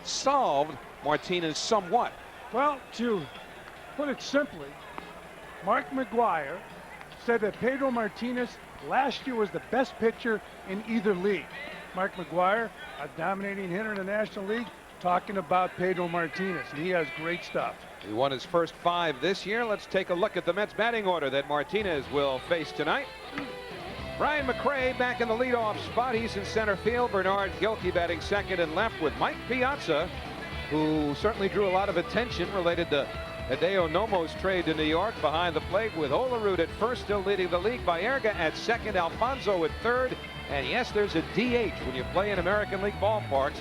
solved Martinez somewhat. Well, to put it simply, Mark McGwire said that Pedro Martinez last year was the best pitcher in either league. Mark McGwire, a dominating hitter in the National League, talking about Pedro Martinez. He has great stuff. He won his first 5 this year. Let's take a look at the Mets batting order that Martinez will face tonight. Brian McRae back in the leadoff spot. He's in center field. Bernard Gilkey batting second and left with Mike Piazza, who certainly drew a lot of attention related to Hideo Nomo's trade to New York, behind the plate with Olerud at first, still leading the league. Baerga at second, Alfonso at third, and yes, there's a DH when you play in American League ballparks.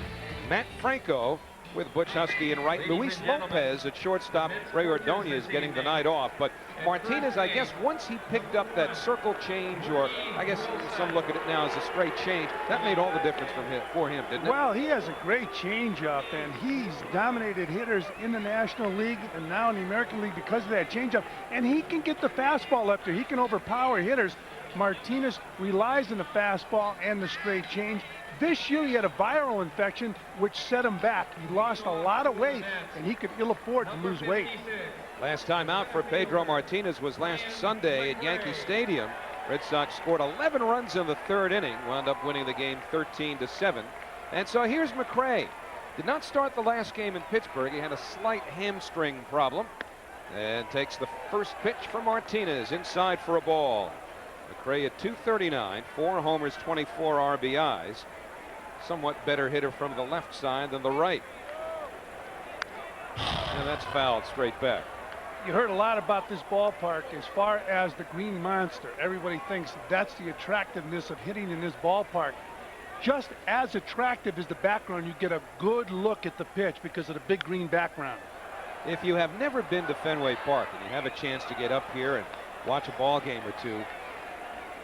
Matt Franco with Butch Husky in right. Luis Lopez at shortstop. Ray Ordonez getting the night off. But Martinez, I guess, once he picked up that circle change, or I guess some look at it now as a straight change, that made all the difference for him, didn't it? Well, he has a great changeup, and he's dominated hitters in the National League and now in the American League because of that changeup. And he can get the fastball up there. He can overpower hitters. Martinez relies on the fastball and the straight change. This year he had a viral infection which set him back. He lost a lot of weight, and he could ill afford to lose weight. Last time out for Pedro Martinez was last Sunday at Yankee Stadium. Red Sox scored 11 runs in the 3rd inning, wound up winning the game 13-7. And so here's McRae. Did not start the last game in Pittsburgh. He had a slight hamstring problem, and takes the first pitch from Martinez inside for a ball. McRae at .239, 4 homers, 24 RBIs. Somewhat better hitter from the left side than the right. And that's fouled straight back. You heard a lot about this ballpark as far as the Green Monster. Everybody thinks that's the attractiveness of hitting in this ballpark. Just as attractive as the background, you get a good look at the pitch because of the big green background. If you have never been to Fenway Park and you have a chance to get up here and watch a ball game or two,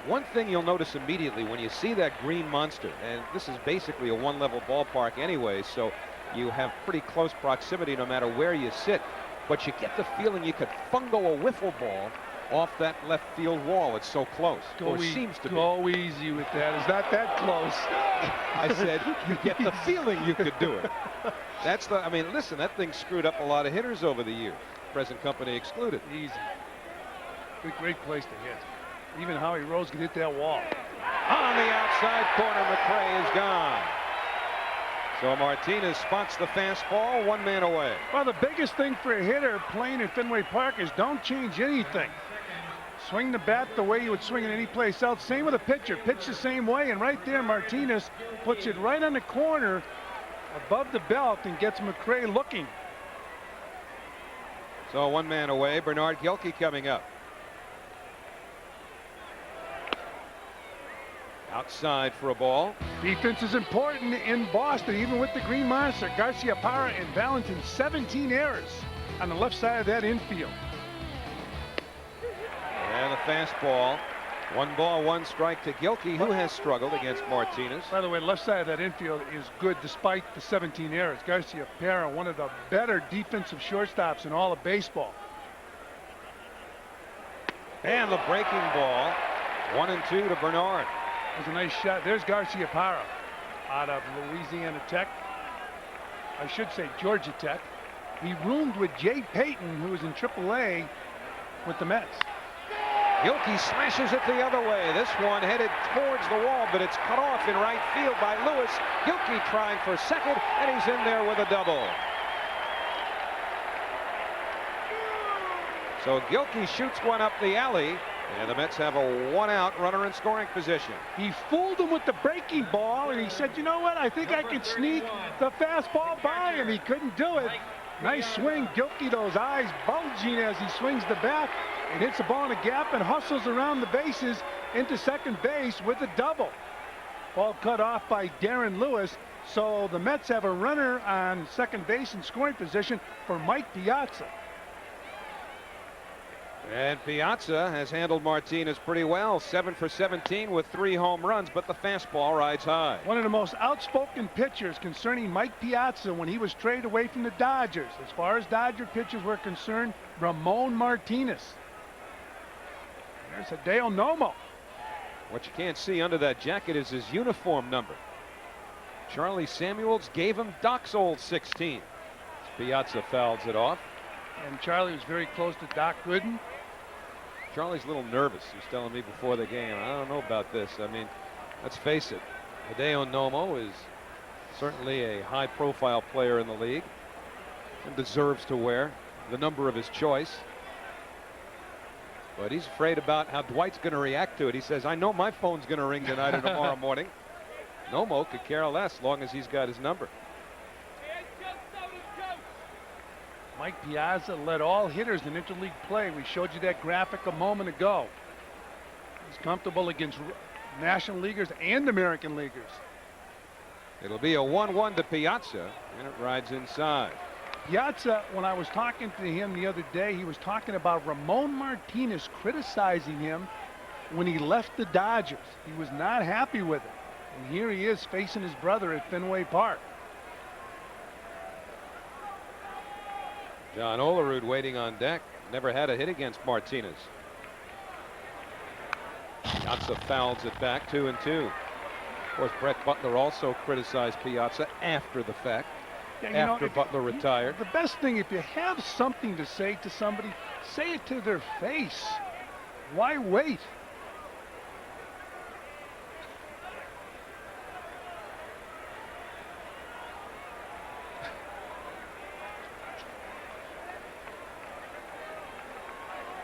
one thing you'll notice immediately when you see that green monster, and this is basically a one-level ballpark anyway, so you have pretty close proximity no matter where you sit, but you get the feeling you could fungo a wiffle ball off that left field wall. It's so close. Or seems to be. Go easy with that. It's not that close. I said you get the feeling you could do it. That's the, I mean, listen, that thing screwed up a lot of hitters over the years, present company excluded. Easy. Great place to hit. Even Howie Rose can hit that wall. On the outside corner, McRae is gone. So Martinez spots the fastball, 1 man away. Well, the biggest thing for a hitter playing at Fenway Park is don't change anything. Swing the bat the way you would swing it any place else. Same with a pitcher. Pitch the same way. And right there, Martinez puts it right on the corner above the belt and gets McRae looking. So 1 man away. Bernard Gilkey coming up. Outside for a ball. Defense is important in Boston, even with the Green Monster. Garciaparra and Valentin, 17 errors on the left side of that infield. And the fastball. 1 ball, 1 strike to Gilkey, who has struggled against Martinez. By the way, the left side of that infield is good despite the 17 errors. Garciaparra, one of the better defensive shortstops in all of baseball. And the breaking ball. 1 and 2 to Bernard. Was a nice shot. There's Garciaparra out of Louisiana Tech. I should say Georgia Tech. He roomed with Jay Payton, who was in AAA with the Mets. Gilkey smashes it the other way. This one headed towards the wall, but it's cut off in right field by Lewis. Gilkey trying for second, and he's in there with a double. So Gilkey shoots one up the alley. And the Mets have a 1-out runner in scoring position. He fooled him with the breaking ball, and he said, you know what, I think I can sneak the fastball by him. He couldn't do it. Nice swing. Gilkey, those eyes bulging as he swings the bat and hits the ball in a gap and hustles around the bases into second base with a double. Ball cut off by Darren Lewis. So the Mets have a runner on second base in scoring position for Mike Piazza. And Piazza has handled Martinez pretty well. 7 for 17 with 3 home runs, but the fastball rides high. One of the most outspoken pitchers concerning Mike Piazza when he was traded away from the Dodgers. As far as Dodger pitchers were concerned, Ramon Martinez. There's Hideo Nomo. What you can't see under that jacket is his uniform number. Charlie Samuels gave him Doc's old 16. Piazza fouls it off. And Charlie was very close to Doc Gooden. Charlie's a little nervous. He was telling me before the game, I don't know about this. I mean, let's face it, Hideo Nomo is certainly a high-profile player in the league and deserves to wear the number of his choice. But he's afraid about how Dwight's going to react to it. He says, I know my phone's going to ring tonight or tomorrow morning. Nomo could care less as long as he's got his number. Mike Piazza led all hitters in interleague play. We showed you that graphic a moment ago. He's comfortable against National Leaguers and American Leaguers. It'll be a 1-1 to Piazza, and it rides inside. Piazza, when I was talking to him the other day, he was talking about Ramon Martinez criticizing him when he left the Dodgers. He was not happy with it. And here he is facing his brother at Fenway Park. John Olerud waiting on deck. Never had a hit against Martinez. Piazza fouls it back, 2-2. Of course, Brett Butler also criticized Piazza after the fact. Yeah, after Butler retired. The best thing, if you have something to say to somebody, say it to their face. Why wait?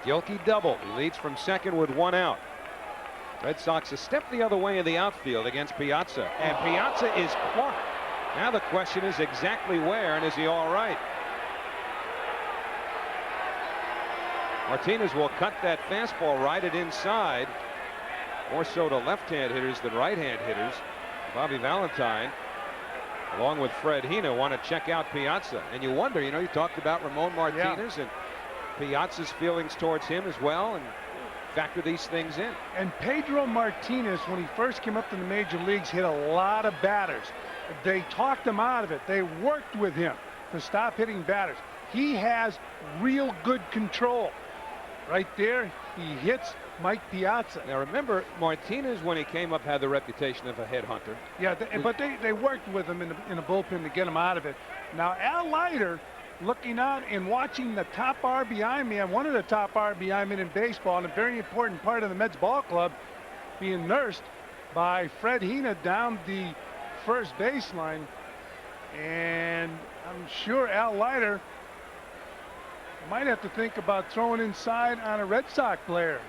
Gilkey double. He leads from second with 1 out. Red Sox a step the other way in the outfield against Piazza, and Piazza is plucked. Now the question is exactly where, and is he all right? Martinez will cut that fastball, ride it inside. More so to left-hand hitters than right-hand hitters. Bobby Valentine, along with Fred Hina, want to check out Piazza. And you wonder, you talked about Ramon Martinez and Piazza's feelings towards him as well, and factor these things in. And Pedro Martinez, when he first came up to the major leagues, hit a lot of batters. They talked him out of it. They worked with him to stop hitting batters. He has real good control. Right there, he hits Mike Piazza. Now remember, Martinez, when he came up, had the reputation of a headhunter. Yeah, but they worked with him in the bullpen to get him out of it. Now Al Leiter, looking out and watching the top RBI man, one of the top RBI men in baseball, and a very important part of the Mets ball club, being nursed by Fred Hina down the first baseline. And I'm sure Al Leiter might have to think about throwing inside on a Red Sox player.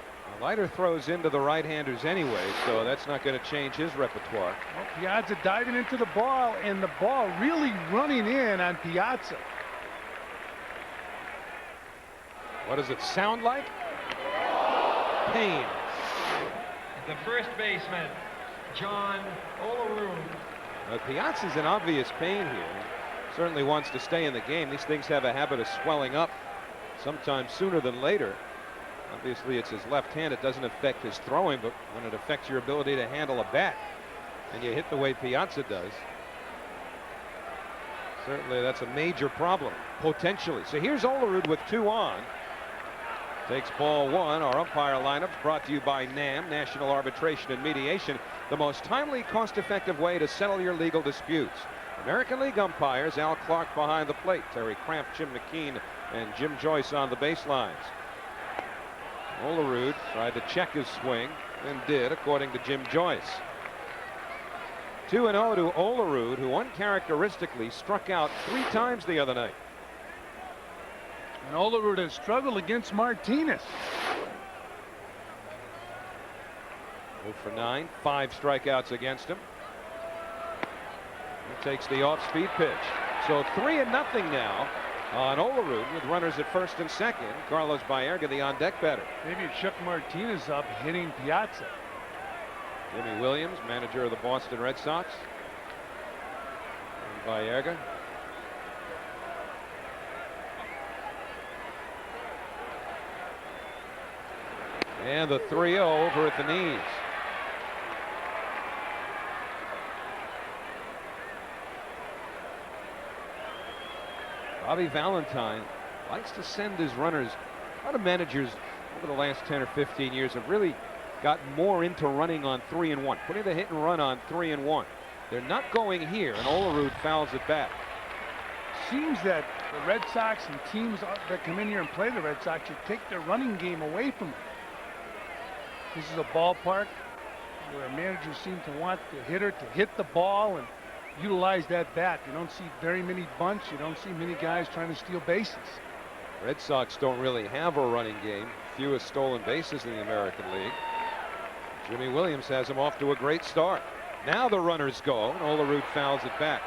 Leiter throws into the right-handers anyway, so that's not going to change his repertoire. Well, Piazza diving into the ball, and the ball really running in on Piazza. What does it sound like? Pain. The first baseman, John Olerud. Piazza's in obvious pain here. Certainly wants to stay in the game. These things have a habit of swelling up sometimes sooner than later. Obviously, it's his left hand. It doesn't affect his throwing, but when it affects your ability to handle a bat and you hit the way Piazza does, certainly that's a major problem, potentially. So here's Olerud with 2 on. Takes ball 1. Our umpire lineups brought to you by NAM, National Arbitration and Mediation, the most timely, cost-effective way to settle your legal disputes. American League umpires, Al Clark behind the plate, Terry Cramp, Jim McKean, and Jim Joyce on the baselines. Olerud tried to check his swing and did, according to Jim Joyce. 2-0 to Olerud, who uncharacteristically struck out 3 times the other night. And Olerud has struggled against Martinez. 0 for 9, 5 strikeouts against him. He takes the off-speed pitch. So 3-0 now on Olerud with runners at first and second. Carlos Baerga, the on-deck batter. Maybe it shook Martinez up hitting Piazza. Jimmy Williams, manager of the Boston Red Sox. And Baerga. And the 3-0 over at the knees. Bobby Valentine likes to send his runners. A lot of managers over the last 10 or 15 years have really gotten more into running on 3-1, putting the hit and run on 3-1. They're not going here, and Olerud fouls it back. Seems that the Red Sox and teams that come in here and play the Red Sox should take their running game away from them. This is a ballpark where managers seem to want the hitter to hit the ball and utilize that bat. You don't see very many bunts. You don't see many guys trying to steal bases. Red Sox don't really have a running game. Fewest stolen bases in the American League. Jimmy Williams has him off to a great start. Now the runners go, and Olerud fouls it back.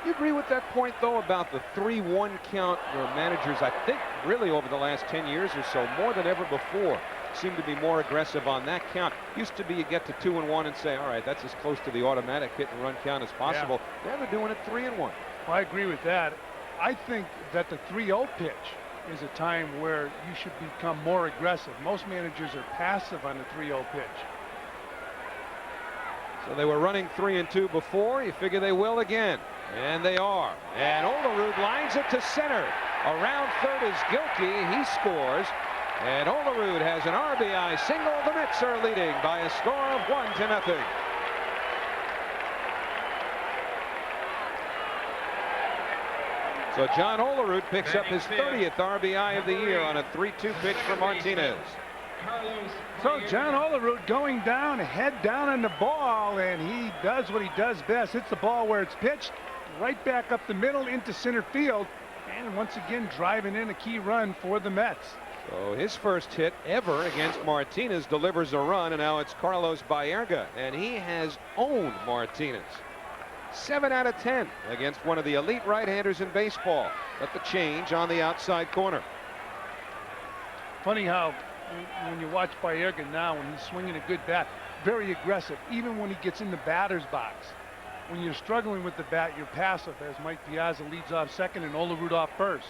You agree with that point, though, about the 3-1 count where managers, I think, really over the last 10 years or so, more than ever before, seem to be more aggressive on that count. Used to be you get to 2-1 and say, all right, that's as close to the automatic hit and run count as possible. Yeah. Now they're doing it 3-1. Well, I agree with that. I think that the 3-0 pitch is a time where you should become more aggressive. Most managers are passive on the 3-0 pitch. So they were running 3-2 before. You figure they will again. And they are. And Olerud lines it to center. Around third is Gilkey. He scores. And Olerud has an RBI single. The Mets are leading by a score of 1-0. So John Olerud picks up his 30th RBI of the year on a 3-2 pitch from Martinez. So John Olerud going down, head down on the ball, and he does what he does best. Hits the ball where it's pitched, right back up the middle into center field, and once again driving in a key run for the Mets. So his first hit ever against Martinez delivers a run, and now it's Carlos Baerga, and he has owned Martinez. 7 out of 10 against one of the elite right-handers in baseball. But the change on the outside corner. Funny how when you watch Baerga now, when he's swinging a good bat, very aggressive, even when he gets in the batter's box. When you're struggling with the bat, you're passive, as Mike Piazza leads off second and Olerud off first.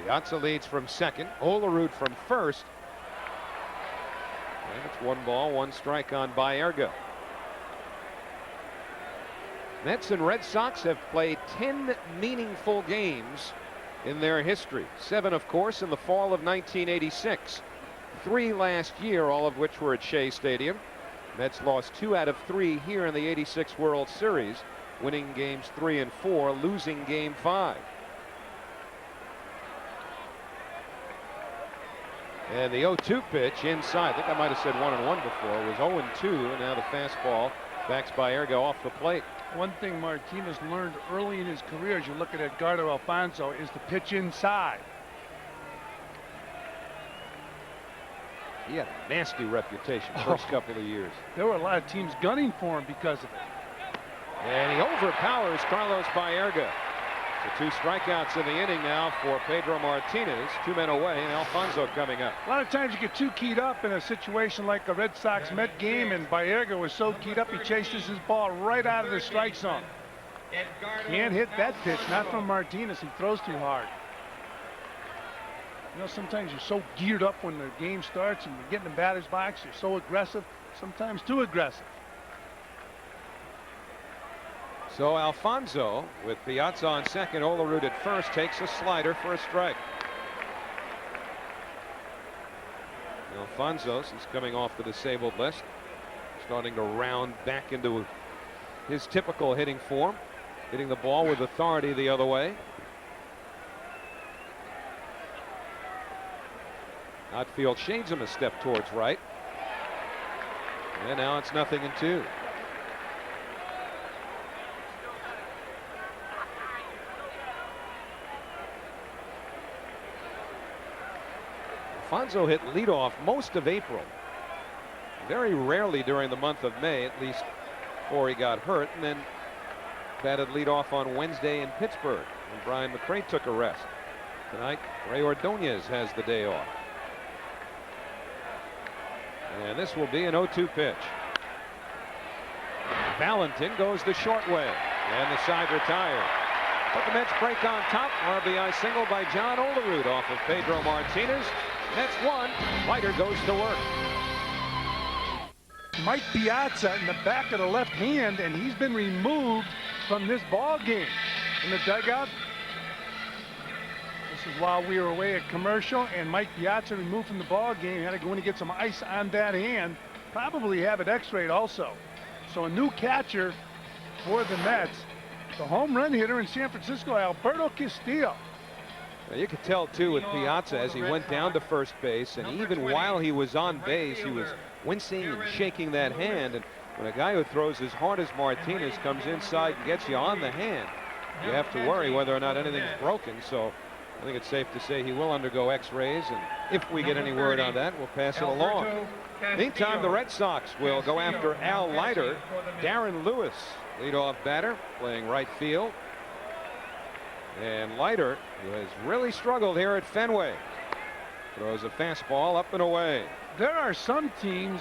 Piazza leads from second, Olerud from first. And it's 1 ball, 1 strike on Baerga. Mets and Red Sox have played 10 meaningful games in their history. 7, of course, in the fall of 1986. 3 last year, all of which were at Shea Stadium. Mets lost 2 out of 3 here in the '86 World Series, winning games 3 and 4, losing game 5. And the 0-2 pitch inside. I think I might have said 1-1 before. It was 0-2, and now the fastball backs Baerga off the plate. One thing Martinez learned early in his career, as you look at Edgardo Alfonso, is to pitch inside. He had a nasty reputation first couple of years. There were a lot of teams gunning for him because of it. And he overpowers Carlos Baerga. So 2 strikeouts in the inning now for Pedro Martinez. 2 men away, and Alfonso coming up. A lot of times you get too keyed up in a situation like a Red Sox-Met game, and Baerga was so keyed up he chases his ball right out of the strike zone. Can't hit that pitch, not from Martinez. He throws too hard. You know, sometimes you're so geared up when the game starts and you get in the batter's box, you're so aggressive, sometimes too aggressive. So Alfonso, with Piazza on second, Olerud at first, takes a slider for a strike. Alfonso, since coming off the disabled list, starting to round back into his typical hitting form, hitting the ball with authority the other way. Outfield shades him a step towards right. And now it's 0-2. Alfonso hit leadoff most of April. Very rarely during the month of May, at least before he got hurt, and then batted leadoff on Wednesday in Pittsburgh when Brian McRae took a rest. Tonight, Ray Ordonez has the day off. And this will be an 0-2 pitch. Valentin goes the short way, and the side retired. But the Mets break on top. RBI single by John Olerud off of Pedro Martinez. Mets 1. Leiter goes to work. Mike Piazza in the back of the left hand, and he's been removed from this ball game. In the dugout, the This is while we were away at commercial, and Mike Piazza removed from the ball game. Had to go in and get some ice on that hand. Probably have it x-rayed also. So a new catcher for the Mets. The home run hitter in San Francisco, Alberto Castillo. Now you could tell too with Piazza as he went down to first base, and even while he was on base, he was wincing and shaking that hand. And when a guy who throws as hard as Martinez comes inside and gets you on the hand, you have to worry whether or not anything's broken. So I think it's safe to say he will undergo x-rays, and if we get any word on that, we'll pass it along. Meantime, the Red Sox will go after Al Leiter. Darren Lewis, leadoff batter, playing right field. And Leiter, who has really struggled here at Fenway, throws a fastball up and away. There are some teams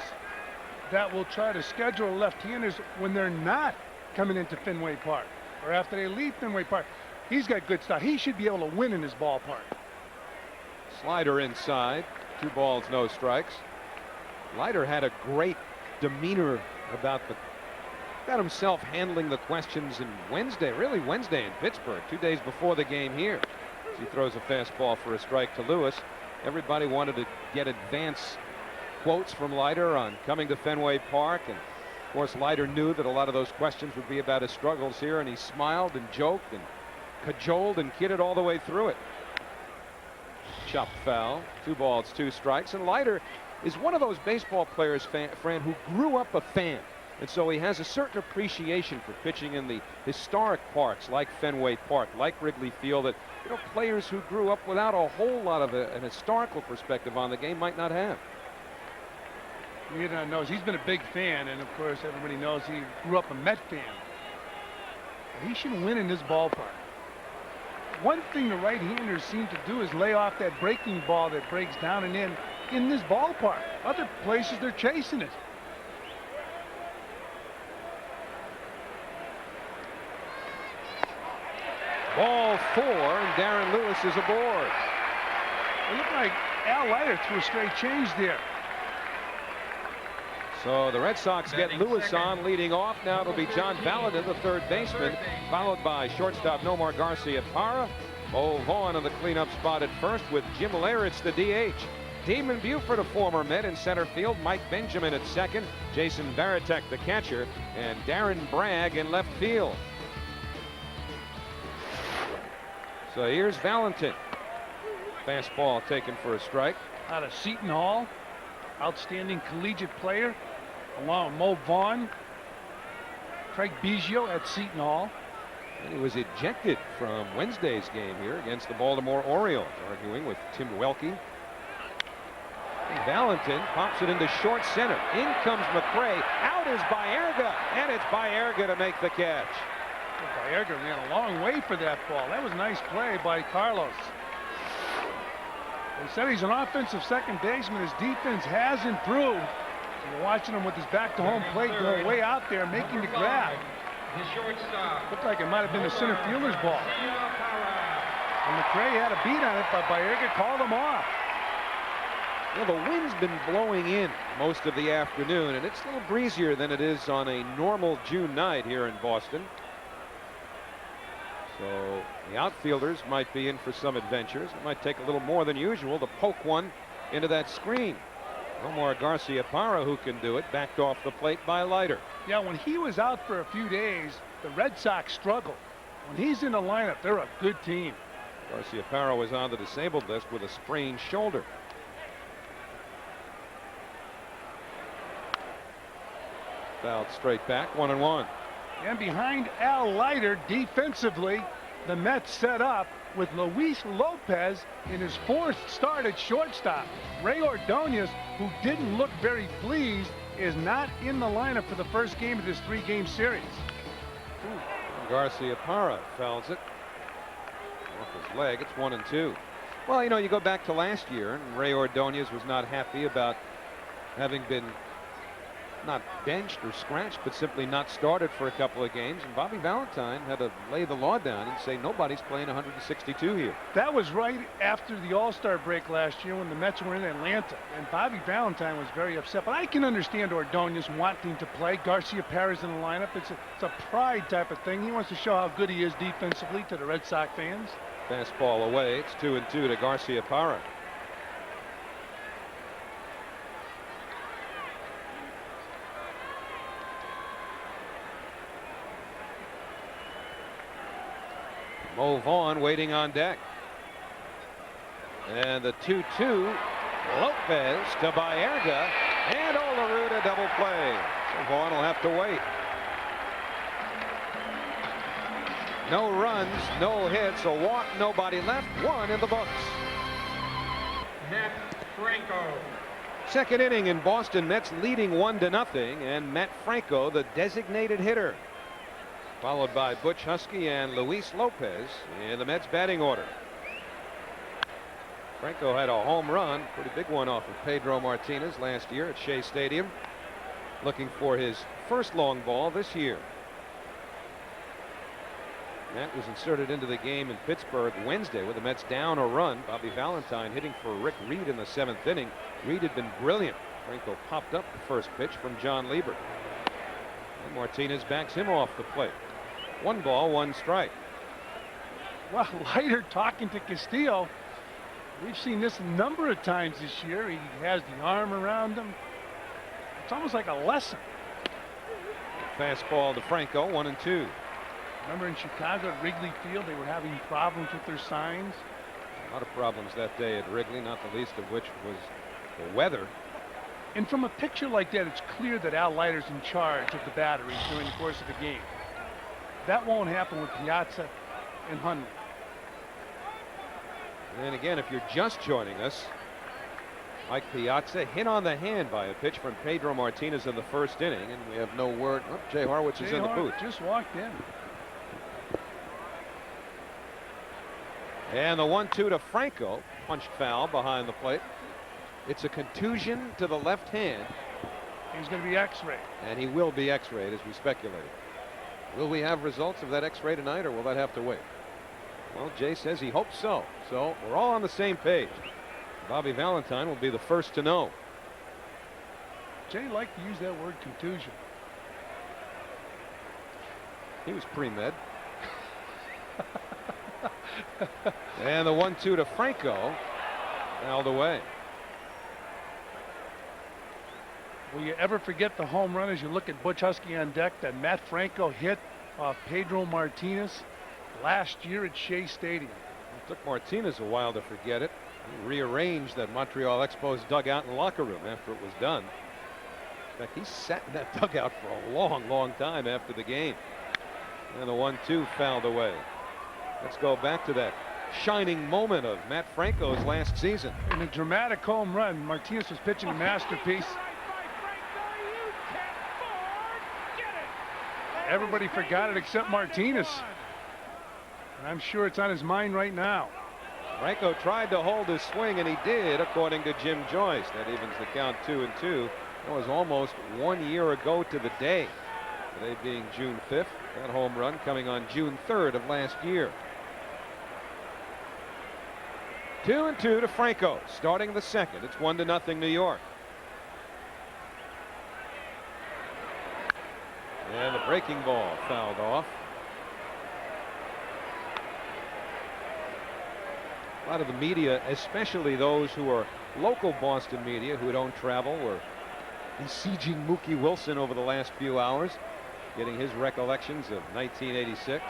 that will try to schedule left-handers when they're not coming into Fenway Park or after they leave Fenway Park. He's got good stuff. He should be able to win in his ballpark. Slider inside. 2 balls, no strikes. Leiter had a great demeanor about himself handling the questions in Wednesday in Pittsburgh, 2 days before the game here. As he throws a fastball for a strike to Lewis. Everybody wanted to get advance quotes from Leiter on coming to Fenway Park, and of course Leiter knew that a lot of those questions would be about his struggles here, and he smiled and joked and cajoled and kidded all the way through it. Chopped foul. 2 balls, 2 strikes. And Leiter is one of those baseball players, Fran, who grew up a fan. And so he has a certain appreciation for pitching in the historic parks like Fenway Park, like Wrigley Field, that players who grew up without a whole lot of an historical perspective on the game might not have. He knows he's been a big fan, and of course everybody knows he grew up a Met fan. He should win in this ballpark. One thing the right-handers seem to do is lay off that breaking ball that breaks down and in this ballpark. Other places they're chasing it. Ball 4, and Darren Lewis is aboard. It looked like Al Leiter threw a straight change there. So the Red Sox get Lewis on leading off. Now it'll be John Valentin, the third baseman, followed by shortstop Nomar Garcia-Parra. Bo Vaughn in the cleanup spot at first with Jim Leyritz, the DH. Damon Buford, a former Met, in center field. Mike Benjamin at second. Jason Varitek, the catcher, and Darren Bragg in left field. So here's Valentin. Fastball taken for a strike. Out of Seton Hall, outstanding collegiate player, along with Mo Vaughn, Craig Biggio at Seton Hall. And he was ejected from Wednesday's game here against the Baltimore Orioles, arguing with Tim Welke. And Valentin pops it into short center. In comes McRae. Out is Baerga, and it's Baerga to make the catch. Baerga ran a long way for that ball. That was a nice play by Carlos. They said he's an offensive second baseman. His defense has improved. You're watching him with his back to home plate going way out there, making the grab. His shortstop. Looked like it might have been the center fielder's ball. And McRae had a beat on it, but Baerga called him off. Well, the wind's been blowing in most of the afternoon, and it's a little breezier than it is on a normal June night here in Boston. So the outfielders might be in for some adventures. It might take a little more than usual to poke one into that screen. Nomar Garcia-Parra, who can do it, backed off the plate by Leiter. Yeah, when he was out for a few days, the Red Sox struggled. When he's in the lineup, they're a good team. Garcia-Parra was on the disabled list with a sprained shoulder. Fouled straight back, 1-1. And behind Al Leiter defensively, the Mets set up with Luis Lopez in his 4th start at shortstop. Ray Ordonez, who didn't look very pleased, is not in the lineup for the first game of this 3-game series. Garcia-Parra fouls it off his leg. It's 1-2. Well, you go back to last year, and Ray Ordonez was not happy about having been not benched or scratched, but simply not started for a couple of games. And Bobby Valentine had to lay the law down and say nobody's playing 162 here. That was right after the All-Star break last year when the Mets were in Atlanta, and Bobby Valentine was very upset. But I can understand Ordonez wanting to play. Garcia-Parra's in the lineup. It's a pride type of thing. He wants to show how good he is defensively to the Red Sox fans. Fastball away. It's 2-2 to Garcia Parra. Mo Vaughn waiting on deck. And the 2-2. Lopez to Baerga. And Olerud a double play. So Vaughn will have to wait. No runs, no hits, a walk, nobody left, one in the books. Matt Franco. Second inning in Boston, Mets leading 1-0, and Matt Franco, the designated hitter, followed by Butch Husky and Luis Lopez in the Mets batting order. Franco had a home run, pretty big one off of Pedro Martinez last year at Shea Stadium, looking for his first long ball this year. Matt was inserted into the game in Pittsburgh Wednesday with the Mets down a run. Bobby Valentine hitting for Rick Reed in the 7th inning. Reed had been brilliant. Franco popped up the first pitch from John Lieber. And Martinez backs him off the plate. 1 ball, 1 strike. Well, Leiter talking to Castillo. We've seen this a number of times this year. He has the arm around him. It's almost like a lesson. Fastball to Franco, 1-2. Remember in Chicago at Wrigley Field, they were having problems with their signs. A lot of problems that day at Wrigley, not the least of which was the weather. And from a picture like that, it's clear that Al Leiter's in charge of the batteries during the course of the game. That won't happen with Piazza and Hundley. And again, if you're just joining us, Mike Piazza hit on the hand by a pitch from Pedro Martinez in the 1st inning, and we have no word. Oh, Jay Harwitz is in the booth. Just walked in. And the 1-2 to Franco, punched foul behind the plate. It's a contusion to the left hand. He's going to be X-rayed. And he will be X-rayed, as we speculated. Will we have results of that X-ray tonight, or will that have to wait? Well, Jay says he hopes so. So we're all on the same page. Bobby Valentine will be the first to know. Jay liked to use that word contusion. He was pre-med. And the 1-2 to Franco, fouled away. Will you ever forget the home run as you look at Butch Husky on deck that Matt Franco hit off Pedro Martinez last year at Shea Stadium? It took Martinez a while to forget it. He rearranged that Montreal Expos dugout and locker room after it was done. In fact, he sat in that dugout for a long time after the game. And the 1-2 fouled away. Let's go back to that shining moment of Matt Franco's last season. In a dramatic home run, Martinez was pitching a masterpiece. Everybody forgot it except Martinez. And I'm sure it's on his mind right now. Franco tried to hold his swing, and he did, according to Jim Joyce. That evens the count 2-2. That was almost 1 year ago to the day. Today being June 5th. That home run coming on June 3rd of last year. 2-2 to Franco, starting the 2nd. It's 1-0 New York. And the breaking ball fouled off. A lot of the media, especially those who are local Boston media who don't travel, were besieging Mookie Wilson over the last few hours, getting his recollections of 1986.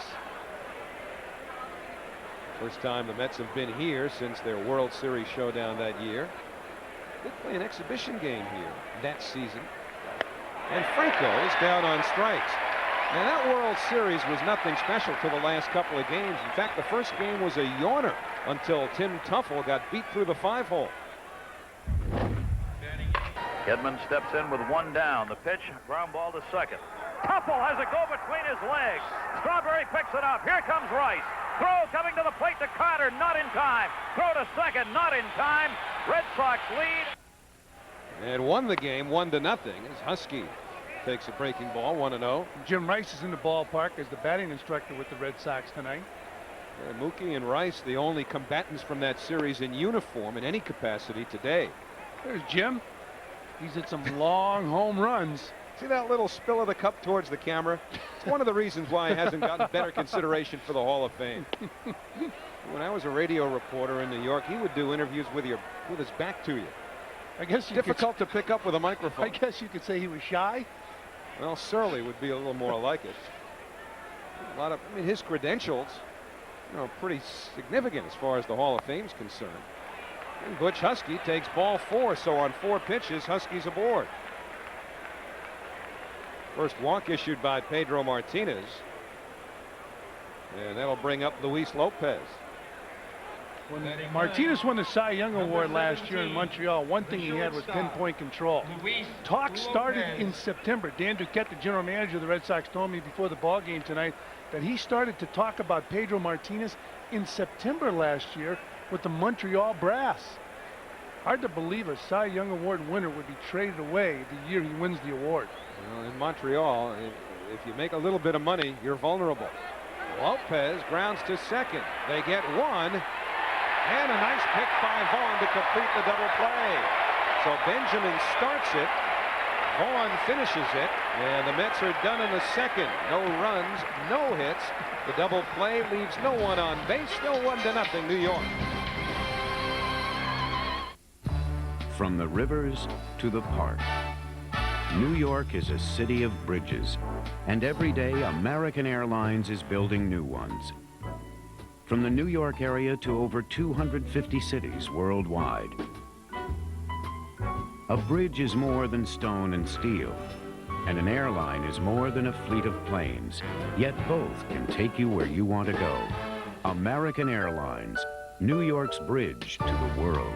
First time the Mets have been here since their World Series showdown that year. Did play an exhibition game here that season. And Franco is down on strikes. Now that World Series was nothing special to the last couple of games. In fact, the first game was a yawner until Tim Tuffle got beat through the 5-hole. Kidman steps in with 1 down. The pitch, ground ball to second. Tuffle has it go between his legs. Strawberry picks it up. Here comes Rice. Throw coming to the plate to Carter, not in time. Throw to second, not in time. Red Sox lead. And won the game 1-0 as Husky takes a breaking ball, 1-0. Jim Rice is in the ballpark as the batting instructor with the Red Sox tonight. Mookie and Rice, the only combatants from that series in uniform in any capacity today. There's Jim. He's hit some long home runs. See that little spill of the cup towards the camera? It's one of the reasons why he hasn't gotten better consideration for the Hall of Fame. When I was a radio reporter in New York, he would do interviews with his back to you. I guess difficult to pick up with a microphone. I guess you could say he was shy. Well, Surly would be a little more like it. I mean, his credentials, pretty significant as far as the Hall of Fame is concerned. And Butch Husky takes ball 4, so on 4 pitches, Husky's aboard. First walk issued by Pedro Martinez. And that'll bring up Luis Lopez. When Martinez won the Cy Young Award last year in Montreal, one thing he had was pinpoint control. Talk started in September. Dan Duquette, the general manager of the Red Sox, told me before the ball game tonight that he started to talk about Pedro Martinez in September last year with the Montreal Brass. Hard to believe a Cy Young Award winner would be traded away the year he wins the award. Well, in Montreal, if you make a little bit of money, you're vulnerable. Lopez grounds to second. They get 1. And a nice pick by Vaughn to complete the double play. So Benjamin starts it. Vaughn finishes it. And the Mets are done in the second. No runs, no hits. The double play leaves no one on base. Still 1-0 New York. From the rivers to the park, New York is a city of bridges. And every day, American Airlines is building new ones. From the New York area to over 250 cities worldwide. A bridge is more than stone and steel, and an airline is more than a fleet of planes, yet both can take you where you want to go. American Airlines, New York's bridge to the world.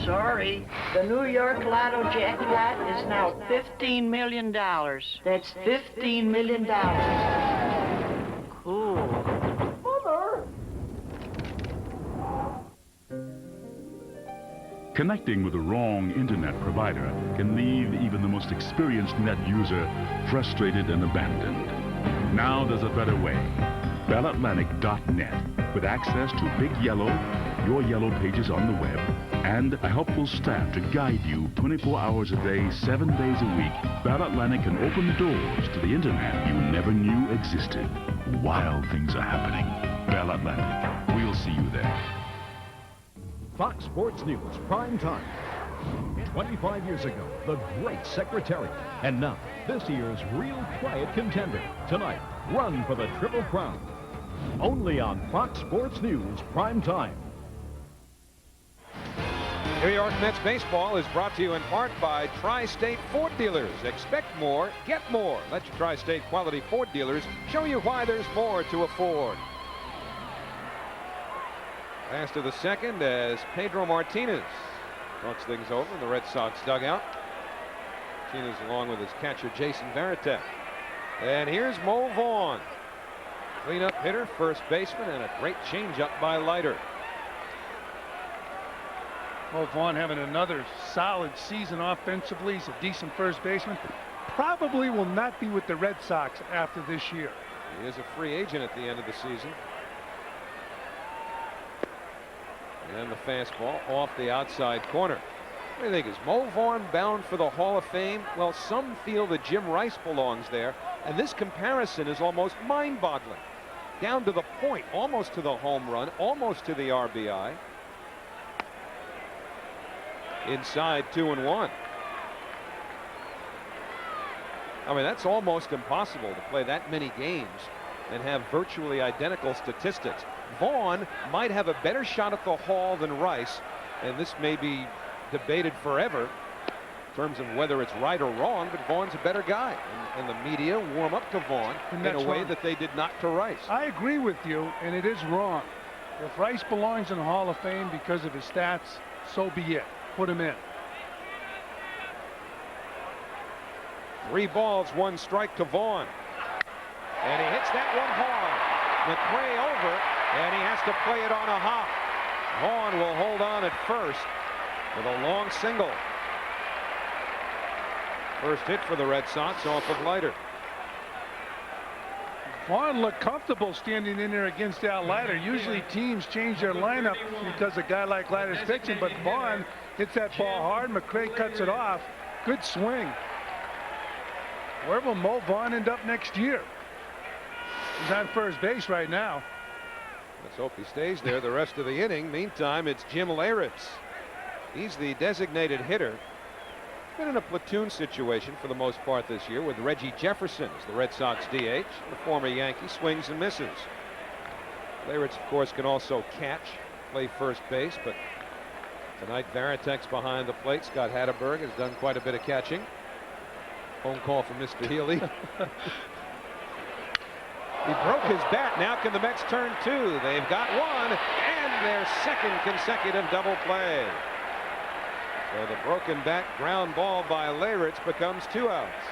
Sorry, the New York Lotto jackpot is now $15 million. That's $15 million. Cool. Mother! Connecting with the wrong internet provider can leave even the most experienced net user frustrated and abandoned. Now there's a better way. BellAtlantic.net, with access to Big Yellow, your yellow pages on the web, and a helpful staff to guide you 24 hours a day, 7 days a week. Bell Atlantic can open doors to the internet you never knew existed. Wild things are happening. Bell Atlantic. We'll see you there. Fox Sports News Prime Time. 25 years ago, the great Secretariat. And now, this year's real quiet contender. Tonight, run for the Triple Crown. Only on Fox Sports News Prime Time. New York Mets baseball is brought to you in part by Tri-State Ford dealers. Expect more, get more. Let your Tri-State quality Ford dealers show you why there's more to afford. Last of the second as Pedro Martinez talks things over in the Red Sox dugout. Martinez along with his catcher Jason Varitek. And here's Mo Vaughn. Cleanup hitter, first baseman, and a great changeup by Leiter. Mo Vaughn having another solid season offensively. He's a decent first baseman. Probably will not be with the Red Sox after this year. He is a free agent at the end of the season. And the fastball off the outside corner. What do you think? Is Mo Vaughn bound for the Hall of Fame? Well, some feel that Jim Rice belongs there. And this comparison is almost mind-boggling. Down to the point, almost to the home run, almost to the RBI. Inside 2-1. I mean, that's almost impossible to play that many games and have virtually identical statistics. Vaughn might have a better shot at the Hall than Rice, and this may be debated forever in terms of whether it's right or wrong, but Vaughn's a better guy, and the media warm up to Vaughn in a way that they did not to Rice. I agree with you, and it is wrong. If Rice belongs in the Hall of Fame because of his stats, so be it. Put him in. 3 balls, 1 strike to Vaughn. And he hits that one hard. McRae over, and he has to play it on a hop. Vaughn will hold on at first with a long single. First hit for the Red Sox off of Leiter. Vaughn looked comfortable standing in there against that Leiter. Usually teams change their lineup because a guy like Leiter's pitching, but Vaughn hits that ball hard. McRae cuts it off. Good swing. Where will Mo Vaughn end up next year? He's on first base right now. Let's hope he stays there the rest of the inning. Meantime, it's Jim Leyritz. He's the designated hitter. Been in a platoon situation for the most part this year with Reggie Jefferson as the Red Sox DH. The former Yankee swings and misses. Leyritz, of course, can also catch, play first base, but tonight Varitek's behind the plate. Scott Hatteberg has done quite a bit of catching. Phone call from Mr. Healy. He broke his bat. Now can the Mets turn two? They've got one and their second consecutive double play. So the broken bat ground ball by Leyritz becomes 2 outs.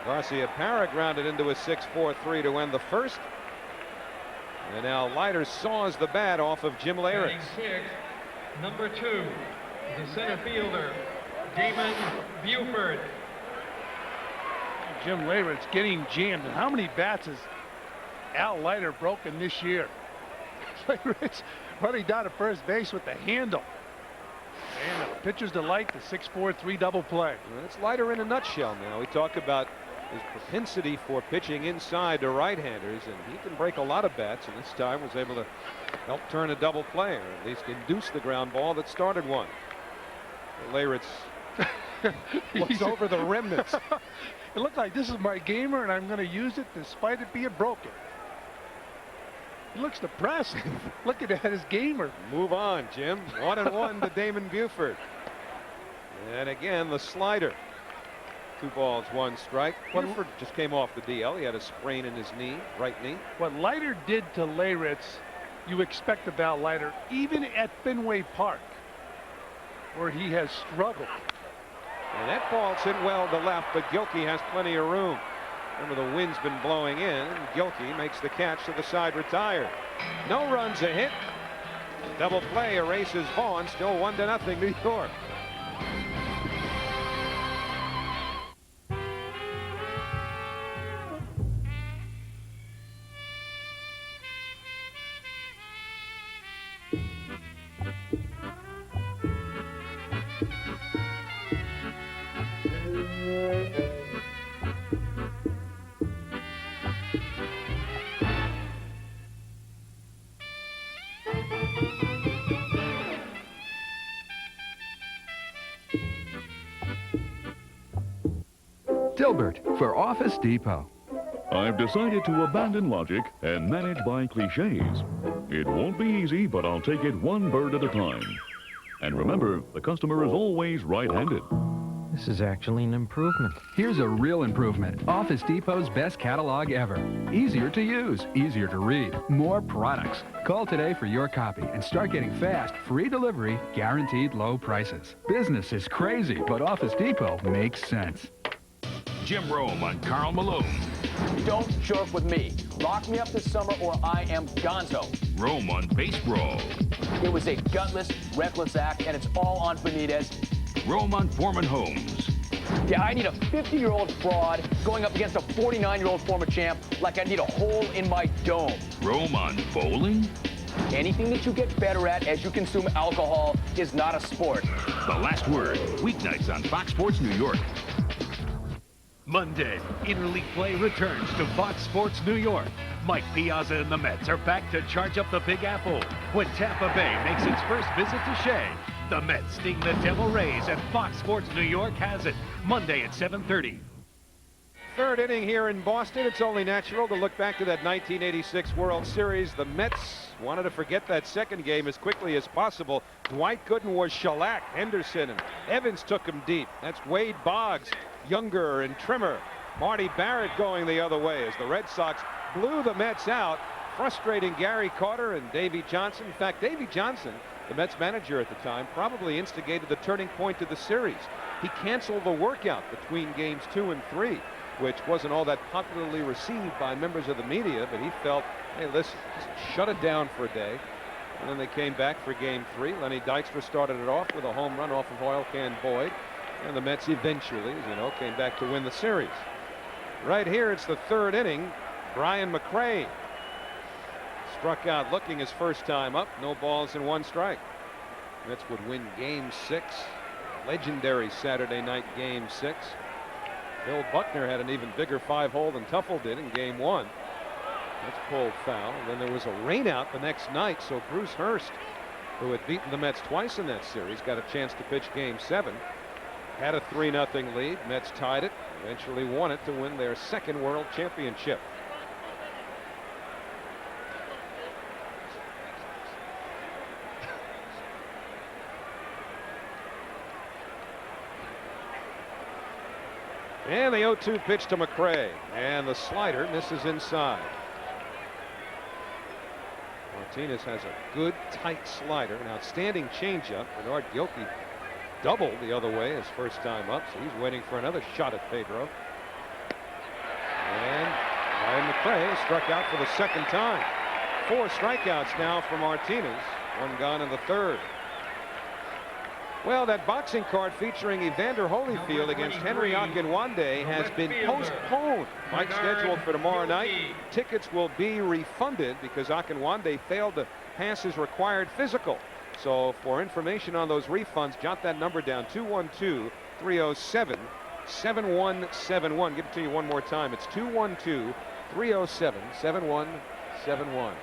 Garcia-Parra grounded into a 6-4-3 to end the first. And now Leiter saws the bat off of Jim Leyritz. Number 2, the center fielder, Damon Buford. Jim Leyritz getting jammed. And how many bats has Al Leiter broken this year? Leyritz running down to first base with the handle. And the pitcher's delight, the 6-4-3 double play. Well, it's Leiter in a nutshell now. We talk about his propensity for pitching inside to right-handers, and he can break a lot of bats, and this time was able to help turn a double play, or at least induce the ground ball that started one. Leyritz looks over the remnants. It looked like this is my gamer, and I'm going to use it despite it being broken. He looks depressed. Looking at his gamer. Move on, Jim. 1-1 to Damon Buford. And again, the slider. 2 balls, 1 strike. Buford just came off the DL. He had a sprain in his knee, right knee. What Leiter did to Leyritz, you expect about Leiter, even at Fenway Park, where he has struggled. And that ball's hit well to left, but Gilkey has plenty of room. Remember, the wind's been blowing in, and Gilkey makes the catch to the side retired. No runs, a hit. Double play erases Vaughn. Still 1-0 New York. Dilbert for Office Depot. I've decided to abandon logic and manage by cliches. It won't be easy, but I'll take it one bird at a time. And remember, the customer is always right-handed. This is actually an improvement. Here's a real improvement. Office Depot's best catalog ever. Easier to use, easier to read, more products. Call today for your copy and start getting fast, free delivery, guaranteed low prices. Business is crazy, but Office Depot makes sense. Jim Rome on Karl Malone. Don't joke with me. Lock me up this summer or I am gonzo. Rome on Base Brawl. It was a gutless, reckless act, and it's all on Benitez. Rome on Foreman Holmes. Yeah, I need a 50-year-old fraud going up against a 49-year-old former champ like I need a hole in my dome. Rome on bowling. Anything that you get better at as you consume alcohol is not a sport. The Last Word, weeknights on Fox Sports New York. Monday, interleague play returns to Fox Sports New York. Mike Piazza and the Mets are back to charge up the Big Apple when Tampa Bay makes its first visit to Shea. The Mets sting the Devil Rays, and Fox Sports New York has it Monday at 7:30. Third inning here in Boston. It's only natural to look back to that 1986 World Series. The Mets wanted to forget that second game as quickly as possible. Dwight Gooden was shellacked. Henderson and Evans took him deep. That's Wade Boggs, younger and trimmer. Marty Barrett going the other way as the Red Sox blew the Mets out, frustrating Gary Carter and Davey Johnson. In fact, Davey Johnson, the Mets manager at the time, probably instigated the turning point of the series. He canceled the workout between games 2 and 3, which wasn't all that popularly received by members of the media, but he felt, hey, listen, just shut it down for a day. And then they came back for game 3. Lenny Dykstra started it off with a home run off of Oil Can Boyd. And the Mets eventually, as you know, came back to win the series. Right here, it's the third inning. Brian McRae struck out looking his first time up. No balls and 1 strike. Mets would win Game 6. Legendary Saturday night Game 6. Bill Buckner had an even bigger 5-hole than Tuffle did in Game 1. That's pulled foul. And then there was a rainout the next night, so Bruce Hurst, who had beaten the Mets twice in that series, got a chance to pitch Game 7. Had a 3-0 lead. Mets tied it, eventually won it to win their second World Championship. And the 0-2 pitch to McRae, and the slider misses inside. Martinez has a good tight slider, an outstanding changeup. Bernard Gilkey doubled the other way his first time up, so he's waiting for another shot at Pedro. And Brian McRae struck out for the second time. 4 strikeouts now for Martinez, 1 gone in the third. Well, that boxing card featuring Evander Holyfield against Henry Akinwande has been postponed. Fight scheduled for tomorrow night. Tickets will be refunded because Akinwande failed to pass his required physical. So for information on those refunds, jot that number down, 212-307-7171. Give it to you one more time. It's 212-307-7171.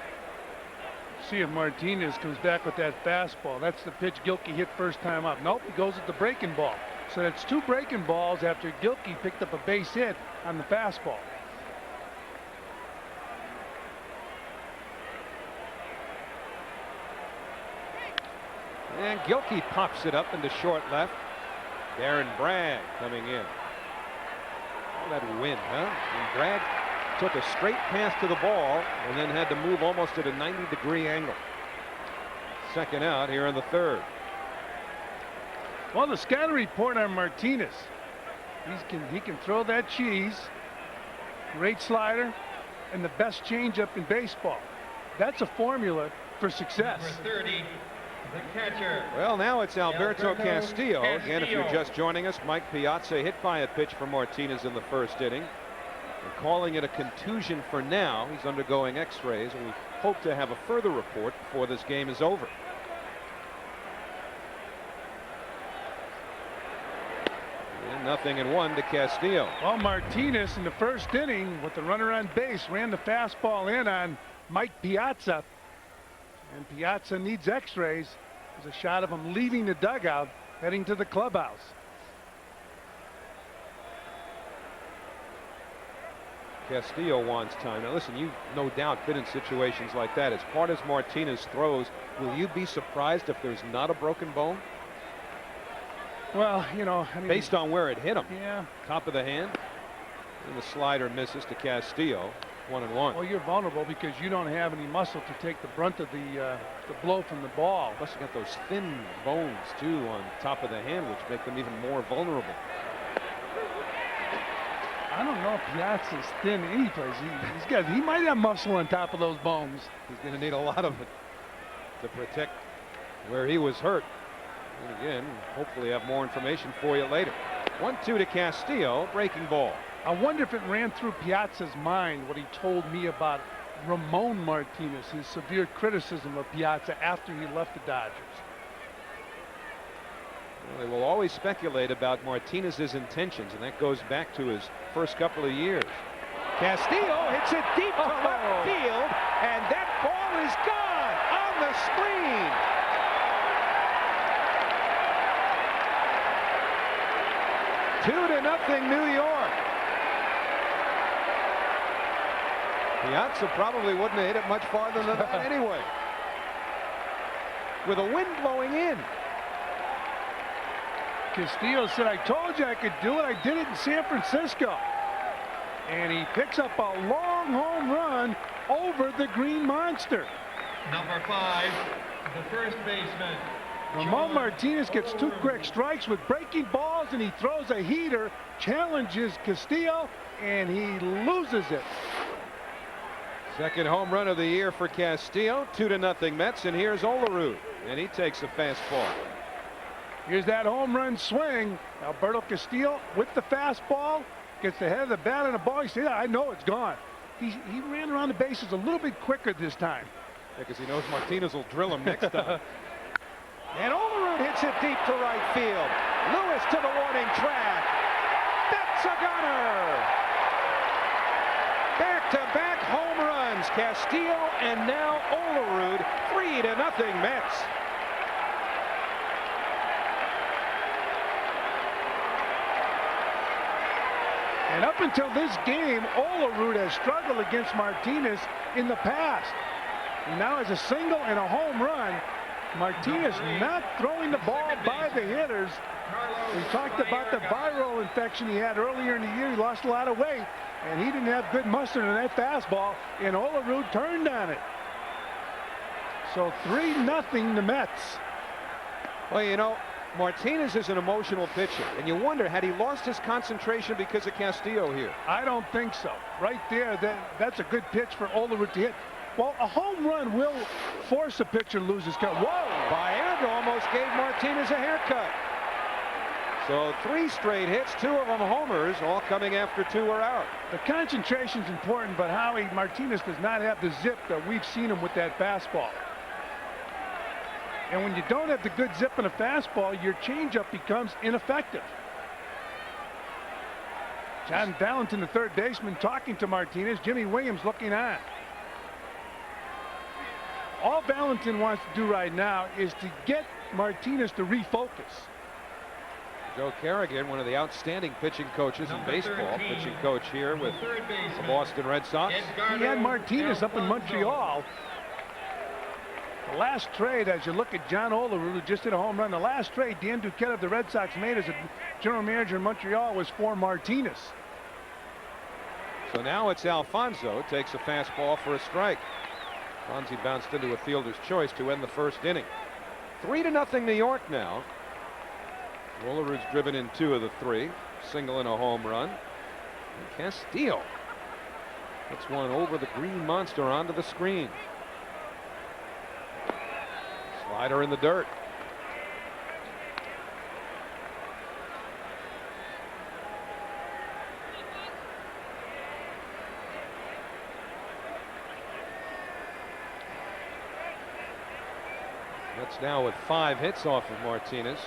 See if Martinez comes back with that fastball. That's the pitch Gilkey hit first time up. Nope, he goes with the breaking ball. So that's 2 breaking balls after Gilkey picked up a base hit on the fastball. And Gilkey pops it up into short left. Darren Bragg coming in. Oh, that wind, huh? And Bragg took a straight pass to the ball and then had to move almost at a 90-degree angle. Second out here in the third. Well, the scouting report on Martinez. He can throw that cheese. Great slider and the best changeup in baseball. That's a formula for success. Number 30, the catcher. Well, now it's Alberto Castillo. Again, if you're just joining us, Mike Piazza hit by a pitch from Martinez in the first inning. They're calling it a contusion for now. He's undergoing x-rays, and we hope to have a further report before this game is over. And 0-1 to Castillo. Well, Martinez in the first inning with the runner on base ran the fastball in on Mike Piazza. And Piazza needs x-rays. There's a shot of him leaving the dugout, heading to the clubhouse. Castillo wants time. Now listen, you've no doubt been in situations like that. As hard as Martinez throws, will you be surprised if there's not a broken bone? Well, you know, I mean, based on where it hit him. Yeah. Top of the hand. And the slider misses to Castillo. 1-1. Well, you're vulnerable because you don't have any muscle to take the brunt of the blow from the ball. Plus you got those thin bones too on top of the hand, which make them even more vulnerable. I don't know if Piazza's thin any place. He might have muscle on top of those bones. He's going to need a lot of it to protect where he was hurt. And again, hopefully have more information for you later. 1-2 to Castillo, breaking ball. I wonder if it ran through Piazza's mind what he told me about Ramon Martinez, his severe criticism of Piazza after he left the Dodgers. Well, they will always speculate about Martinez's intentions, and that goes back to his first couple of years. Castillo hits it deep to left field, and that ball is gone on the screen. Two to nothing, New York. Piazza probably wouldn't have hit it much farther than that anyway. With a wind blowing in. Castillo said, I told you I could do it. I did it in San Francisco. And he picks up a long home run over the Green Monster. Number 5, the first baseman. Ramon Martinez gets 2 quick strikes with breaking balls, and he throws a heater, challenges Castillo, and he loses it. Second home run of the year for Castillo. 2-0 Mets, and here's Olerud, and he takes a fastball. Here's that home run swing. Alberto Castillo with the fastball. Gets the head of the bat on the ball. He said, I know it's gone. He ran around the bases a little bit quicker this time. Because he knows Martinez will drill him next time. And Olerud hits it deep to right field. Lewis to the warning track. That's a gunner. Back-to-back home runs. Castillo and now Olerud. 3-0 Mets. And up until this game, Olerud has struggled against Martinez in the past. And now has a single and a home run. Martinez not throwing the ball by the hitters. We talked about the viral infection he had earlier in the year. He lost a lot of weight, and he didn't have good mustard in that fastball, and Olerud turned on it. So 3-0 the Mets. Well, you know, Martinez is an emotional pitcher, and you wonder, had he lost his concentration because of Castillo here? I don't think so. Right there, that's a good pitch for Olerud to hit. Well, a home run will force a pitcher to lose his cut. Whoa! Baerga almost gave Martinez a haircut. So 3 straight hits, 2 of them homers, all coming after 2 were out. The concentration's important, but Howie, Martinez does not have the zip that we've seen him with that fastball. And when you don't have the good zip in a fastball, your changeup becomes ineffective. John Valentin, the third baseman, talking to Martinez. Jimmy Williams looking on. All Valentin wants to do right now is to get Martinez to refocus. Joe Kerrigan, one of the outstanding pitching coaches in baseball, pitching coach here with the Boston Red Sox. He had Martinez up in Montreal. The last trade, as you look at John Olerud, who just hit a home run, the last trade Dan Duquette of the Red Sox made as a general manager in Montreal was for Martinez. So now it's Alfonso, takes a fastball for a strike. Fonzie bounced into a fielder's choice to end the first inning. 3-0 New York now. Olerud's driven in 2 of the 3, single and a home run. And Castillo hits one over the green monster onto the screen. Slider in the dirt. That's now with 5 hits off of Martinez.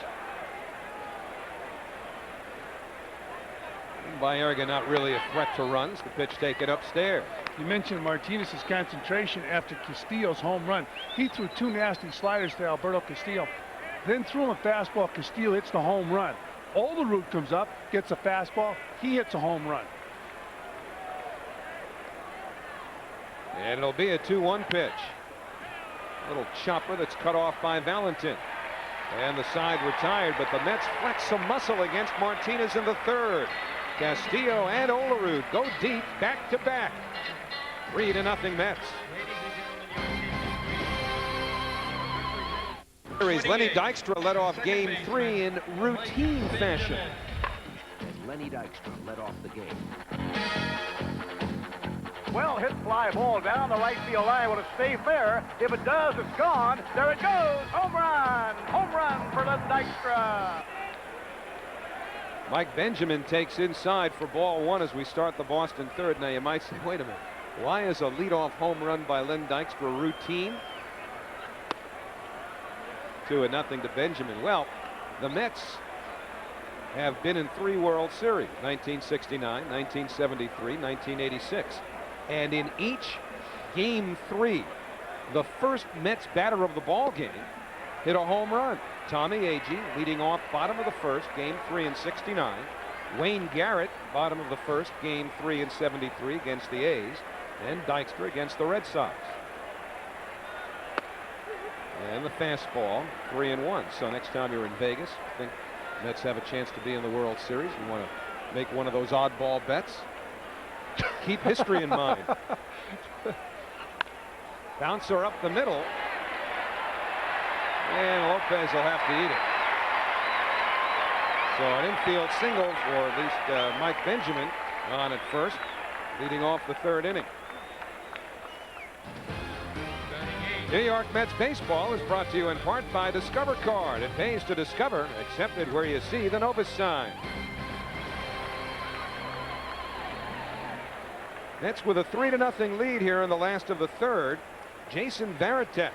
Baerga not really a threat to runs. The pitch taken upstairs. You mentioned Martinez's concentration after Castillo's home run. He threw 2 nasty sliders to Alberto Castillo, then threw him a fastball. Castillo hits the home run. Olerud comes up, gets a fastball. He hits a home run. And it'll be a 2-1 pitch. Little chopper that's cut off by Valentin. And the side retired, but the Mets flex some muscle against Martinez in the 3rd. Castillo and Olerud go deep, back to back. 3-0 Mets. Lenny Dykstra led off game 3 in routine fashion. And Lenny Dykstra led off the game. Well hit fly ball down the right field line. Will it stay fair? If it does, it's gone. There it goes. Home run. Home run for Lenny Dykstra. Mike Benjamin takes inside for ball 1 as we start the Boston 3rd. Now you might say, wait a minute, why is a leadoff home run by Len Dykstra routine? 2-0 to Benjamin. Well, the Mets have been in 3 World Series, 1969, 1973, 1986. And in each game 3, the first Mets batter of the ball game hit a home run. Tommy Agee leading off bottom of the 1st, game 3 in 69. Wayne Garrett, bottom of the 1st, game 3 in 73 against the A's. And Dykstra against the Red Sox. And the fastball, 3-1. So next time you're in Vegas, I think Mets have a chance to be in the World Series. You want to make one of those oddball bets. Keep history in mind. Bouncer up the middle. And Lopez will have to eat it. So an infield single for at least Mike Benjamin on at first, leading off the 3rd inning. Batting New York Mets baseball is brought to you in part by Discover Card. It pays to discover, accepted where you see the Novus sign. Mets with a 3-0 lead here in the last of the third. Jason Varitek,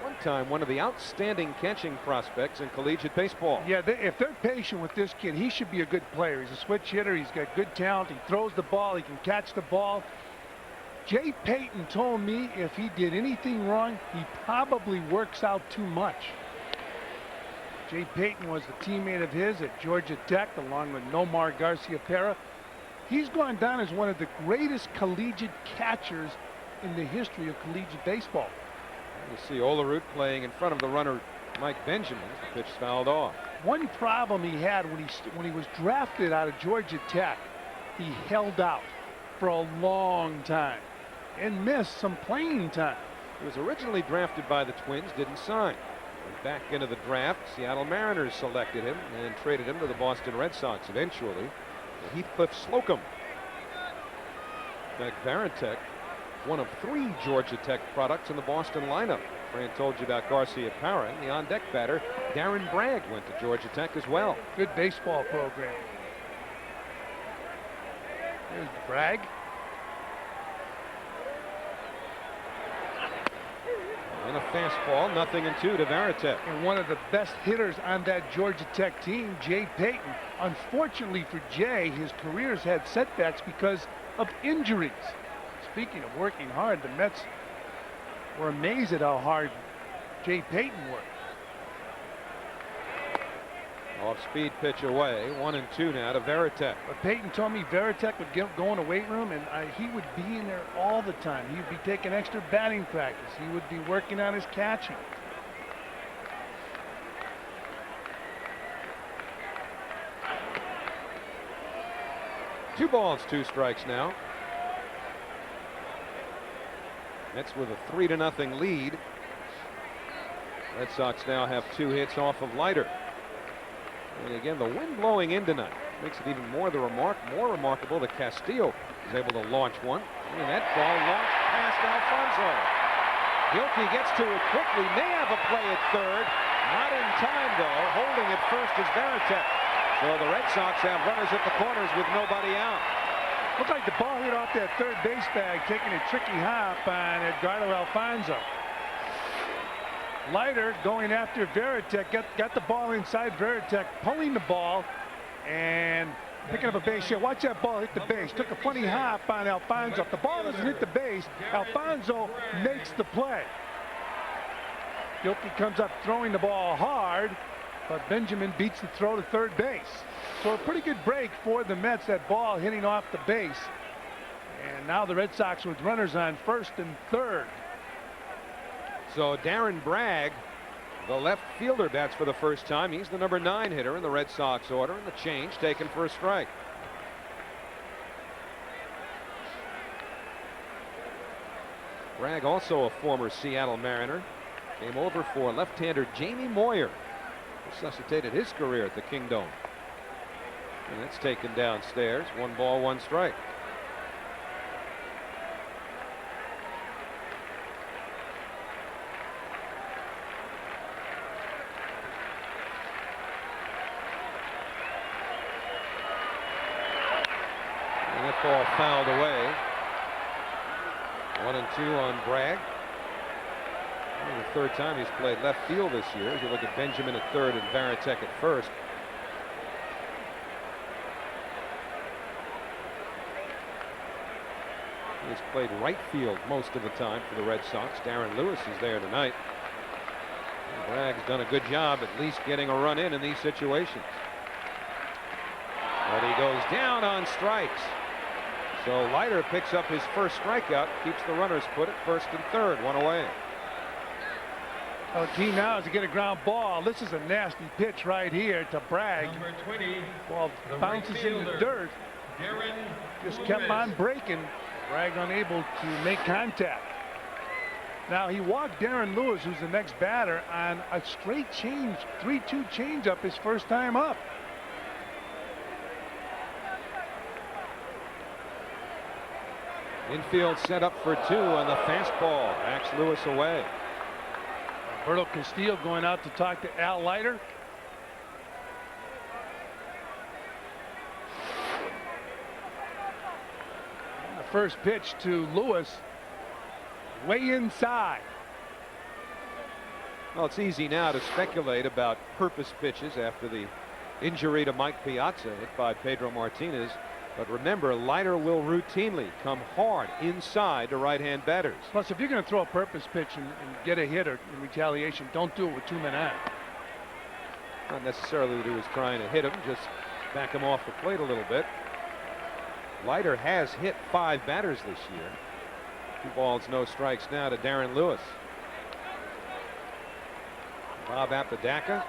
one time one of the outstanding catching prospects in collegiate baseball. Yeah, if they're patient with this kid, he should be a good player. He's a switch hitter. He's got good talent. He throws the ball. He can catch the ball. Jay Payton told me if he did anything wrong, he probably works out too much. Jay Payton was a teammate of his at Georgia Tech, along with Nomar Garcia-Pera. He's gone down as one of the greatest collegiate catchers in the history of collegiate baseball. You see Olerud playing in front of the runner Mike Benjamin. The pitch fouled off. One problem he had when he was drafted out of Georgia Tech, he held out for a long time and missed some playing time. He was originally drafted by the Twins, didn't sign. Went back into the draft. Seattle Mariners selected him and traded him to the Boston Red Sox eventually. Heathcliff Slocum. In fact, Varitek, one of 3 Georgia Tech products in the Boston lineup. Fran told you about Garcia-Pera. The on-deck batter, Darren Bragg, went to Georgia Tech as well. Good baseball program. Here's Bragg. And a fastball, 0-2 to Varitek. And one of the best hitters on that Georgia Tech team, Jay Payton. Unfortunately for Jay, his career's had setbacks because of injuries. Speaking of working hard, the Mets were amazed at how hard Jay Payton worked. Off-speed pitch away, 1-2 now to Varitek. But Payton told me Varitek would go in the weight room and he would be in there all the time. He would be taking extra batting practice. He would be working on his catching. Two balls, 2 strikes now. Mets with a 3-0 lead. Red Sox now have 2 hits off of Leiter. And again, the wind blowing in tonight makes it even more remarkable that Castillo is able to launch one. And that ball launched past Alfonso. Gilkey gets to it quickly, may have a play at third. Not in time, though. Holding at first is Varitek. So the Red Sox have runners at the corners with nobody out. Looked like the ball hit off that third base bag, taking a tricky hop on Edgardo Alfonso. Leiter going after Varitek, got the ball inside Varitek, pulling the ball and picking up a base hit. Watch that ball hit the base. Took a funny hop on Alfonso. If the ball doesn't hit the base, Alfonso makes the play. Gilkey comes up throwing the ball hard, but Benjamin beats the throw to third base. So a pretty good break for the Mets, that ball hitting off the base. And now the Red Sox with runners on first and third. So Darren Bragg, the left fielder, bats for the first time. He's the number 9 hitter in the Red Sox order, and the change taken for a strike. Bragg, also a former Seattle Mariner, came over for left-hander Jamie Moyer. Resuscitated his career at the Kingdome. And that's taken downstairs. 1 ball, 1 strike. And that ball fouled away. 1-2 on Bragg. Only the 3rd time he's played left field this year. As you look at Benjamin at 3rd and Varitek at 1st. He's played right field most of the time for the Red Sox. Darren Lewis is there tonight. And Bragg's done a good job at least getting a run in these situations. But he goes down on strikes. So Leiter picks up his first strikeout, keeps the runners put at 1st and 3rd, 1 away. The key now is to get a ground ball. This is a nasty pitch right here to Bragg. Number 20, ball bounces in the dirt. Just kept on breaking. Bragg unable to make contact. Now he walked Darren Lewis, who's the next batter, on a straight change, 3-2 changeup his first time up. Infield set up for 2 on the fastball. Backs Lewis away. Pedro Castillo going out to talk to Al Leiter. The first pitch to Lewis, way inside. Well, it's easy now to speculate about purpose pitches after the injury to Mike Piazza hit by Pedro Martinez. But remember, Leiter will routinely come hard inside to right-hand batters. Plus, if you're going to throw a purpose pitch and get a hit or in retaliation, don't do it with 2 men out. Not necessarily that he was trying to hit him, just back him off the plate a little bit. Leiter has hit 5 batters this year. 2 balls, no strikes now to Darren Lewis. Bob Apodaca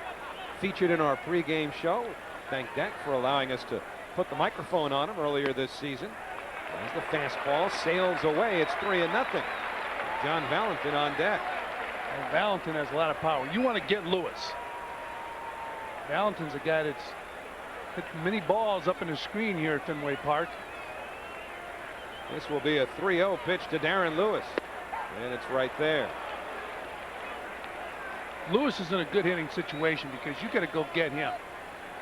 featured in our pregame show. Thank Deck for allowing us to put the microphone on him earlier this season. As the fastball sails away, it's 3-0. John Valentin on deck. And Valentin has a lot of power. You want to get Lewis. Valentin's a guy that's hit many balls up in the screen here at Fenway Park. This will be a 3-0 pitch to Darren Lewis, and it's right there. Lewis is in a good hitting situation because you got to go get him.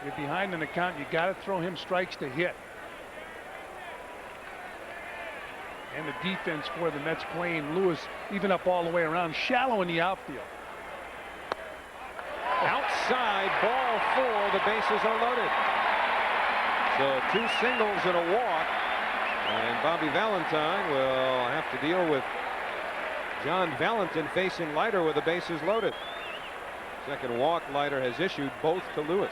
You're behind in the count. You got to throw him strikes to hit. And the defense for the Mets playing Lewis even up all the way around, shallow in the outfield. Outside, ball 4. The bases are loaded. So 2 singles and a walk. And Bobby Valentine will have to deal with John Valentin facing Leiter with the bases loaded. Second walk Leiter has issued, both to Lewis.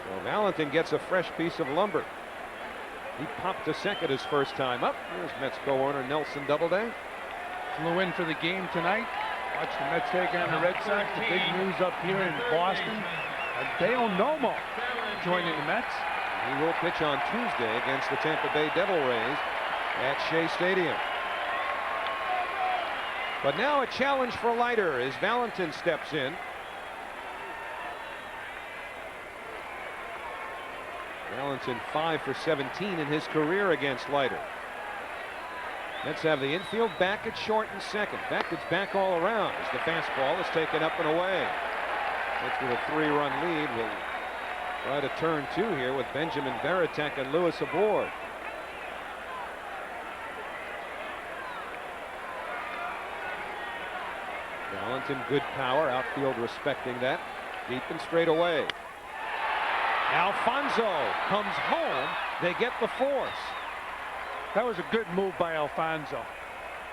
So Valentin gets a fresh piece of lumber. He popped to second his first time up. Here's Mets co-owner Nelson Doubleday. Flew in for the game tonight. Watch the Mets take on the Red Sox. The big news up here in Boston. Dale Nomo joining the Mets. He will pitch on Tuesday against the Tampa Bay Devil Rays at Shea Stadium. But now a challenge for Leiter as Valentin steps in. Valentin 5 for 17 in his career against Leiter. Mets have the infield back at short and second. In fact, it's back all around as the fastball is taken up and away. Mets with a 3-run lead will try to turn 2 here with Benjamin Varitek and Lewis aboard. Valentin, good power, outfield respecting that. Deep and straight away. Alfonso comes home. They get the force. That was a good move by Alfonso.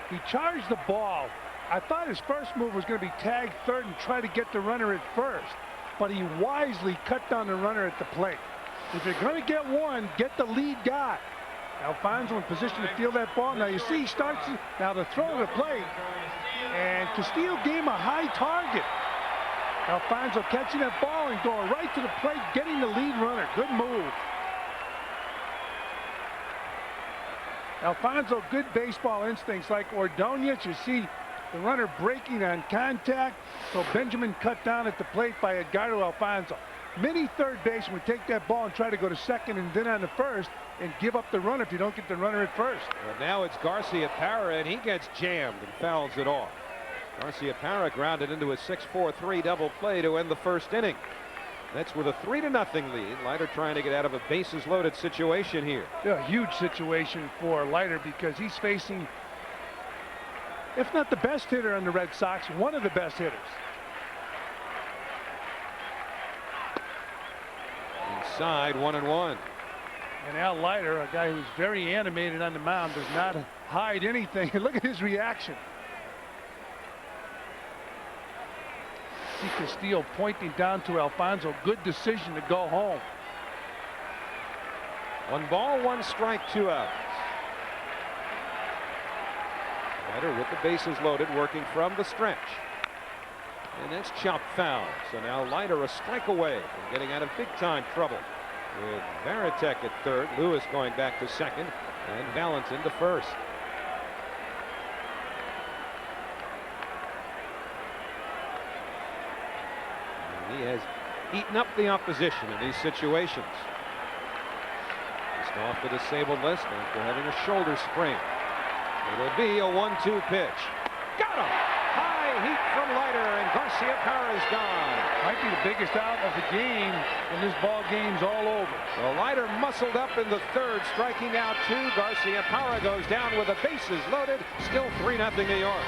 He charged the ball. I thought his first move was going to be tag third and try to get the runner at first, but he wisely cut down the runner at the plate. If you're going to get one, get the lead guy. Alfonso in position to field that ball. Now you see he starts now to throw to the plate, and Castillo gave him a high target. Alfonso catching that ball and going right to the plate, getting the lead runner. Good move. Alfonso, good baseball instincts like Ordonez. You see the runner breaking on contact. So Benjamin cut down at the plate by Edgardo Alfonso. Many third basemen would take that ball and try to go to second and then on the first and give up the runner if you don't get the runner at first. Well, now it's Garcia Parra, and he gets jammed and fouls it off. Garcia Parra grounded into a 6-4-3 double play to end the first inning. That's with a 3-0 lead. Leiter trying to get out of a bases loaded situation here. Yeah, huge situation for Leiter because he's facing, if not the best hitter on the Red Sox, one of the best hitters. Inside, 1-1. And Al Leiter, a guy who's very animated on the mound, does not hide anything. Look at his reaction. See Castillo pointing down to Alfonso. Good decision to go home. 1 ball, 1 strike, 2 outs. Leiter with the bases loaded, working from the stretch. And that's chopped foul. So now Leiter a strike away from getting out of big time trouble. With Varitek at third, Lewis going back to second, and Valentin to first. And he has eaten up the opposition in these situations. off the disabled list after having a shoulder sprain. It'll be a 1-2 pitch. Got him! High heat from Leiter, and Garcia Parra's gone. Might be the biggest out of the game when this ball game's all over. So Leiter muscled up in the third, striking out 2. Garcia Parra goes down with the bases loaded. Still 3-0 New York.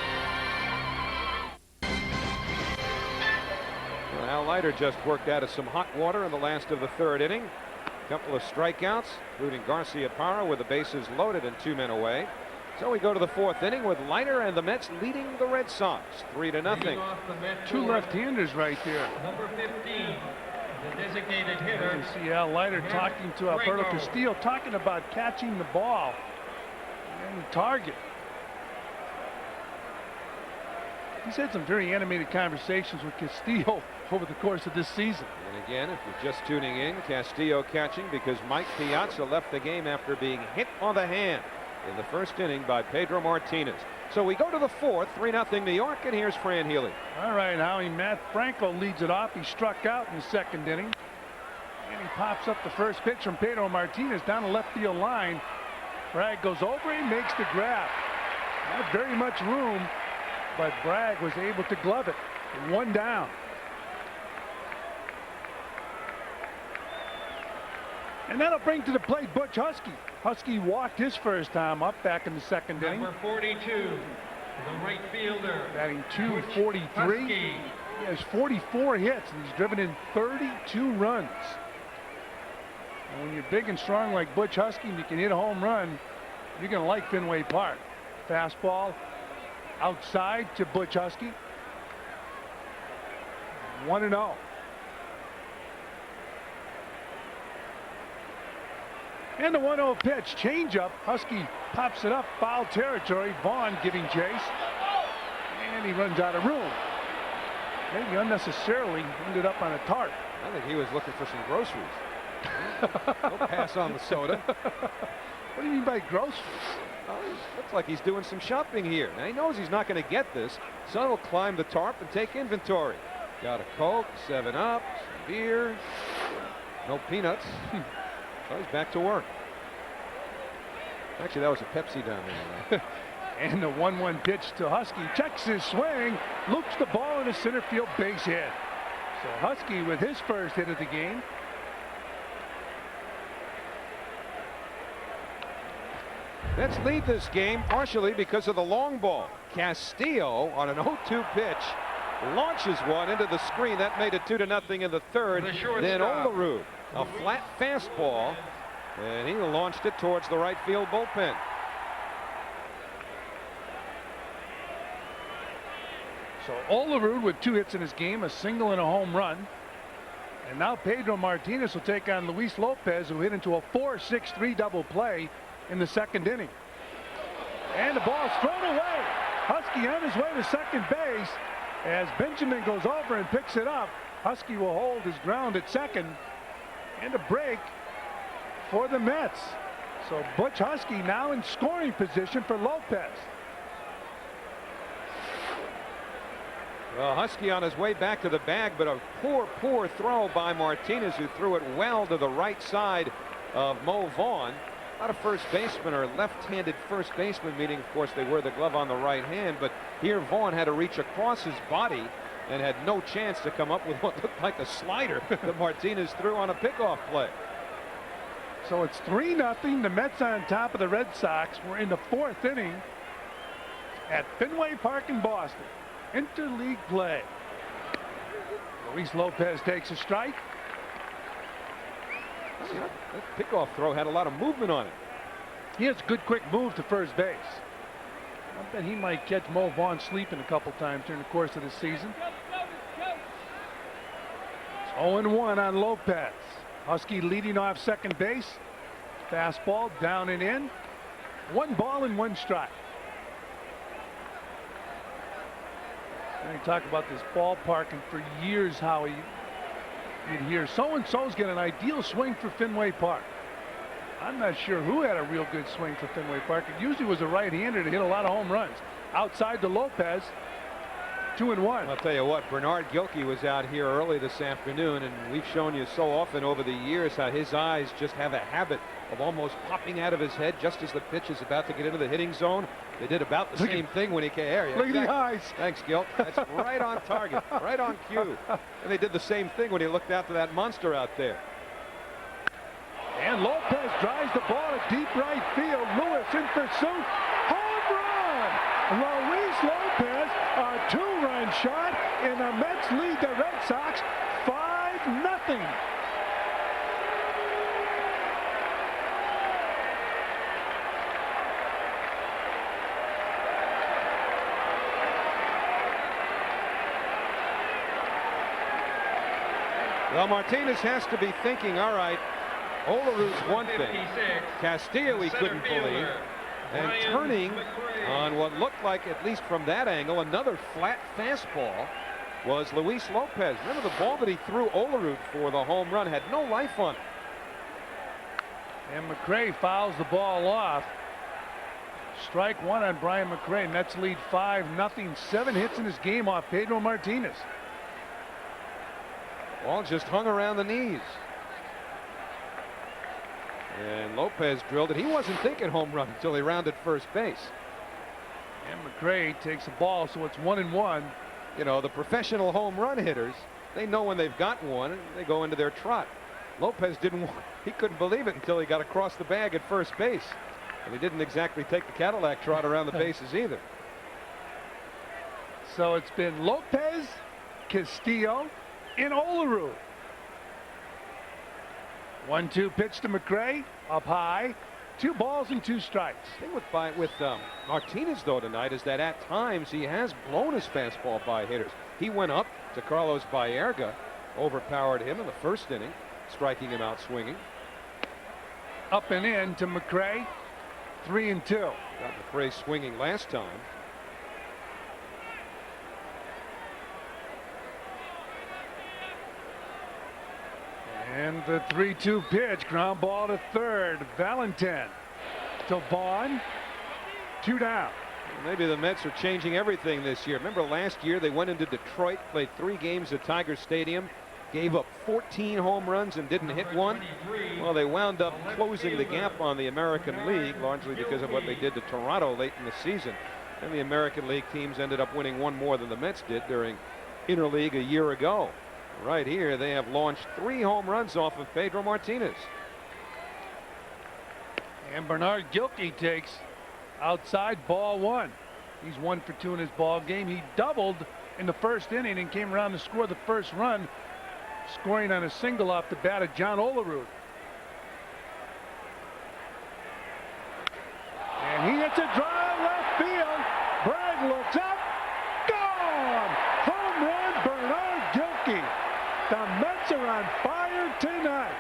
Well, Al Leiter just worked out of some hot water in the last of the third inning. A couple of strikeouts, including Garcia Parra with the bases loaded and 2 men away. So we go to the fourth inning with Leiter and the Mets leading the Red Sox 3-0. 2 left-handers right there. Number 15, the designated hitter. You see Al Leiter talking to Alberto Castillo, talking about catching the ball and the target. He's had some very animated conversations with Castillo over the course of this season. And again, if you're just tuning in, Castillo catching because Mike Piazza left the game after being hit on the hand in the first inning by Pedro Martinez. So we go to the fourth, 3-0 New York, and here's Fran Healy. All right, Howie. Matt Franco leads it off. He struck out in the second inning. And he pops up the first pitch from Pedro Martinez down the left field line. Bragg goes over, he makes the grab. Not very much room, but Bragg was able to glove it. 1 down. And that'll bring to the plate Butch Husky. Husky walked his first time up back in the second inning. Number 42, the right fielder. Batting .243. He has 44 hits and he's driven in 32 runs. And when you're big and strong like Butch Husky and you can hit a home run, you're going to like Fenway Park. Fastball outside to Butch Husky. 1-0. And the 1-0 pitch, changeup. Husky pops it up, foul territory. Vaughn giving chase. And he runs out of room. Maybe unnecessarily ended up on a tarp. I think he was looking for some groceries. Don't pass on the soda. What do you mean by groceries? Oh, looks like he's doing some shopping here. Now he knows he's not going to get this, so he'll climb the tarp and take inventory. Got a Coke, 7-Up, some beer, no peanuts. So he's back to work. Actually, that was a Pepsi down there. And the 1-1 pitch to Husky. Checks his swing, loops the ball in the center field base hit. So Husky with his first hit of the game. Let's lead this game partially because of the long ball. Castillo on an 0-2 pitch launches one into the screen. That made it 2-0 in the third. Then Olerud, a flat fastball, and he launched it towards the right field bullpen. So Olerud with 2 hits in his game, a single and a home run. And now Pedro Martinez will take on Luis Lopez, who hit into a 4-6-3 double play in the second inning. And the ball's thrown away. Husky on his way to second base as Benjamin goes over and picks it up. Husky will hold his ground at second. And a break for the Mets. So Butch Husky now in scoring position for Lopez. Well, Husky on his way back to the bag, but a poor throw by Martinez, who threw it well to the right side of Mo Vaughn. Not a first baseman or left-handed first baseman, meaning, of course, they wear the glove on the right hand. But here Vaughn had to reach across his body and had no chance to come up with what looked like a slider that Martinez threw on a pickoff play. So it's 3-0. The Mets on top of the Red Sox. We're in the fourth inning at Fenway Park in Boston. Interleague play. Luis Lopez takes a strike. That pickoff throw had a lot of movement on it. He has a good quick move to first base. I bet he might catch Mo Vaughn sleeping a couple times during the course of the season. It's 0-1 on Lopez. Husky leading off second base. Fastball down and in. 1 ball and 1 strike. And you talk about this ballpark, and for years how you'd hear so-and-so's get an ideal swing for Fenway Park. I'm not sure who had a real good swing for Fenway Park. It usually was a right-hander to hit a lot of home runs. Outside to Lopez. 2-1. I'll tell you what, Bernard Gilkey was out here early this afternoon, and we've shown you so often over the years how his eyes just have a habit of almost popping out of his head just as the pitch is about to get into the hitting zone. They did about the same thing when he came here. Look at the eyes. Thanks, Gilt. That's right on target, right on cue. And they did the same thing when he looked out to that monster out there. And Lopez drives the ball to deep right field. Lewis in pursuit. Home run! Luis Lopez, a 2-run shot, and the Mets lead the Red Sox 5-0. Well, Martinez has to be thinking, all right, Olaru's one thing. Castillo he couldn't believe. And turning on what looked like, at least from that angle, another flat fastball was Luis Lopez. Remember the ball that he threw Olaru for the home run had no life on it. And McRae fouls the ball off. Strike one on Brian McRae. Mets lead 5-0. 7 hits in this game off Pedro Martinez. Ball just hung around the knees. And Lopez drilled it. He wasn't thinking home run until he rounded first base. And McRae takes the ball, so it's 1-1. You know, the professional home run hitters, they know when they've got one and they go into their trot. Lopez he couldn't believe it until he got across the bag at first base. And he didn't exactly take the Cadillac trot around the bases either. So it's been Lopez, Castillo, and Olaru. 1-2 pitch to McRae, up high. 2 balls and 2 strikes. The thing with Martinez though tonight is that at times he has blown his fastball by hitters. He went up to Carlos Baerga, overpowered him in the first inning, striking him out swinging. Up and in to McRae, 3-2. Got McRae swinging last time. And the 3-2 pitch, ground ball to third. Valentin to Vaughn, 2 down. Maybe the Mets are changing everything this year. Remember last year they went into Detroit, played 3 games at Tiger Stadium, gave up 14 home runs and didn't hit one. Well, they wound up closing the gap on the American League, largely because of what they did to Toronto late in the season. And the American League teams ended up winning 1 more than the Mets did during Interleague a year ago. Right here, they have launched 3 home runs off of Pedro Martinez. And Bernard Gilkey takes outside, ball 1. He's 1 for 2 in his ball game. He doubled in the first inning and came around to score the first run, scoring on a single off the bat of John Olaru. And he hits a drive left field. Bragg looks up. Gone! Home run, Bernard Gilkey. The Mets are on fire tonight.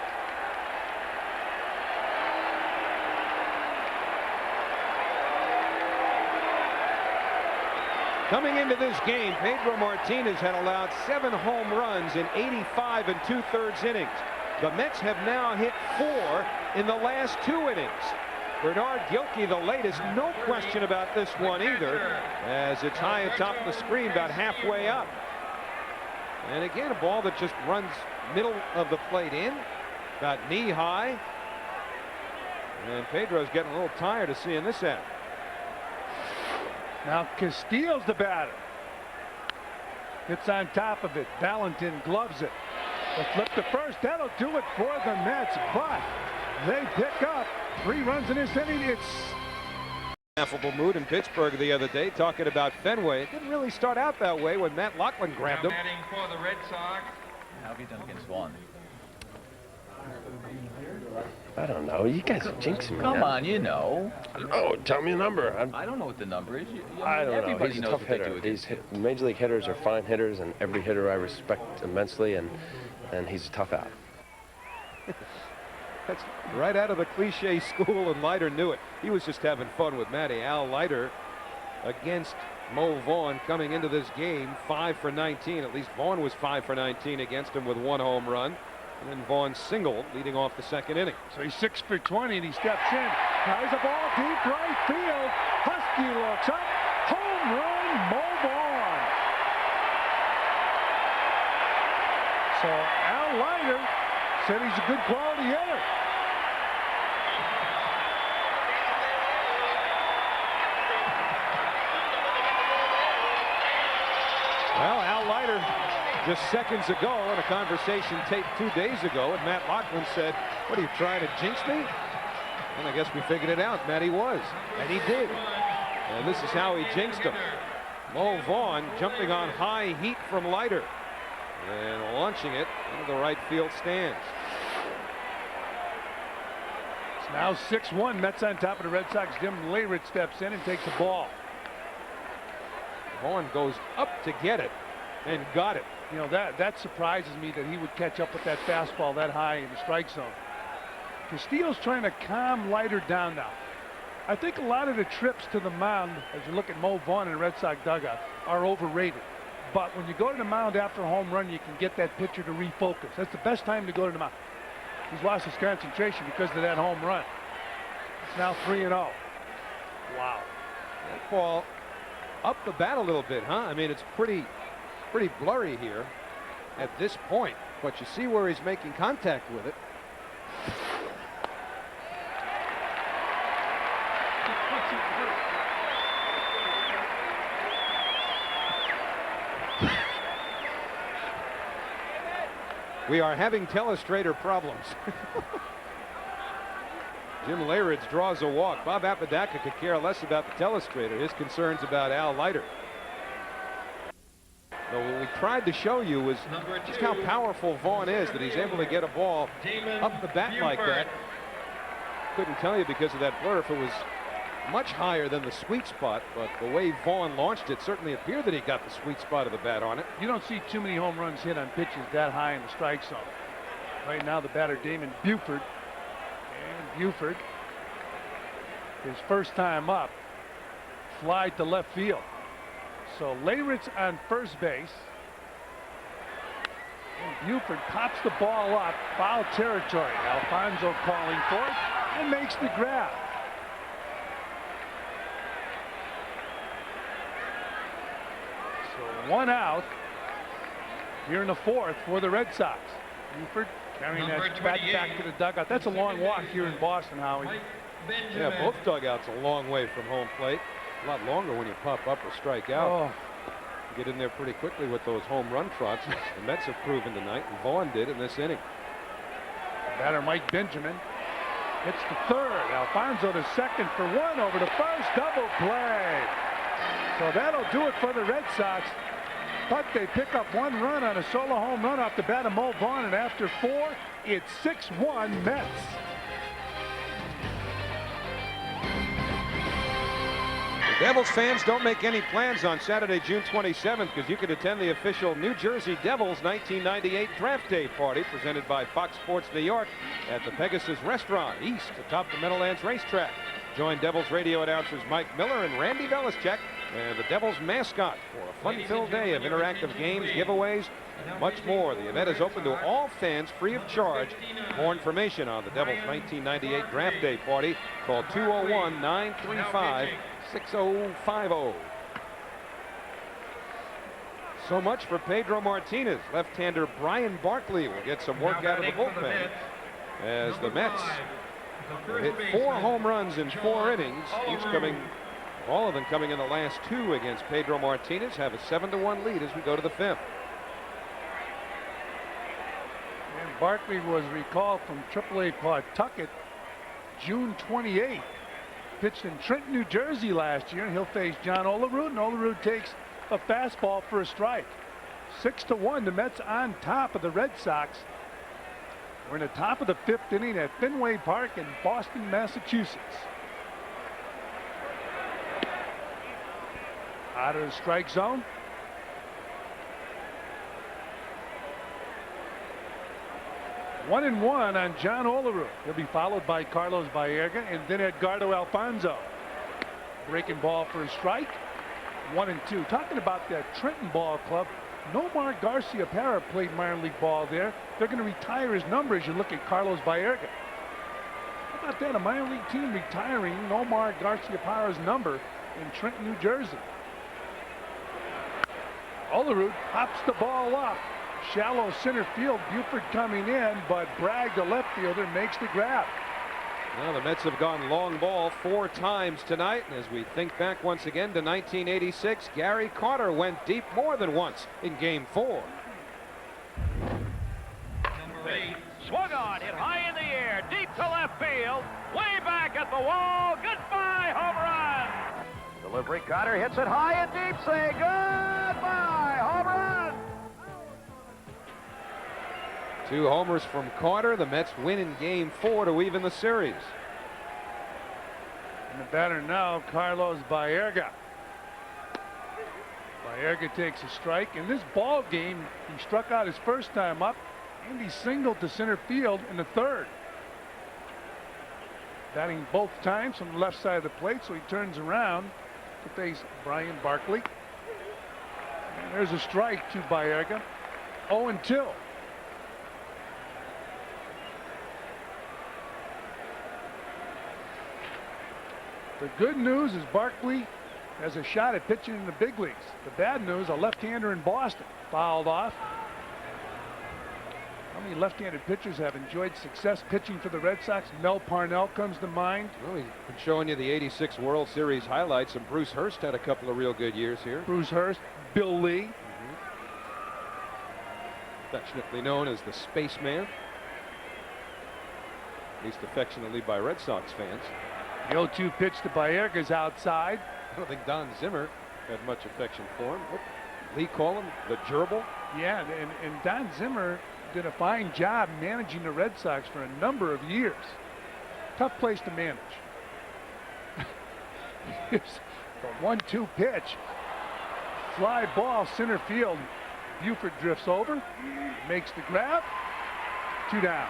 Coming into this game, Pedro Martinez had allowed 7 home runs in 85 2/3 innings. The Mets have now hit 4 in the last 2 innings. Bernard Gilkey, the latest, no question about this one either, as it's high atop the screen, about halfway up. And again, a ball that just runs middle of the plate in, about knee high. And Pedro's getting a little tired of seeing this happen. Now Castillo's the batter. Hits on top of it. Valentin gloves it. The flip to first. That'll do it for the Mets, but they pick up 3 runs in this inning. It's Affable mood in Pittsburgh the other day, talking about Fenway. It didn't really start out that way when Matt Loughlin grabbed him. Batting for the Red Sox. How have you done against Vaughn? I don't know. You guys are jinxing me. Come on, you know. Oh, tell me a number. I don't know what the number is. I don't know. Everybody He's a knows tough what they hitter. do against Major League hitters are fine hitters, and every hitter I respect immensely, and he's a tough out. That's right out of the cliche school, and Leiter knew it. He was just having fun with Matty. Al Leiter against Mo Vaughn coming into this game 5 for 19. At least Vaughn was 5 for 19 against him with 1 home run. And then Vaughn singled leading off the second inning. So he's 6 for 20 and he steps in. Tries the ball deep right field. Husky looks up. Home run, Mo Vaughn. So Al Leiter said he's a good quality hitter. Well, Al Leiter just seconds ago in a conversation taped 2 days ago with Matt Loughlin said, "What are you trying to jinx me?" And I guess we figured it out. Matt, he was. And he did. And this is how he jinxed him. Mo Vaughn jumping on high heat from Leiter and launching it into the right field stands. It's now 6-1. Mets on top of the Red Sox. Jim Leyritz steps in and takes the ball. Vaughn goes up to get it and got it. You know, that surprises me that he would catch up with that fastball that high in the strike zone. Castillo's trying to calm Leiter down now. I think a lot of the trips to the mound, as you look at Mo Vaughn in the Red Sox dugout, are overrated. But when you go to the mound after a home run, you can get that pitcher to refocus. That's the best time to go to the mound. He's lost his concentration because of that home run. It's now 3-0. Wow. That ball up the bat a little bit, huh? I mean, it's pretty blurry here at this point, but you see where he's making contact with it. We are having telestrator problems. Jim Leyritz draws a walk. Bob Apodaca could care less about the telestrator. His concerns about Al Leiter. So what we tried to show you was just how powerful Vaughn is, that he's able to get a ball up the bat like that. Couldn't tell you because of that blur if it was much higher than the sweet spot, but the way Vaughn launched it certainly appeared that he got the sweet spot of the bat on it. You don't see too many home runs hit on pitches that high in the strike zone. Right now the batter Damon Buford. And Buford, his first time up, fly to left field. So Leyritz on first base. And Buford pops the ball up, foul territory. Alfonso calling for it and makes the grab. So 1 out here in the 4th for the Red Sox. Buford carrying that bat back to the dugout. That's a long walk here in Boston, Howie. Yeah, both dugouts a long way from home plate. A lot longer when you pop up or strike out. Oh. Get in there pretty quickly with those home run trots. The Mets have proven tonight, and Vaughn did in this inning. Batter Mike Benjamin hits the 3rd. Alfonso to second for 1 over the first. Double play. So that'll do it for the Red Sox. But they pick up 1 run on a solo home run off the bat of Mo Vaughn, and after 4, it's 6-1 Mets. Devils fans, don't make any plans on Saturday, June 27th, because you can attend the official New Jersey Devils 1998 Draft Day party presented by Fox Sports New York at the Pegasus Restaurant east atop the Meadowlands Racetrack. Join Devils radio announcers Mike Miller and Randy Belichick and the Devils mascot for a fun-filled day of interactive games, giveaways, and much more. The event is open to all fans free of charge. More information on the Devils 1998 Draft Day party, call 201-935-6050. So much for Pedro Martinez. Left-hander Brian Barkley will get some work out of the bullpen as the Mets hit 4 home runs in 4 innings, all of them coming in the last 2 against Pedro Martinez. Have a 7-1 lead as we go to the 5th. And Barkley was recalled from AAA Pawtucket June 28th. Pitched in Trenton, New Jersey last year, and he'll face John Olerud, and Olerud takes a fastball for a strike. 6-1, the Mets on top of the Red Sox. We're in the top of the 5th inning at Fenway Park in Boston, Massachusetts. Out of the strike zone. One and one on John Olerud. He'll be followed by Carlos Baerga and then Edgardo Alfonso. Breaking ball for a strike. 1-2. Talking about that Trenton Ball Club, Nomar Garcia-Parra played minor league ball there. They're going to retire his number as you look at Carlos Baerga. How about that? A minor league team retiring Nomar Garcia-Parra's number in Trenton, New Jersey. Olerud pops the ball up. Shallow center field. Buford coming in, but Bragg, the left fielder, makes the grab. Well, the Mets have gone long ball 4 times tonight. And as we think back once again to 1986, Gary Carter went deep more than once in Game 4. Number 8. Swung on, hit high in the air, deep to left field, way back at the wall. Goodbye, home run. Delivery, Carter hits it high and deep. Say goodbye, home run. 2 homers from Carter. The Mets win in Game 4 to even the series. And the batter now, Carlos Baerga. Baerga takes a strike. In this ball game, he struck out his first time up, and he singled to center field in the 3rd. Batting both times from the left side of the plate, so he turns around to face Brian Barkley. And there's a strike to Baerga. 0-2. The good news is Barkley has a shot at pitching in the big leagues. The bad news, a left-hander in Boston fouled off. How many left-handed pitchers have enjoyed success pitching for the Red Sox? Mel Parnell comes to mind. Well, he's been showing you the '86 World Series highlights, and Bruce Hurst had a couple of real good years here. Bruce Hurst, Bill Lee. Affectionately known as the Spaceman, at least affectionately by Red Sox fans. The 0-2 pitch to Baerga's outside. I don't think Don Zimmer had much affection for him. What Lee call him? The gerbil? Yeah, and Don Zimmer did a fine job managing the Red Sox for a number of years. Tough place to manage. Here's the 1-2 pitch. Fly ball center field. Buford drifts over, makes the grab. 2 down.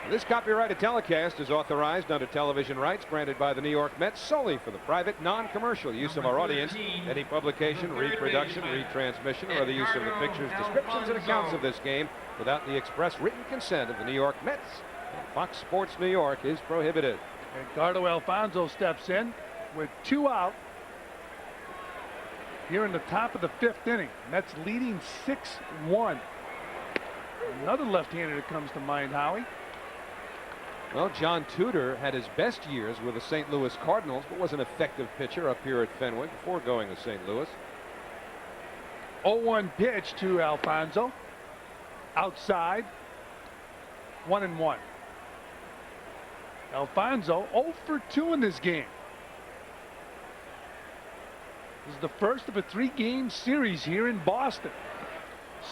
This copyrighted telecast is authorized under television rights granted by the New York Mets solely for the private, non-commercial use of our audience. Any publication, reproduction, retransmission, or the use of the pictures, descriptions, and accounts of this game without the express written consent of the New York Mets and Fox Sports New York is prohibited. Edgardo Alfonso steps in with 2 out here in the top of the 5th inning. Mets leading 6-1. Another left-hander that comes to mind, Howie. Well, John Tudor had his best years with the St. Louis Cardinals, but was an effective pitcher up here at Fenway before going to St. Louis. 0-1 pitch to Alfonso. Outside. 1-1. Alfonso 0 for 2 in this game. This is the first of a 3-game series here in Boston.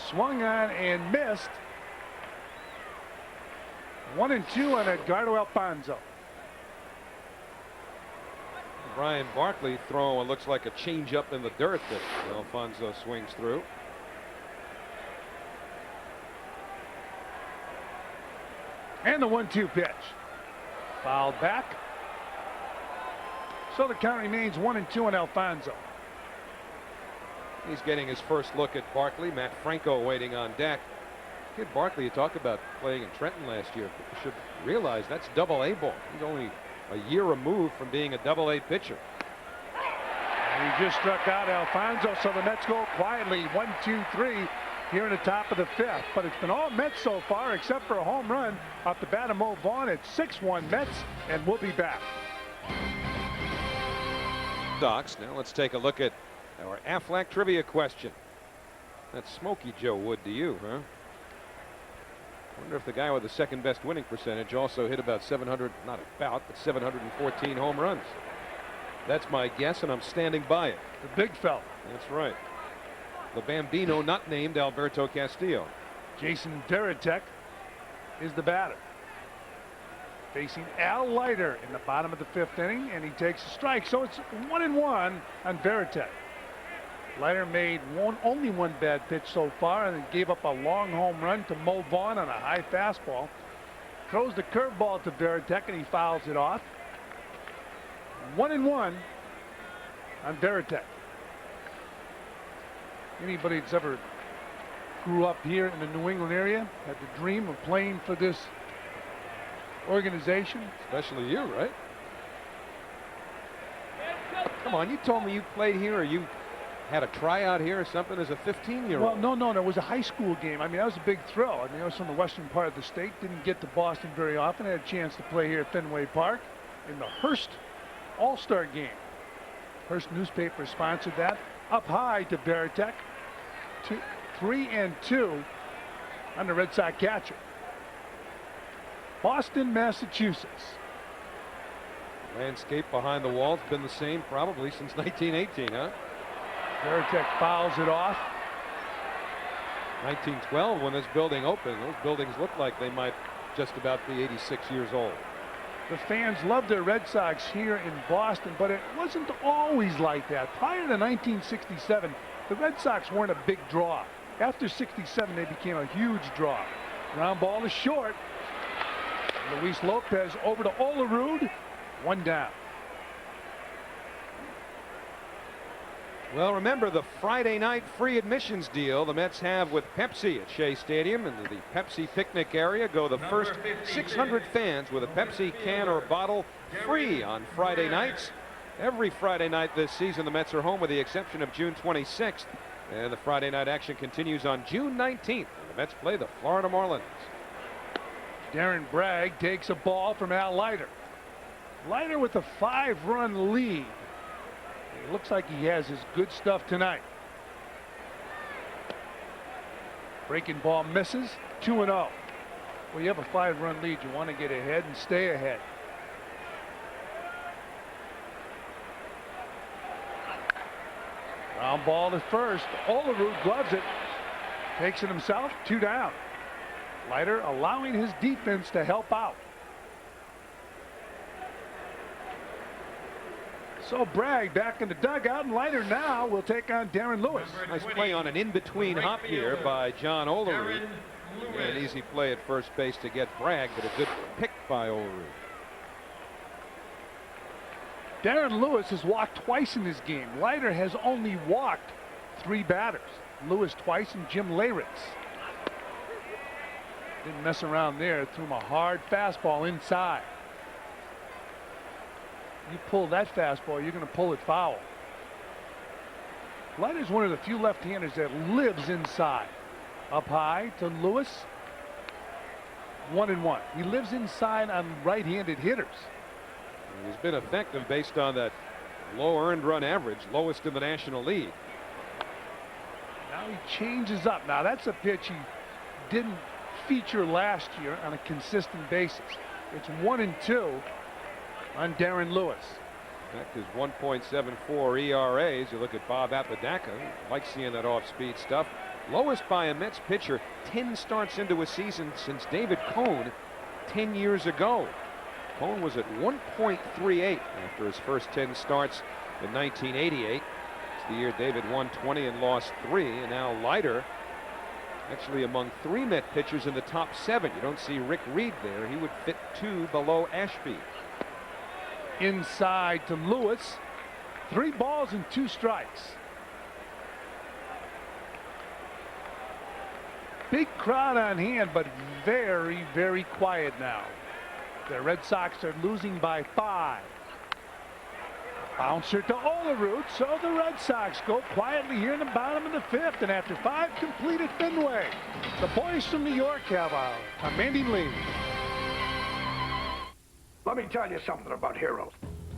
Swung on and missed. 1-2 on Edgardo Alfonso. Brian Barkley throwing what looks like a changeup in the dirt that Alfonso swings through. And the 1-2 pitch. Fouled back. So the count remains 1-2 on Alfonso. He's getting his first look at Barkley. Matt Franco waiting on deck. Kid Barkley, you talk about playing in Trenton last year. People should realize that's Double-A ball. He's only a year removed from being a Double-A pitcher. And he just struck out Alfonso, so the Mets go quietly 1-2-3 here in the top of the 5th. But it's been all Mets so far except for a home run off the bat of Mo Vaughn. It's 6-1 Mets, and we'll be back. Docs, now let's take a look at our Aflac trivia question. That's Smokey Joe Wood to you, huh? I wonder if the guy with the second best winning percentage also hit about 714 home runs. That's my guess, and I'm standing by it. The big fella. That's right. The Bambino not named Alberto Castillo. Jason Varitek is the batter. Facing Al Leiter in the bottom of the 5th inning, and he takes a strike. So it's 1-1 on Varitek. Leiter made only one bad pitch so far, and gave up a long home run to Mo Vaughn on a high fastball. Throws the curveball to Varitek, and he fouls it off. 1-1 on Varitek. Anybody that's ever grew up here in the New England area had the dream of playing for this organization. Especially you, right? Come on, you told me you played here, or you had a tryout here or something as a 15-year-old. Well, no, it was a high school game. I mean, that was a big thrill. I mean, I was from the western part of the state. Didn't get to Boston very often. I had a chance to play here at Fenway Park in the Hearst All-Star game. Hearst newspaper sponsored that. Up high to Baratek. 3-2 on the Red Sox catcher. Boston, Massachusetts. Landscape behind the wall's been the same probably since 1918, huh? Baratek fouls it off. 1912, when this building opened, those buildings looked like they might just about be 86 years old. The fans loved their Red Sox here in Boston, but it wasn't always like that. Prior to 1967, the Red Sox weren't a big draw. After 67, they became a huge draw. Ground ball is short. Luis Lopez over to Olerud. 1 down. Well, remember the Friday night free admissions deal the Mets have with Pepsi at Shea Stadium. Into the Pepsi picnic area go the first 600 fans with a Pepsi can or bottle free on Friday nights. Every Friday night this season, the Mets are home with the exception of June 26th. And the Friday night action continues on June 19th. And the Mets play the Florida Marlins. Darren Bragg takes a ball from Al Leiter. Leiter with a 5-run lead. It looks like he has his good stuff tonight. Breaking ball misses. 2-0. Well, you have a 5-run lead. You want to get ahead and stay ahead. Ground ball to first. Olerud gloves it. Takes it himself. 2 down. Leiter allowing his defense to help out. So Bragg back in the dugout, and Leiter now will take on Darren Lewis. Nice play on an in-between hop here by John Olerud. An easy play at first base to get Bragg, but a good pick by Olerud. Darren Lewis has walked twice in this game. Leiter has only walked 3 batters. Lewis twice and Jim Leyritz. Didn't mess around there. Threw him a hard fastball inside. You pull that fastball, you're going to pull it foul. Leiter's one of the few left-handers that lives inside. Up high to Lewis. 1-1. He lives inside on right-handed hitters. He's been effective based on that low earned run average, lowest in the National League. Now he changes up. Now that's a pitch he didn't feature last year on a consistent basis. It's 1-2 on Darren Lewis. That is 1.74 ERAs. You look at Bob Apodaca, like seeing that off-speed stuff. Lowest by a Mets pitcher 10 starts into a season since David Cone 10 years ago. Cone was at 1.38 after his first 10 starts in 1988. It's the year David won 20 and lost 3, and now Leiter actually among 3 Met pitchers in the top 7. You don't see Rick Reed there. He would fit 2 below Ashby. Inside to Lewis. 3 balls and 2 strikes. Big crowd on hand, but very, very quiet now. The Red Sox are losing by 5. Bouncer to Olerud, so the Red Sox go quietly here in the bottom of the 5th, and after 5 complete at Fenway, the boys from New York have a commanding lead. Let me tell you something about heroes.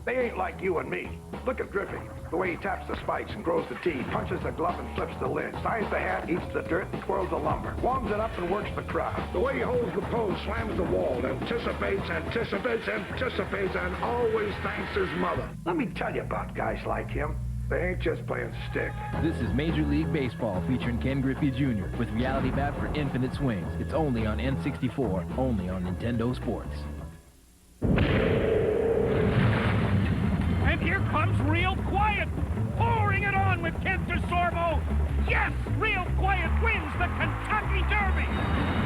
They ain't like you and me. Look at Griffey, the way he taps the spikes and grows the tee, punches the glove and flips the lid, signs the hat, eats the dirt, and twirls the lumber, warms it up and works the crowd. The way he holds the pose, slams the wall, anticipates, and always thanks his mother. Let me tell you about guys like him. They ain't just playing stick. This is Major League Baseball featuring Ken Griffey Jr. with Reality Bat for infinite swings. It's only on N64, only on Nintendo Sports. And here comes Real Quiet, pouring it on with Kent DeSorbo. Yes, Real Quiet wins the Kentucky Derby.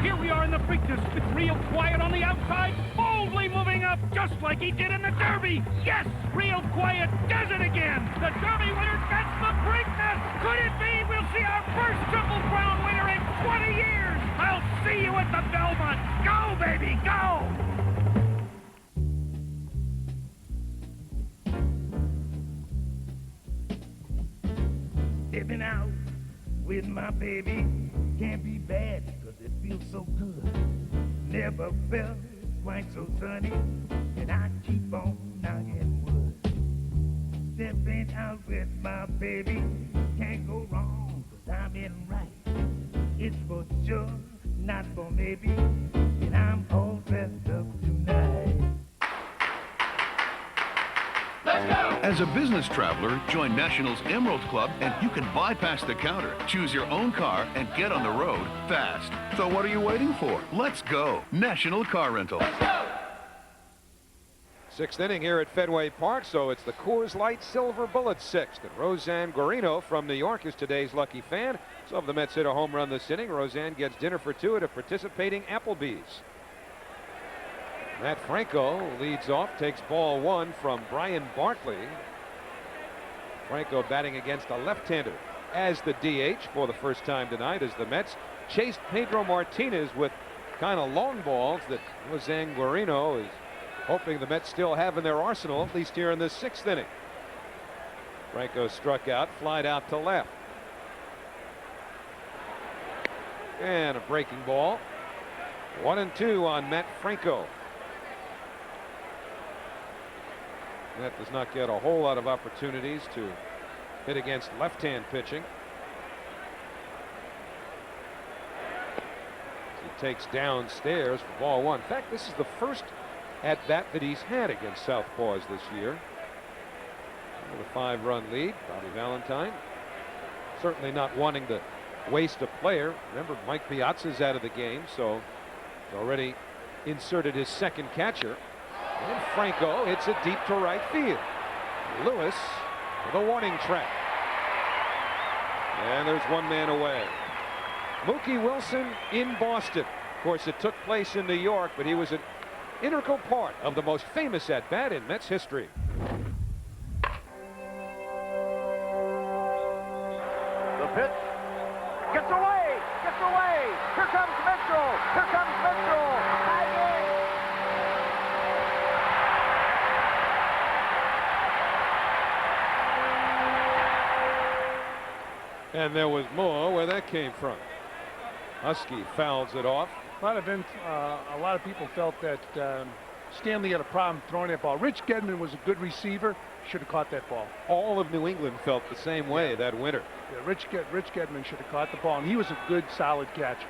Here we are in the Preakness with Real Quiet on the outside, boldly moving up just like he did in the Derby. Yes, Real Quiet does it again. The Derby winner gets the Preakness. Could it be we'll see our first Triple Crown winner in 20 years? I'll see you at the Belmont. Go, baby, go! with my baby can't be bad because it feels so good. Never felt quite so sunny, and I keep on knocking wood. Stepping out with my baby can't go wrong because I'm in right. It's for sure, not for maybe, and I'm all dressed up tonight. Let's go! As a business traveler, join National's Emerald Club and you can bypass the counter, choose your own car, and get on the road fast. So what are you waiting for? Let's go. National Car Rental. Let's go! Sixth inning here at Fenway Park, so it's the Coors Light Silver Bullet sixth. And Roseanne Guarino from New York is today's lucky fan. So if the Mets hit a home run this inning, Roseanne gets dinner for two at a participating Applebee's. Matt Franco leads off, takes ball one from Brian Barkley. Franco batting against a left-hander as the DH for the first time tonight, as the Mets chased Pedro Martinez with kind of long balls that Roseanne Guarino is hoping the Mets still have in their arsenal, at least here in this sixth inning. Franco struck out, flied out to left. And a breaking ball. 1-2 on Matt Franco. That does not get a whole lot of opportunities to hit against left-hand pitching. He takes downstairs for ball one. In fact, this is the first at bat that he's had against Southpaws this year. With a 5-run lead, Bobby Valentine certainly not wanting to waste a player. Remember, Mike Piazza's out of the game, so he's already inserted his second catcher. And Franco hits it deep to right field. Lewis with a warning track. And there's one man away. Mookie Wilson in Boston. Of course, it took place in New York, but he was an integral part of the most famous at-bat in Mets history. The pitch gets away, gets away. Here comes Mitchell. Here comes Mitchell. And there was more where that came from. Husky fouls it off. A lot of people felt that Stanley had a problem throwing that ball. Rich Gedman was a good receiver. Should have caught that ball. All of New England felt the same way that winter. Yeah, Rich Gedman should have caught the ball, and he was a good, solid catcher.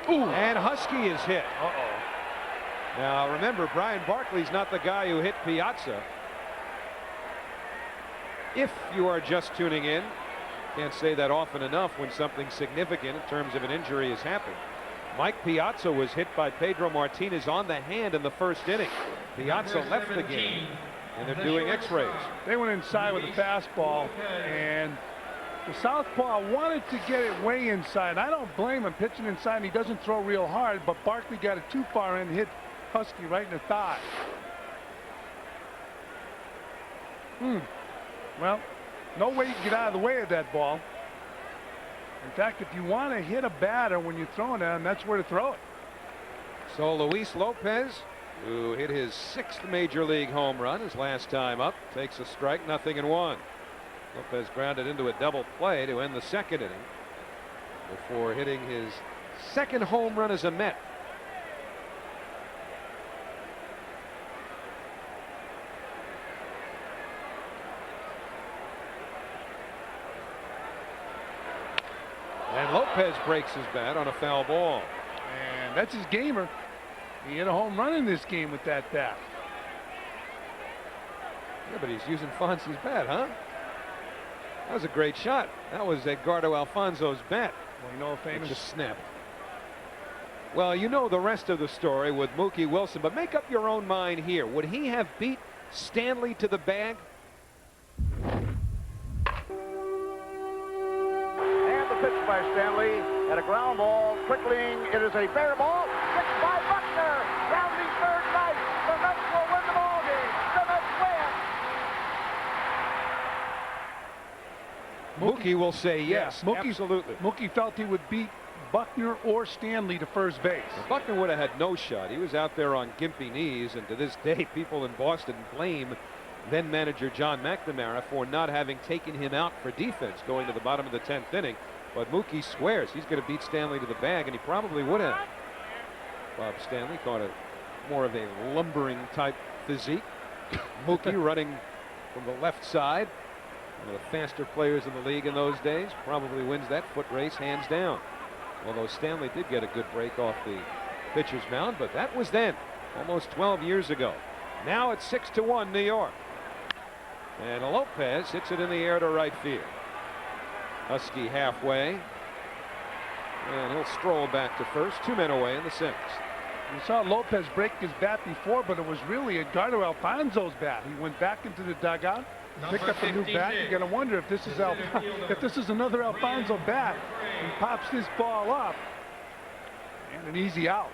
Ooh. And Husky is hit. Now remember, Brian Barkley's not the guy who hit Piazza. If you are just tuning in, can't say that often enough when something significant in terms of an injury has happened. Mike Piazza was hit by Pedro Martinez on the hand in the first inning. Piazza left the game, and they're doing x-rays. They went inside with a fastball, and the southpaw wanted to get it way inside. I don't blame him pitching inside, and he doesn't throw real hard, but Barkley got it too far in and hit Husky right in the thigh. Well, no way you can get out of the way of that ball. In fact, if you want to hit a batter when you're throwing at him, that's where to throw it. So Luis Lopez, who hit his 6th major league home run his last time up, takes a strike, 0-1. Lopez grounded into a double play to end the second inning before hitting his 2nd home run as a Met. And Lopez breaks his bat on a foul ball. And that's his gamer. He hit a home run in this game with that bat. Yeah, but he's using Fonzie's bat, huh? That was a great shot. That was Edgardo Alfonso's bat. Well, you know, famous. Just snapped. Well, you know the rest of the story with Mookie Wilson, but make up your own mind here. Would he have beat Stanley to the bag? Pitch by Stanley and a ground ball trickling. It is a fair ball. Hit by Buckner. Rounding third base. The Mets will win the ball game. The Mets win. Mookie will say yes. Mookie, absolutely. Mookie felt he would beat Buckner or Stanley to first base. Well, Buckner would have had no shot. He was out there on gimpy knees, and to this day, people in Boston blame then manager John McNamara for not having taken him out for defense going to the bottom of the 10th inning. But Mookie swears he's going to beat Stanley to the bag, and he probably would have. Bob Stanley caught more of a lumbering type physique. Mookie running from the left side. One of the faster players in the league in those days. Probably wins that foot race hands down. Although Stanley did get a good break off the pitcher's mound, but that was then, almost 12 years ago. Now it's 6-1 New York. And Lopez hits it in the air to right field. Husky halfway. And he'll stroll back to first. 2 men away in the 6th. We saw Lopez break his bat before, but it was really Edgardo Alfonzo's bat. He went back into the dugout, picked up a new bat. You're going to wonder if this is another Alfonso bat. He pops this ball up, and an easy out.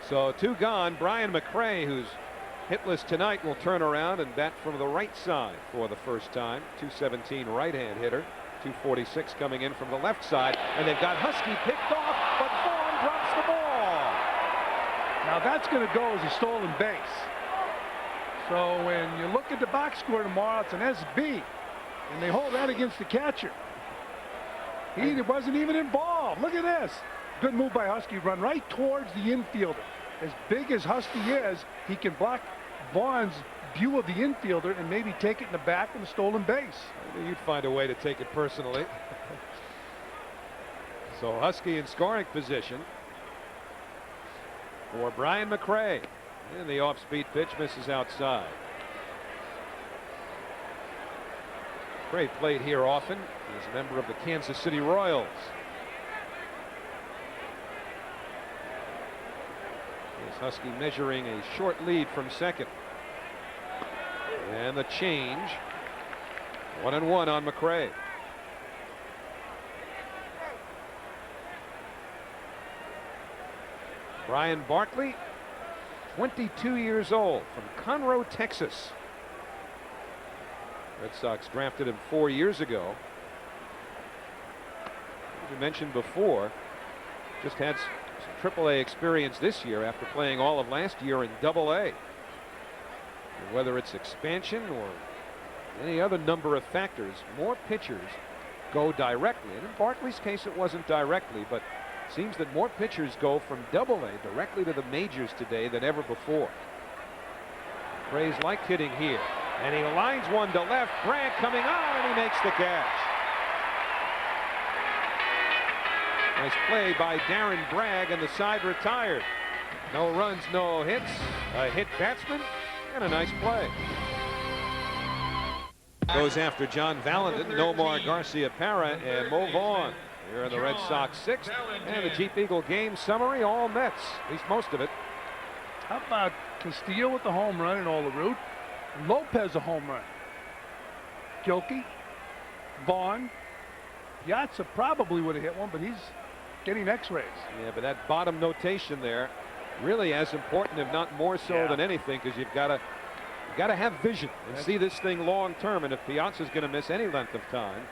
So 2 gone. Brian McRae, who's hitless tonight, will turn around and bat from the right side for the first time. 217 right-hand hitter. 246 coming in from the left side, and they've got Husky picked off, but Vaughn drops the ball. Now that's going to go as a stolen base. So when you look at the box score tomorrow, it's an SB, and they hold that against the catcher. He wasn't even involved. Look at this. Good move by Husky. Run right towards the infielder. As big as Husky is, he can block Vaughn's view of the infielder and maybe take it in the back of the stolen base. You'd find a way to take it personally. So Husky in scoring position for Brian McRae. And the off-speed pitch misses outside. McRae played here often. He's a member of the Kansas City Royals. Here's Husky measuring a short lead from second. And the change. 1-1 on McRae. Brian Barkley, 22 years old, from Conroe, Texas. Red Sox drafted him 4 years ago. As we mentioned before, just had some AAA experience this year after playing all of last year in AA. And whether it's expansion or any other number of factors, more pitchers go directly. And in Barkley's case, it wasn't directly, but it seems that more pitchers go from AA directly to the majors today than ever before. Rays like hitting here, and he lines one to left. Bragg coming on, and he makes the catch. Nice play by Darren Bragg, and the side retired. No runs, no hits. A hit batsman, and a nice play. Goes after John Valentin, Nomar Garcia-Parra, and Mo Vaughn. Here in the Red Sox 6th, and the Jeep Eagle game summary, all Mets, at least most of it. How about Castillo with the home run and Olerud? Lopez a home run. Gilkey, Vaughn, Piazza probably would have hit one, but he's getting x-rays. Yeah, but that bottom notation there, really as important, if not more so than anything, because you've got to have vision and see this thing long term. And if Piazza's going to miss any length of time,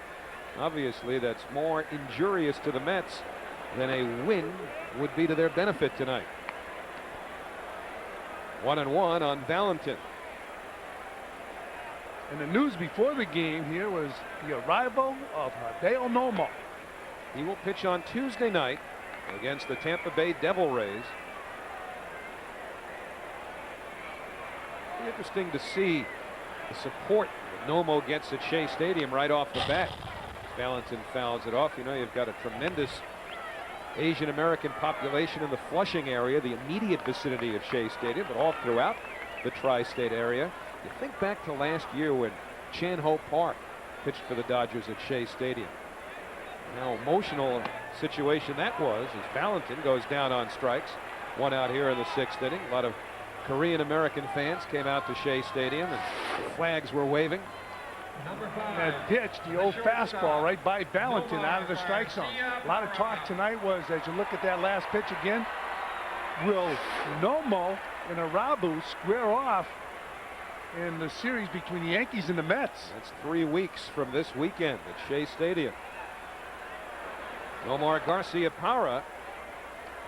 obviously that's more injurious to the Mets than a win would be to their benefit tonight. 1-1 on Valentin. And the news before the game here was the arrival of Hideo Nomo. He will pitch on Tuesday night against the Tampa Bay Devil Rays. Interesting to see the support that Nomo gets at Shea Stadium right off the bat. Valentin fouls it off. You know, you've got a tremendous Asian American population in the Flushing area, the immediate vicinity of Shea Stadium, but all throughout the tri-state area. You think back to last year when Chan Ho Park pitched for the Dodgers at Shea Stadium. How emotional situation that was as Valentin goes down on strikes. One out here in the 6th inning. A lot of Korean American fans came out to Shea Stadium and flags were waving. That pitch, the old fastball right by Valentin out of the strike zone. A lot of talk tonight was, as you look at that last pitch again, will Nomo and Arabu square off in the series between the Yankees and the Mets. That's 3 weeks from this weekend at Shea Stadium. Nomar Garciaparra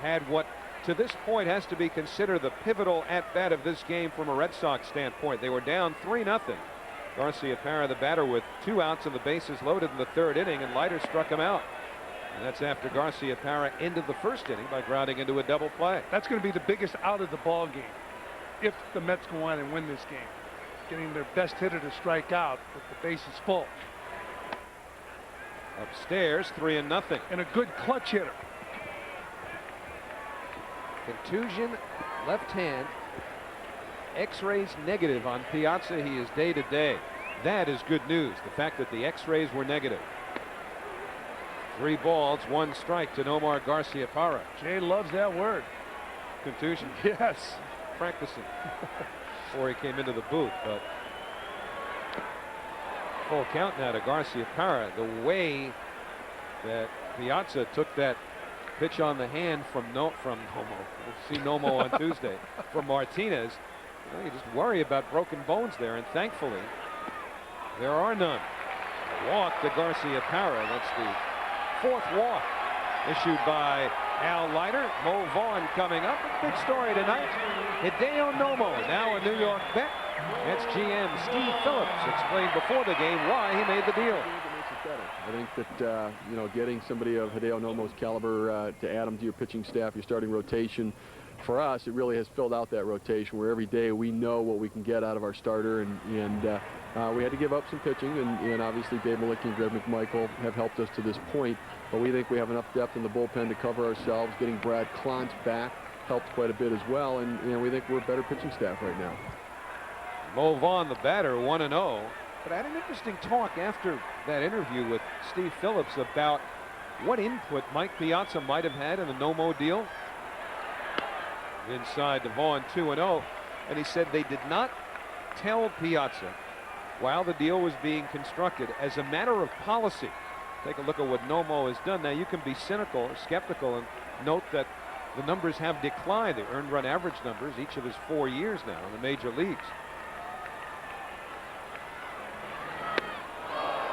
had what to this point has to be considered the pivotal at-bat of this game from a Red Sox standpoint. They were down 3-0. Garciaparra, the batter, with 2 outs and the bases loaded in the 3rd inning, and Leiter struck him out. And that's after Garciaparra ended the 1st inning by grounding into a double play. That's going to be the biggest out of the ball game if the Mets go on and win this game. Getting their best hitter to strike out with the bases full. Upstairs, 3-0. And a good clutch hitter. Contusion, left hand. X-rays negative on Piazza. He is day to day. That is good news. The fact that the X-rays were negative. 3 balls, 1 strike to Nomar Garciaparra. Jay loves that word. Contusion. Yes. Practicing before he came into the booth, but full count now to Garciaparra. The way that Piazza took that pitch on the hand from Nomo. We'll see Nomo on Tuesday. From Martinez. You know, you just worry about broken bones there, and thankfully there are none. Walk to Garciaparra. That's the 4th walk issued by Al Leiter. Mo Vaughn coming up. A big story tonight. Hideo Nomo, now a New York Met. That's GM Steve Phillips explained before the game why he made the deal. I think that getting somebody of Hideo Nomo's caliber to add him to your pitching staff, your starting rotation, for us, it really has filled out that rotation where every day we know what we can get out of our starter, and we had to give up some pitching, and obviously Dave Malicki and Greg McMichael have helped us to this point, but we think we have enough depth in the bullpen to cover ourselves. Getting Brad Klontz back helped quite a bit as well, and we think we're a better pitching staff right now. Mo Vaughn, the batter, 1-0. But I had an interesting talk after that interview with Steve Phillips about what input Mike Piazza might have had in the Nomo deal. Inside to Vaughn, 2-0, and he said they did not tell Piazza while the deal was being constructed, as a matter of policy. Take a look at what Nomo has done. Now, you can be cynical or skeptical and note that the numbers have declined, the earned run average numbers, each of his 4 years now in the major leagues.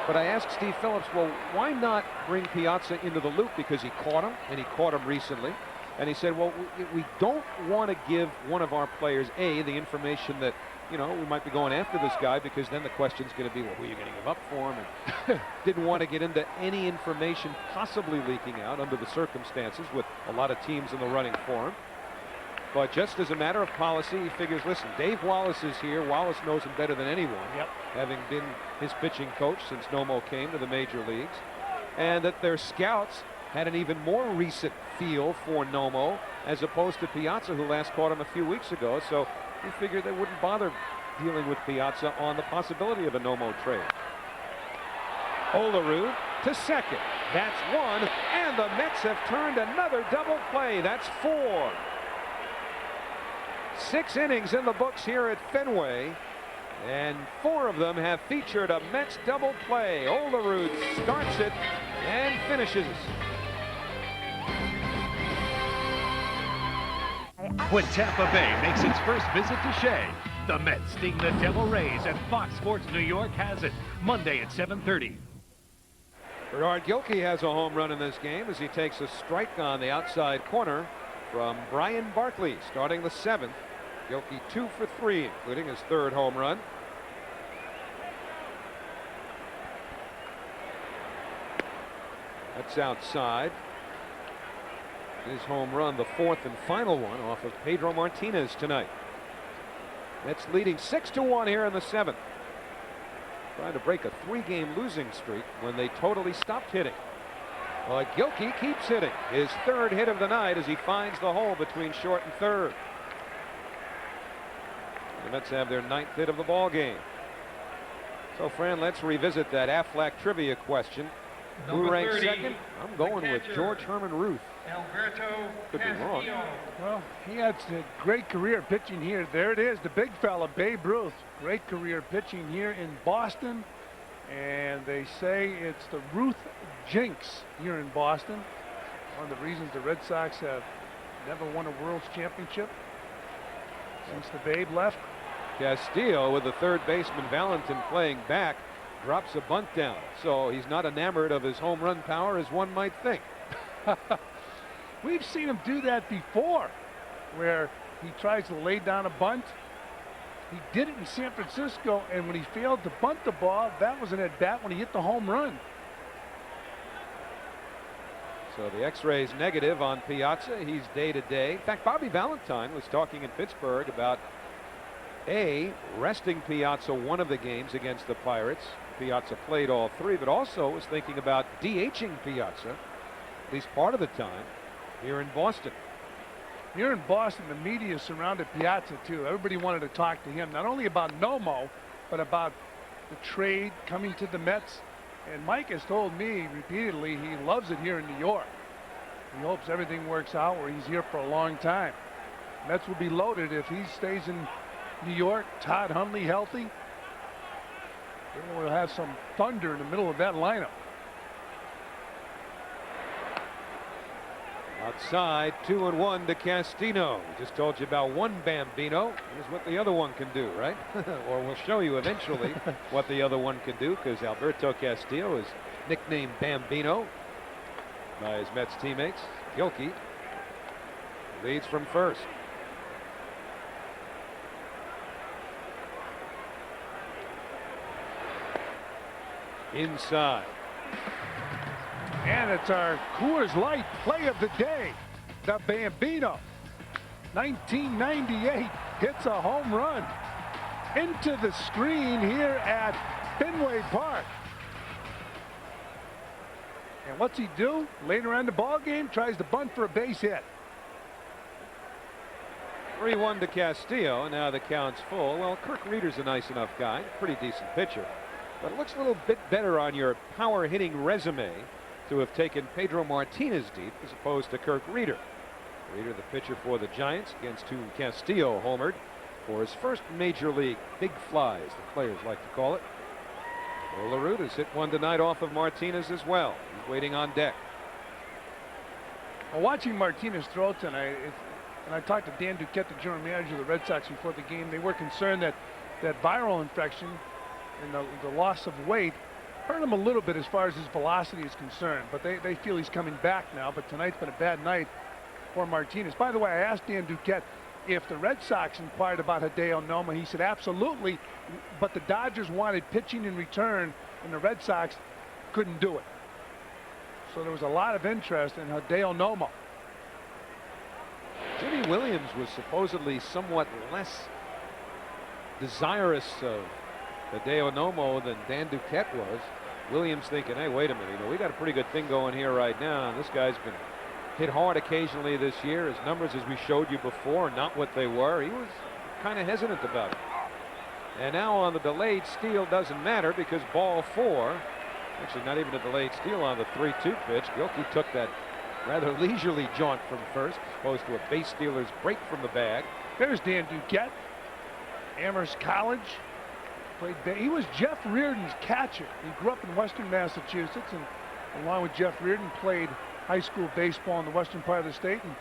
But I asked Steve Phillips, well, why not bring Piazza into the loop? Because he caught him, and he caught him recently. And he said, well, we don't want to give one of our players, the information that, we might be going after this guy, because then the question's going to be, well, who are you going to give up for him? And didn't want to get into any information possibly leaking out under the circumstances with a lot of teams in the running for him. But just as a matter of policy, he figures, listen, Dave Wallace is here. Wallace knows him better than anyone, having been his pitching coach since Nomo came to the major leagues. And that their scouts had an even more recent feel for Nomo as opposed to Piazza, who last caught him a few weeks ago. So he figured they wouldn't bother dealing with Piazza on the possibility of a Nomo trade. Olerud to second. That's 1, and the Mets have turned another double play. That's 4. 6 innings in the books here at Fenway, and 4 of them have featured a Mets double play. Olerud starts it and finishes. When Tampa Bay makes its first visit to Shea, the Mets sting the Devil Rays, and Fox Sports New York has it Monday at 7:30. Bernard Gilkey has a home run in this game as he takes a strike on the outside corner from Brian Barkley, starting the 7th. Gilkey 2 for 3, including his 3rd home run. That's outside. His home run, the 4th and final one off of Pedro Martinez tonight. Mets leading 6-1 here in the 7th. Trying to break a 3-game losing streak when they totally stopped hitting. But Gilkey keeps hitting. His 3rd hit of the night as he finds the hole between short and 3rd. The Mets have their 9th hit of the ball game. So, Fran, let's revisit that Aflac trivia question. Who ranks 2nd? I'm going with George Herman Ruth. Alberto Could be wrong. Well, he had a great career pitching here. There it is, the big fella, Babe Ruth. Great career pitching here in Boston. And they say it's the Ruth jinx here in Boston. One of the reasons the Red Sox have never won a World Championship since the Babe left. Castillo, with the third baseman Valentin playing back, drops a bunt down. So he's not enamored of his home run power as one might think. We've seen him do that before, where he tries to lay down a bunt. He did it in San Francisco, and when he failed to bunt the ball, that was an at-bat when he hit the home run. So the X-ray's negative on Piazza. He's day-to-day. In fact, Bobby Valentine was talking in Pittsburgh about resting Piazza one of the games against the Pirates. Piazza played all three, but also was thinking about DHing Piazza, at least part of the time, here in Boston. Here in Boston, the media surrounded Piazza, too. Everybody wanted to talk to him, not only about Nomo, but about the trade coming to the Mets. And Mike has told me repeatedly he loves it here in New York. He hopes everything works out where he's here for a long time. Mets will be loaded if he stays in New York. Todd Hundley healthy. Then we'll have some thunder in the middle of that lineup. Outside, 2-1 to Castillo. Just told you about one Bambino. Here's what the other one can do, right? Or we'll show you eventually what the other one can do, because Alberto Castillo is nicknamed Bambino by his Mets teammates. Gilkey leads from first. Inside. And it's our Coors Light play of the day. The Bambino, 1998, hits a home run into the screen here at Fenway Park. And what's he do? Later on in the ball game, tries to bunt for a base hit. 3-1 to Castillo. Now the count's full. Well, Kirk Reeder's a nice enough guy, pretty decent pitcher, but it looks a little bit better on your power hitting resume to have taken Pedro Martinez deep as opposed to Kirk Reeder. Reeder, the pitcher for the Giants, against whom Castillo homered for his first major league big fly, as the players like to call it. Olerud has hit one tonight off of Martinez as well. He's waiting on deck. Well, watching Martinez throw tonight, and I talked to Dan Duquette, the general manager of the Red Sox, before the game. They were concerned that viral infection and the loss of weight hurt him a little bit as far as his velocity is concerned, but they feel he's coming back now. But tonight's been a bad night for Martinez. By the way, I asked Dan Duquette if the Red Sox inquired about Hideo Noma. He said absolutely, but the Dodgers wanted pitching in return, and the Red Sox couldn't do it. So there was a lot of interest in Hideo Noma. Jimmy Williams was supposedly somewhat less desirous of Hideo Noma than Dan Duquette was. Williams thinking, hey, wait a minute, we got a pretty good thing going here right now. And this guy's been hit hard occasionally this year. His numbers, as we showed you before, are not what they were. He was kind of hesitant about it. And now on the delayed steal doesn't matter, because ball four, actually not even a delayed steal on the 3-2 pitch. Gilkey took that rather leisurely jaunt from first, as opposed to a base stealer's break from the bag. There's Dan Duquette, Amherst College. He was Jeff Reardon's catcher. He grew up in Western Massachusetts, and along with Jeff Reardon, played high school baseball in the western part of the state, and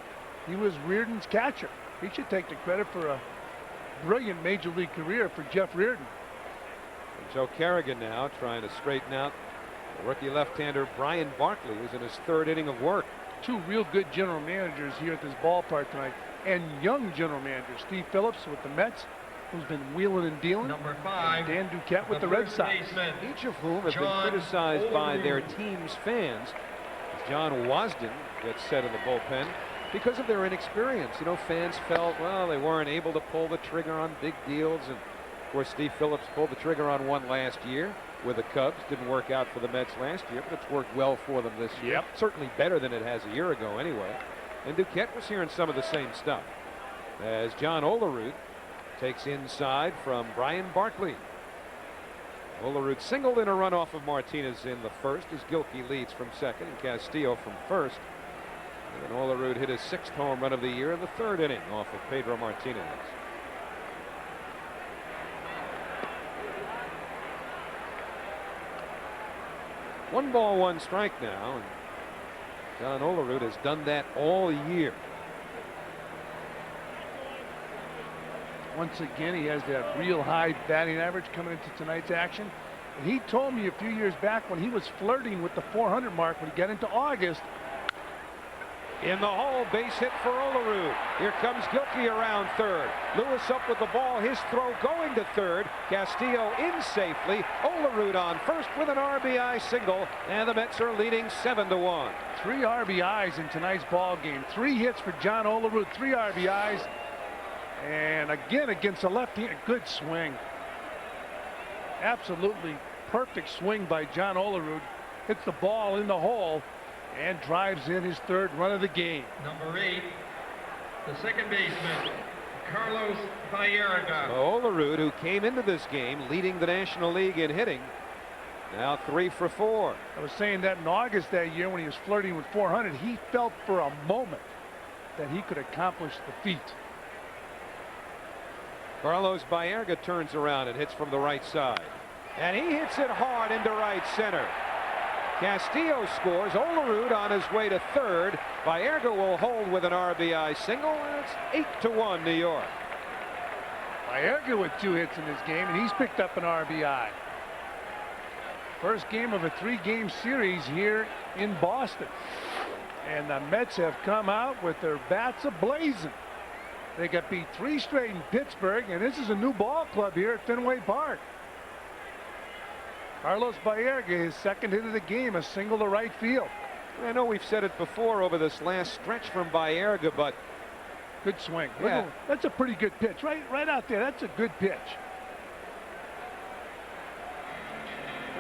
he was Reardon's catcher. He should take the credit for a brilliant major league career for Jeff Reardon. And Joe Kerrigan now trying to straighten out the rookie left-hander Brian Barkley, who's in his third inning of work. Two real good general managers here at this ballpark tonight, and young general managers. Steve Phillips with the Mets, who's been wheeling and dealing. Number 5, Dan Duquette with the Red Sox. Each of whom have been criticized by their team's fans. As John Wasden gets set in the bullpen because of their inexperience. Fans felt, well, they weren't able to pull the trigger on big deals. And of course, Steve Phillips pulled the trigger on one last year with the Cubs. Didn't work out for the Mets last year, but it's worked well for them this year. Yep. Certainly better than it has a year ago anyway. And Duquette was hearing some of the same stuff as John Olerud takes inside from Brian Barkley. Olerud singled in a run off of Martinez in the first as Gilkey leads from second and Castillo from first. And then Olerud hit his 6th home run of the year in the 3rd inning off of Pedro Martinez. One ball, one strike now, and John Olerud has done that all year. Once again, he has that real high batting average coming into tonight's action. And he told me a few years back when he was flirting with the 400 mark when he got into August. In the hole, base hit for Olerud. Here comes Gilkey around third. Lewis up with the ball. His throw going to third. Castillo in safely. Olerud on first with an RBI single, and the Mets are leading 7-1. 3 RBIs in tonight's ball game. 3 hits for John Olerud. 3 RBIs, and again against a left-handed, good swing. Absolutely perfect swing by John Olerud. Hits the ball in the hole and drives in his 3rd run of the game. Number 8, the second baseman, Carlos Baerga. Olerud, who came into this game leading the National League in hitting, now 3 for 4. I was saying that in August that year when he was flirting with 400, he felt for a moment that he could accomplish the feat. Carlos Baerga turns around and hits from the right side, and he hits it hard into right center. Castillo scores. Olerud on his way to third. Baerga will hold with an RBI single, and it's 8-1 New York. Baerga with 2 hits in this game, and he's picked up an RBI. First game of a 3-game series here in Boston. And the Mets have come out with their bats ablazing. They got beat 3 straight in Pittsburgh, and this is a new ball club here at Fenway Park. Carlos Baerga, his 2nd hit of the game, a single to right field. I know we've said it before over this last stretch from Baerga, but good swing. Yeah. That's a pretty good pitch. Right out there. That's a good pitch.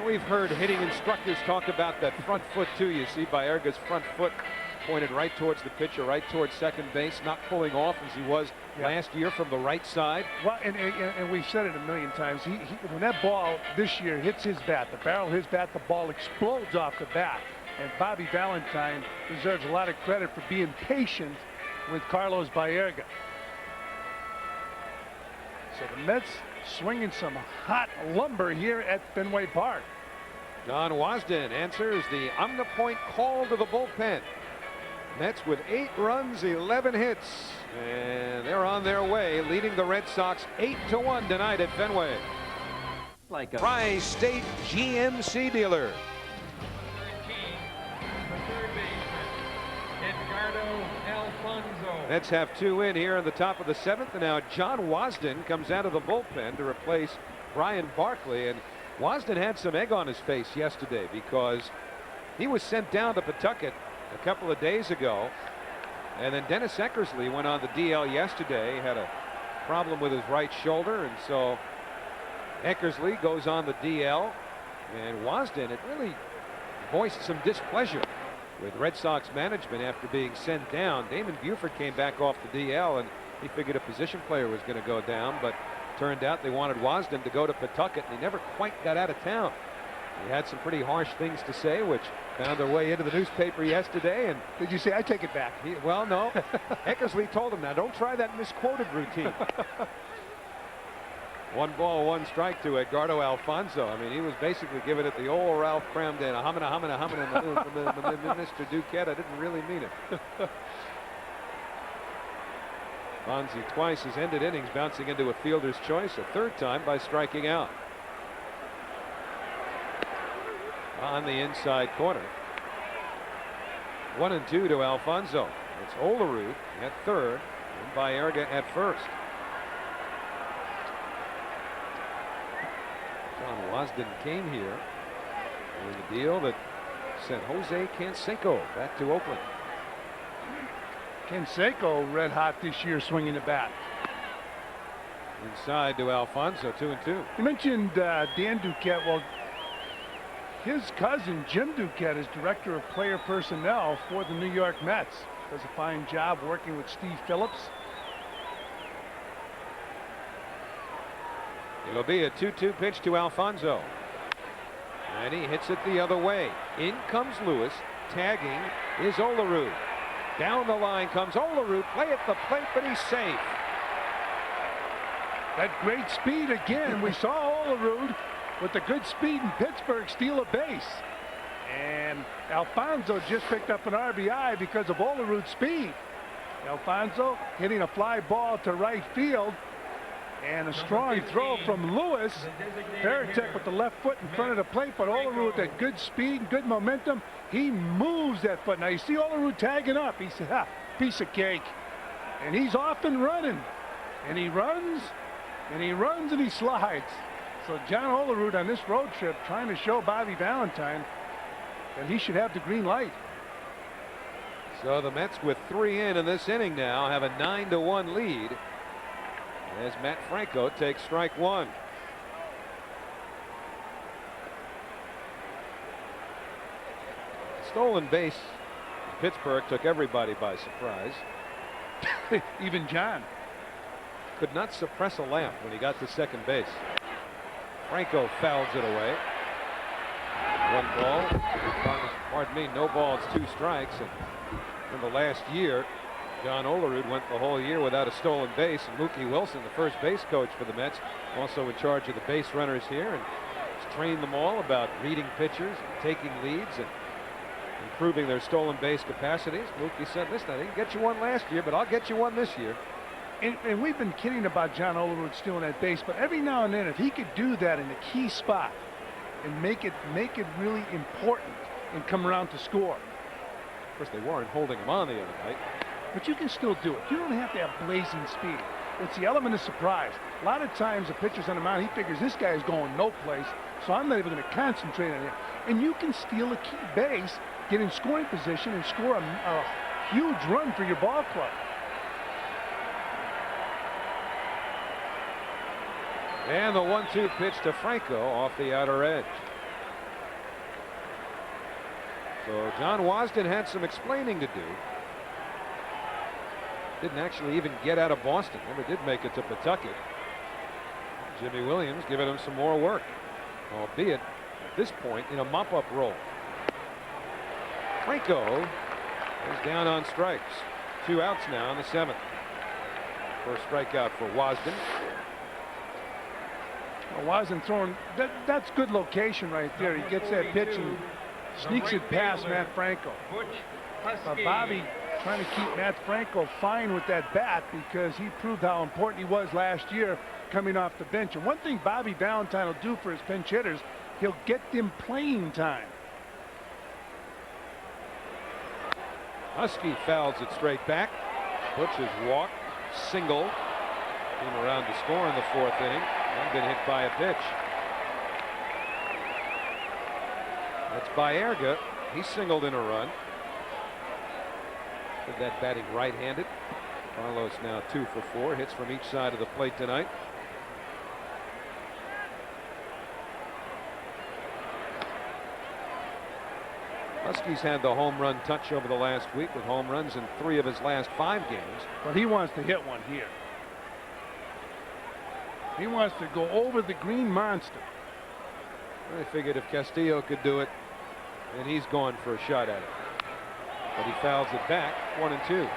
We've heard hitting instructors talk about that front foot too. You see Baerga's front foot pointed right towards the pitcher, right towards second base, not pulling off as he was last year from the right side. Well, and we've said it a million times. When that ball this year hits his bat, the barrel of his bat, the ball explodes off the bat. And Bobby Valentine deserves a lot of credit for being patient with Carlos Baerga. So the Mets swinging some hot lumber here at Fenway Park. Don Wasden answers the on-the-point call to the bullpen. Mets with 8 runs, 11 hits, and they're on their way, leading the Red Sox 8-1 tonight at Fenway. Like a Tri-State GMC dealer. 13, the third baseman, Edgardo Alfonso. Mets have 2 in here in the top of the 7th, and now John Wasden comes out of the bullpen to replace Brian Barkley. And Wasden had some egg on his face yesterday because he was sent down to Pawtucket a couple of days ago, and then Dennis Eckersley went on the DL yesterday. He had a problem with his right shoulder, and so Eckersley goes on the DL, and Wasden had really voiced some displeasure with Red Sox management after being sent down. Damon Buford came back off the DL, and he figured a position player was going to go down, but turned out they wanted Wasden to go to Pawtucket, and he never quite got out of town. He had some pretty harsh things to say, which found their way into the newspaper yesterday. And did you say, I take it back? Well, no. Eckersley told him, now don't try that misquoted routine. 1 ball, 1 strike to Edgardo Alfonso. I mean, he was basically giving it the old Ralph Cramden, a hummin', Mr. Duquette. I didn't really mean it. Fonzie twice has ended innings bouncing into a fielder's choice, a 3rd time by striking out. On the inside corner. 1-2 to Alfonso. It's Olerud at 3rd and Baerga at 1st. John Wasden came here with a deal that sent Jose Canseco back to Oakland. Canseco red hot this year swinging the bat. Inside to Alfonso, 2-2. You mentioned Dan Duquette. Well, his cousin Jim Duquette is director of player personnel for the New York Mets. Does a fine job working with Steve Phillips. It'll be a 2-2 pitch to Alfonso, and he hits it the other way. In comes Lewis. Tagging is Olerud. Down the line comes Olerud. Play at the plate, but he's safe. That great speed again. We saw Olerud with the good speed in Pittsburgh steal a base. And Alfonso just picked up an RBI because of Olerud's speed. Alfonso hitting a fly ball to right field. And a strong throw from Lewis. Veritek with the left foot in front of the plate, but Olerud with that good speed, good momentum. He moves that foot. Now you see Olerud tagging up. He said, ha, piece of cake. And he's off and running. And he runs, and he runs, and he slides. So John Olerud on this road trip trying to show Bobby Valentine that he should have the green light. So the Mets with 3 in this inning now have a 9-1 lead as Matt Franco takes strike 1. Stolen base in Pittsburgh took everybody by surprise. Even John could not suppress a laugh when he got to second base. Franco fouls it away. 1 ball. Pardon me, no balls, 2 strikes. And in the last year, John Olerud went the whole year without a stolen base. And Mookie Wilson, the first base coach for the Mets, also in charge of the base runners here, and has trained them all about reading pitchers and taking leads and improving their stolen base capacities. Mookie said, listen, I didn't get you one last year, but I'll get you one this year. And we've been kidding about John Olerud stealing that base, but every now and then, if he could do that in a key spot and make it really important and come around to score. Of course, they weren't holding him on the other night. But you can still do it. You don't have to have blazing speed. It's the element of surprise. A lot of times the pitcher's on the mound, he figures this guy is going no place, so I'm not even going to concentrate on him. And you can steal a key base, get in scoring position, and score a huge run for your ball club. And the 1-2 pitch to Franco off the outer edge. So John Wasden had some explaining to do. Didn't actually even get out of Boston. Never did make it to Pawtucket. Jimmy Williams giving him some more work, albeit at this point in a mop-up role. Franco is down on strikes. 2 outs now in the 7th. First strikeout for Wasden. Well, Wasden throwing, that's good location right there. He gets that pitch and sneaks it past Matt Franco. Bobby trying to keep Matt Franco fine with that bat because he proved how important he was last year coming off the bench. And one thing Bobby Valentine will do for his pinch hitters, he'll get them playing time. Husky fouls it straight back. Butch has walked, single, came around to score in the 4th inning, and been hit by a pitch. That's Baerga. He singled in a run. Did that batting right-handed. Carlos now 2 for 4 hits from each side of the plate tonight. Husky's had the home run touch over the last week with home runs in 3 of his last 5 games. But he wants to hit one here. He wants to go over the green monster. I figured if Castillo could do it, then he's going for a shot at it. But he fouls it back, 1-2.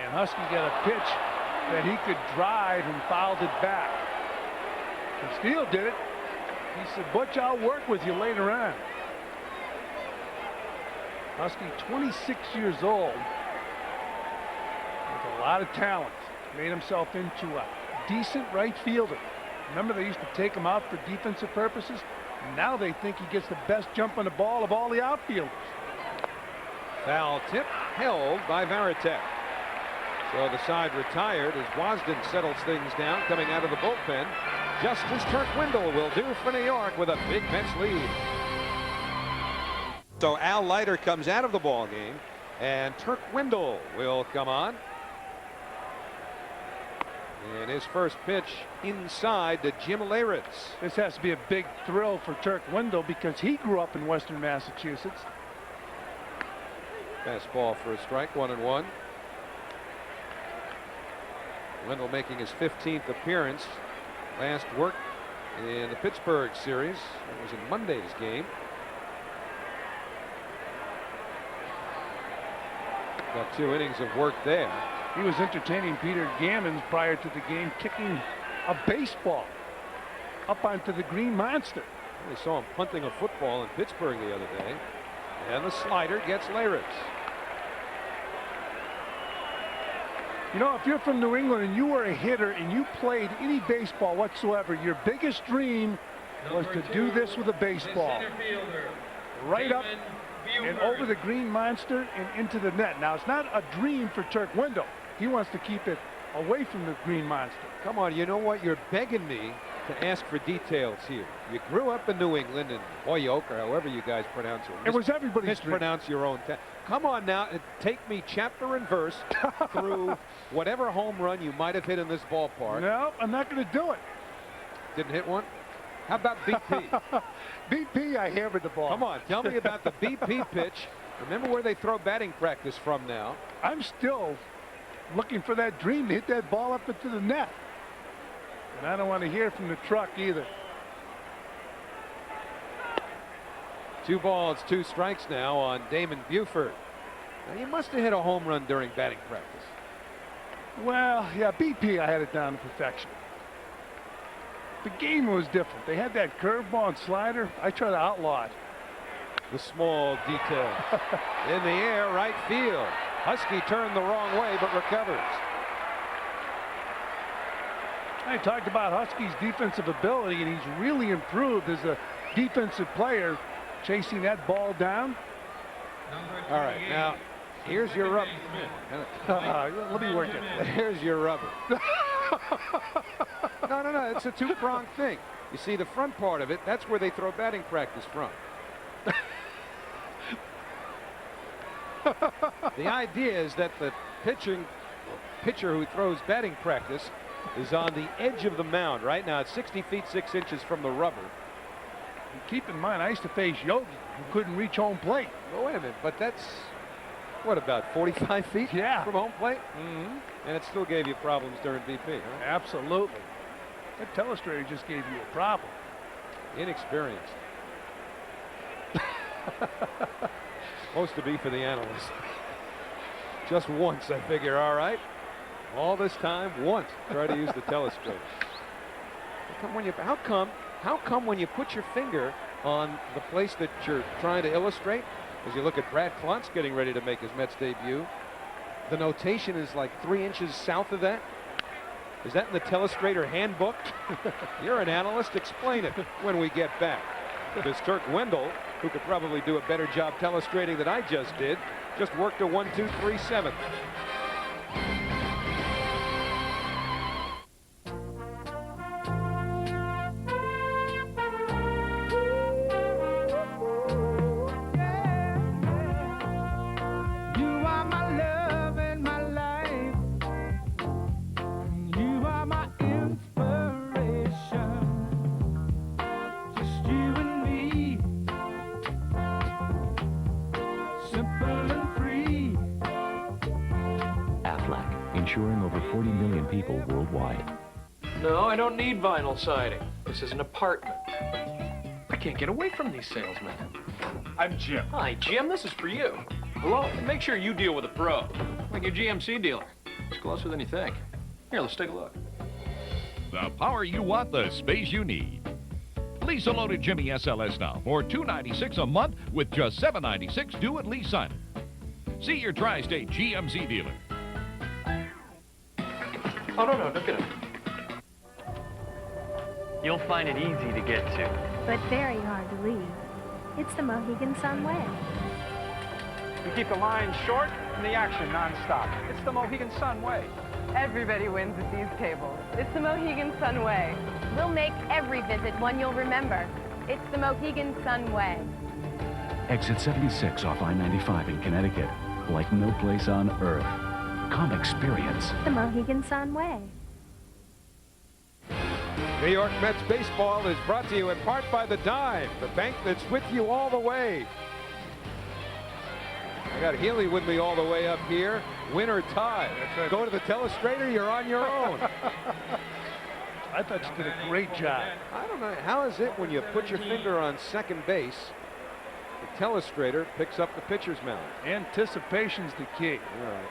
And Husky got a pitch that he could drive and fouled it back. Castillo did it. He said, Butch, I'll work with you later on. Husky, 26 years old, with a lot of talent, made himself into a decent right fielder. Remember, they used to take him out for defensive purposes. Now they think he gets the best jump on the ball of all the outfielders. Foul tip held by Veritek. So the side retired as Wasden settles things down coming out of the bullpen, just as Turk Windle will do for New York with a big Mets lead. So Al Leiter comes out of the ball game, and Turk Windle will come on. And his first pitch inside to Jim Leyritz. This has to be a big thrill for Turk Windle because he grew up in Western Massachusetts. Fastball for a strike, 1-1. Windle making his 15th appearance. Last work in the Pittsburgh series. It was in Monday's game. Got 2 innings of work there. He was entertaining Peter Gammons prior to the game, kicking a baseball up onto the green monster. We saw him punting a football in Pittsburgh the other day. And the slider gets Leyritz. You know, if you're from New England and you were a hitter and you played any baseball whatsoever, your biggest dream was to do this with a baseball. Right up and over the green monster and into the net. Now, it's not a dream for Turk Wendell. He wants to keep it away from the green monster. Come on, you know what? You're begging me to ask for details here. You grew up in New England, in Holyoke, or however you guys pronounce it. It was everybody's dream. Mispronounce your own town. Come on now, and take me chapter and verse through whatever home run you might have hit in this ballpark. No, I'm not going to do it. Didn't hit one? How about BP? BP, I hammered the ball. Come on, tell me about the BP pitch. Remember where they throw batting practice from now. I'm still looking for that dream to hit that ball up into the net. And I don't want to hear from the truck either. 2 balls, 2 strikes now on Damon Buford. Now, you must have hit a home run during batting practice. Well, yeah, BP, I had it down to perfection. The game was different. They had that curveball and slider. I tried to outlaw it. The small detail. In the air, right field. Husky turned the wrong way, but recovers. I talked about Husky's defensive ability, and he's really improved as a defensive player, chasing that ball down. All right, now, here's your rubber. Let me work it. Here's your rubber. No, it's a 2-pronged thing. You see, the front part of it, that's where they throw batting practice from. The idea is that the pitcher who throws batting practice is on the edge of the mound. Right now, it's 60 feet 6 inches from the rubber. And keep in mind, I used to face Yogi, who couldn't reach home plate. Well, wait a minute, but that's, what, about 45 feet from home plate? Mm-hmm. And it still gave you problems during BP, huh? Absolutely. That telestrator just gave you a problem. Inexperienced. Supposed to be for the analyst. Just once, I figure, all right. All this time, once, try to use the telestrator. How come when you put your finger on the place that you're trying to illustrate, as you look at Brad Klontz getting ready to make his Mets debut, the notation is like 3 inches south of that? Is that in the telestrator handbook? You're an analyst. Explain it when we get back. Because Turk Wendell, who could probably do a better job telestrating than I just did, just worked a 1-2-3-7. Insuring over 40 million people worldwide. No, I don't need vinyl siding. This is an apartment. I can't get away from these salesmen. I'm Jim. Hi, Jim. This is for you. Hello. And make sure you deal with a pro, like your GMC dealer. It's closer than you think. Here, let's take a look. The power you want, the space you need. Lease a loaded Jimmy SLS now for $296 a month with just $796 due at lease signing. See your tri-state GMC dealer. Oh, no, don't get it. You'll find it easy to get to. But very hard to leave. It's the Mohegan Sun Way. We keep the line short and the action nonstop. It's the Mohegan Sun Way. Everybody wins at these tables. It's the Mohegan Sun Way. We'll make every visit one you'll remember. It's the Mohegan Sun Way. Exit 76 off I-95 in Connecticut. Like no place on earth. Come experience the Mohegan Sun Way. New York Mets baseball is brought to you in part by the Dime, the bank that's with you all the way. I got Healy with me all the way up here. Win or tie. Right. Go to the telestrator, you're on your own. I thought you did a great job. I don't know. How is it when you put your finger on second base, the telestrator picks up the pitcher's mound? Anticipation's the key. All right.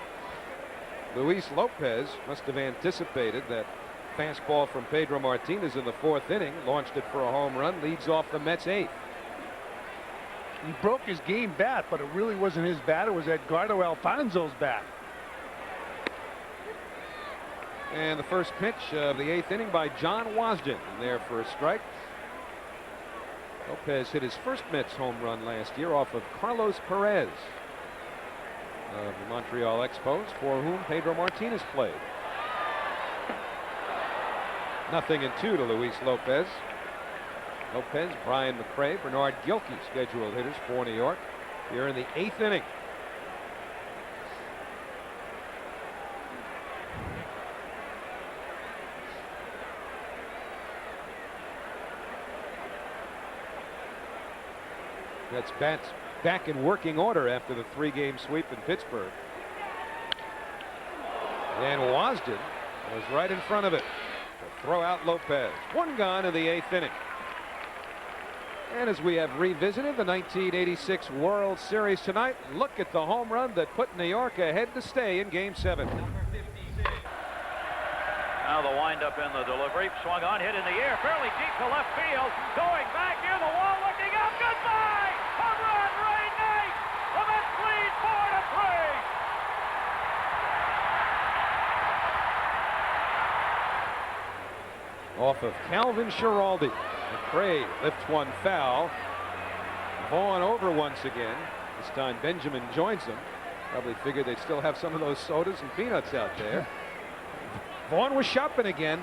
Luis Lopez must have anticipated that fastball from Pedro Martinez in the 4th inning, launched it for a home run, leads off the Mets 8th. He broke his game bat, but it really wasn't his bat. It was Edgardo Alfonzo's bat. And the first pitch of the 8th inning by John Wasden. There for a strike. Lopez hit his first Mets home run last year off of Carlos Perez of the Montreal Expos, for whom Pedro Martinez played. 0-2 to Luis Lopez. Lopez, Brian McRae, Bernard Gilkey, scheduled hitters for New York here in the 8th inning. That's bats back in working order after the 3-game sweep in Pittsburgh. And Wasden was right in front of it to throw out Lopez. 1 gone in the 8th inning. And as we have revisited the 1986 World Series tonight, look at the home run that put New York ahead to stay in Game 7. Now the windup in the delivery. Swung on, hit in the air, fairly deep to left field. Going back near the wall, looking up. Goodbye! Home run, Ray Knight! The Mets lead 4-3. Off of Calvin Schiraldi. McRae lifts one foul. Vaughn over once again. This time Benjamin joins them. Probably figured they'd still have some of those sodas and peanuts out there. Vaughn was shopping again.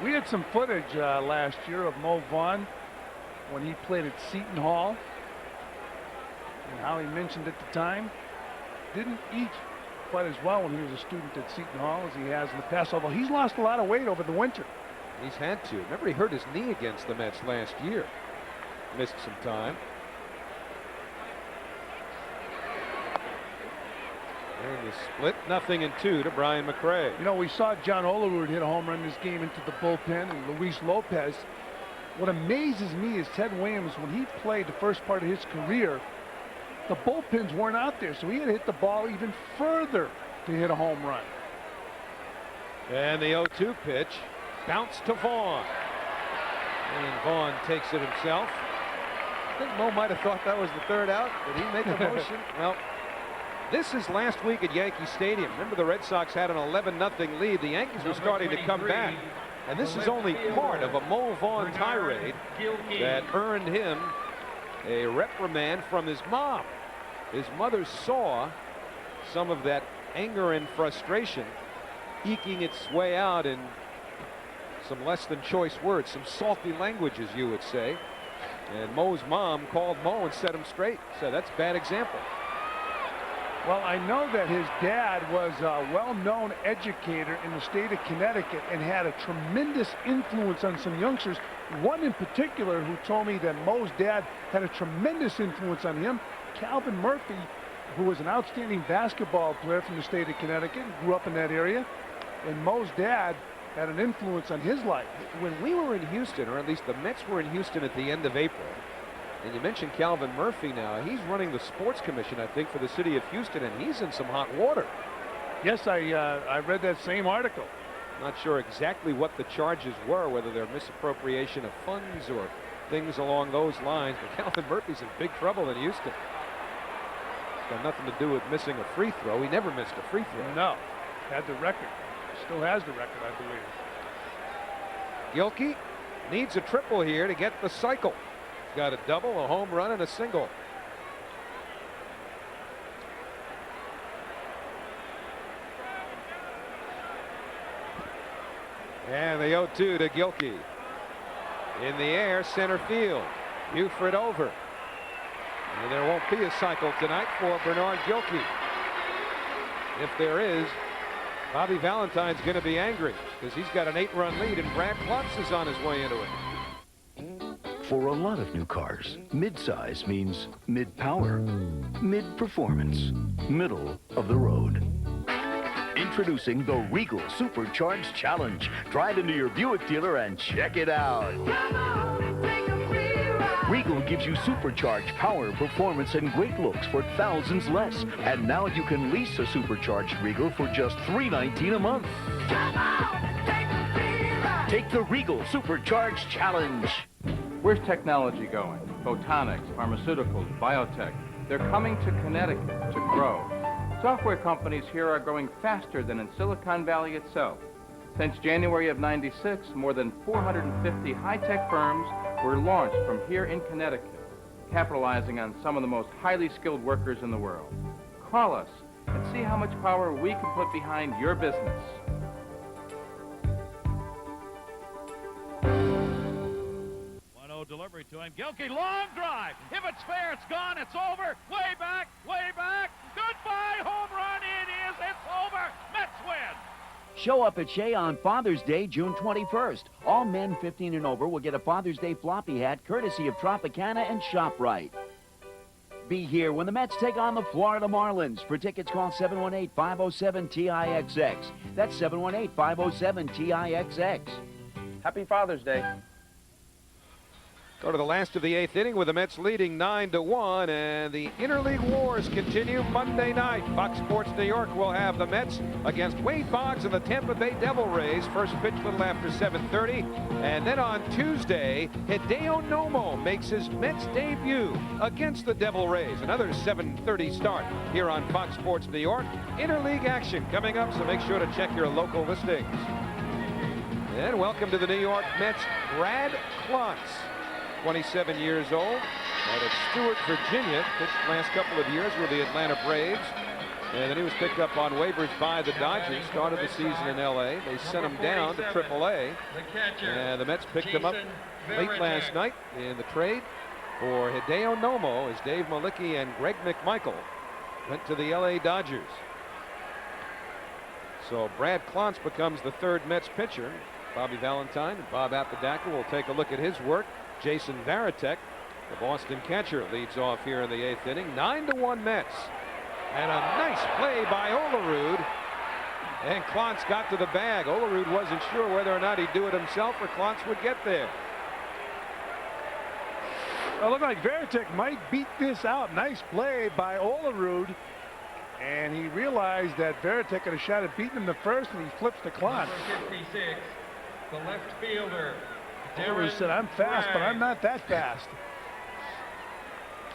We had some footage last year of Mo Vaughn when he played at Seton Hall, and how he mentioned at the time didn't eat quite as well when he was a student at Seton Hall as he has in the past, although he's lost a lot of weight over the winter. He's had to. Remember, he hurt his knee against the Mets last year. Missed some time. And the split, 0-2 to Brian McRae. You know, we saw John Olerud hit a home run this game into the bullpen, and Luis Lopez. What amazes me is Ted Williams, when he played the first part of his career, the bullpens weren't out there, so he had to hit the ball even further to hit a home run. And the 0-2 pitch bounced to Vaughn. And Vaughn takes it himself. I think Mo might have thought that was the 3rd out. Did he make a motion? Well, this is last week at Yankee Stadium. Remember, the Red Sox had an 11-0 lead. The Yankees were starting to come back. And this is only part of a Mo Vaughn tirade that earned him a reprimand from his mom. His mother saw some of that anger and frustration eking its way out in some less than choice words, some salty language, as you would say. And Mo's mom called Mo and set him straight. Said, that's a bad example. Well, I know that his dad was a well-known educator in the state of Connecticut and had a tremendous influence on some youngsters. One in particular who told me that Mo's dad had a tremendous influence on him, Calvin Murphy, who was an outstanding basketball player from the state of Connecticut, grew up in that area, and Mo's dad had an influence on his life. When we were in Houston, or at least the Mets were in Houston at the end of April, and you mentioned Calvin Murphy now, he's running the sports commission, I think, for the city of Houston, and he's in some hot water. Yes, I read that same article. Not sure exactly what the charges were, whether they're misappropriation of funds or things along those lines, but Calvin Murphy's in big trouble in Houston. It's got nothing to do with missing a free throw. He never missed a free throw. No, had the record. Still has the record, I believe. Gilkey needs a triple here to get the cycle. He's got a double, a home run, and a single. And the 0-2 to Gilkey. In the air, center field. Buford over. And there won't be a cycle tonight for Bernard Gilkey. If there is, Bobby Valentine's going to be angry because he's got an 8-run lead and Brad Klotz is on his way into it. For a lot of new cars, mid-size means mid-power, mid-performance, middle of the road. Introducing the Regal Supercharged Challenge. Drive into your Buick dealer and check it out. Regal gives you supercharged power, performance, and great looks for thousands less. And now you can lease a supercharged Regal for just $319 a month. Take the Regal Supercharged Challenge. Where's technology going? Photonics, pharmaceuticals, biotech. They're coming to Connecticut to grow. Software companies here are growing faster than in Silicon Valley itself. Since January of '96, more than 450 high-tech firms were launched from here in Connecticut, capitalizing on some of the most highly skilled workers in the world. Call us and see how much power we can put behind your business. 1-0 delivery to him. Gilkey, long drive. If it's fair, it's gone. It's over. Way back. Way back. Goodbye. Home run. It is. It's over. Mets win. Show up at Shea on Father's Day, June 21st. All men 15 and over will get a Father's Day floppy hat courtesy of Tropicana and ShopRite. Be here when the Mets take on the Florida Marlins. For tickets, call 718-507-TIXX. That's 718-507-TIXX. Happy Father's Day. Go to the last of the 8th inning with the Mets leading 9-1, and the interleague wars continue Monday night. Fox Sports New York will have the Mets against Wade Boggs and the Tampa Bay Devil Rays. First pitch a little after 7:30, and then on Tuesday, Hideo Nomo makes his Mets debut against the Devil Rays. Another 7:30 start here on Fox Sports New York. Interleague action coming up, so make sure to check your local listings. And welcome to the New York Mets, Brad Klontz. 27 years old, out of Stewart, Virginia, pitched the last couple of years with the Atlanta Braves, and then he was picked up on waivers by the Dodgers, started the season in LA. They sent him down to AAA, and the Mets picked him up late last night in the trade for Hideo Nomo as Dave Malicki and Greg McMichael went to the LA Dodgers. So Brad Klontz becomes the third Mets pitcher. Bobby Valentine and Bob Apodaca will take a look at his work. Jason Varitek, the Boston catcher, leads off here in the 8th inning. 9-1 Mets. And a nice play by Olerud. And Klontz got to the bag. Olerud wasn't sure whether or not he'd do it himself or Klontz would get there. Well, it looked like Varitek might beat this out. Nice play by Olerud. And he realized that Varitek had a shot at beating him the first, and he flips to Klontz. Number 56, the left fielder. Olerud said, I'm fast, but I'm not that fast.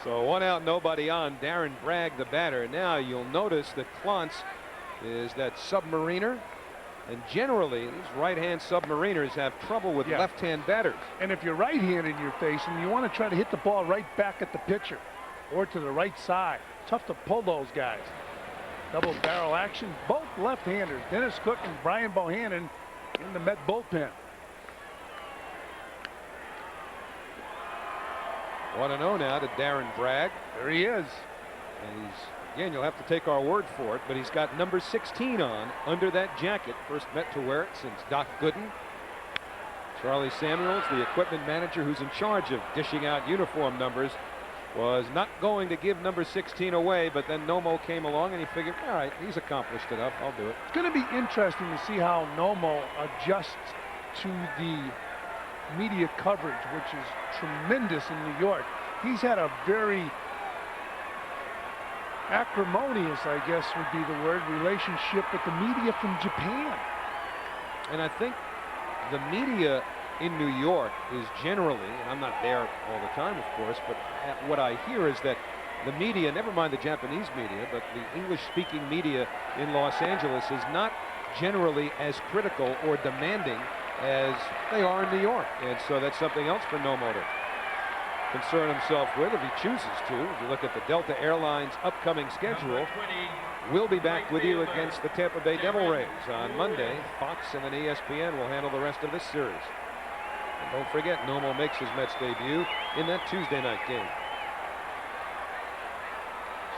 So 1 out, nobody on. Darren Bragg, the batter. Now you'll notice that Klontz is that submariner. And generally, these right-hand submariners have trouble with left-hand batters. And if you're right-handed and you're facing, you want to try to hit the ball right back at the pitcher or to the right side. Tough to pull those guys. Double barrel action, both left-handers. Dennis Cook and Brian Bohannon in the Met bullpen. 1-0 now to Darren Bragg. There he is. And he's, again, you'll have to take our word for it, but he's got number 16 on under that jacket. First Met to wear it since Doc Gooden. Charlie Samuels, the equipment manager who's in charge of dishing out uniform numbers, was not going to give number 16 away, but then Nomo came along and he figured, all right, he's accomplished enough, I'll do it. It's going to be interesting to see how Nomo adjusts to the media coverage, which is tremendous in New York. He's had a very acrimonious, I guess would be the word, relationship with the media from Japan. And I think the media in New York is generally, and I'm not there all the time, of course, but what I hear is that the media, never mind the Japanese media, but the English-speaking media in Los Angeles is not generally as critical or demanding as they are in New York. And so that's something else for Nomo to concern himself with if he chooses to. If you look at the Delta Airlines upcoming schedule, we'll be back with you against the Tampa Bay Devil Rays on Monday. Fox and then ESPN will handle the rest of this series. And don't forget, Nomo makes his Mets debut in that Tuesday night game.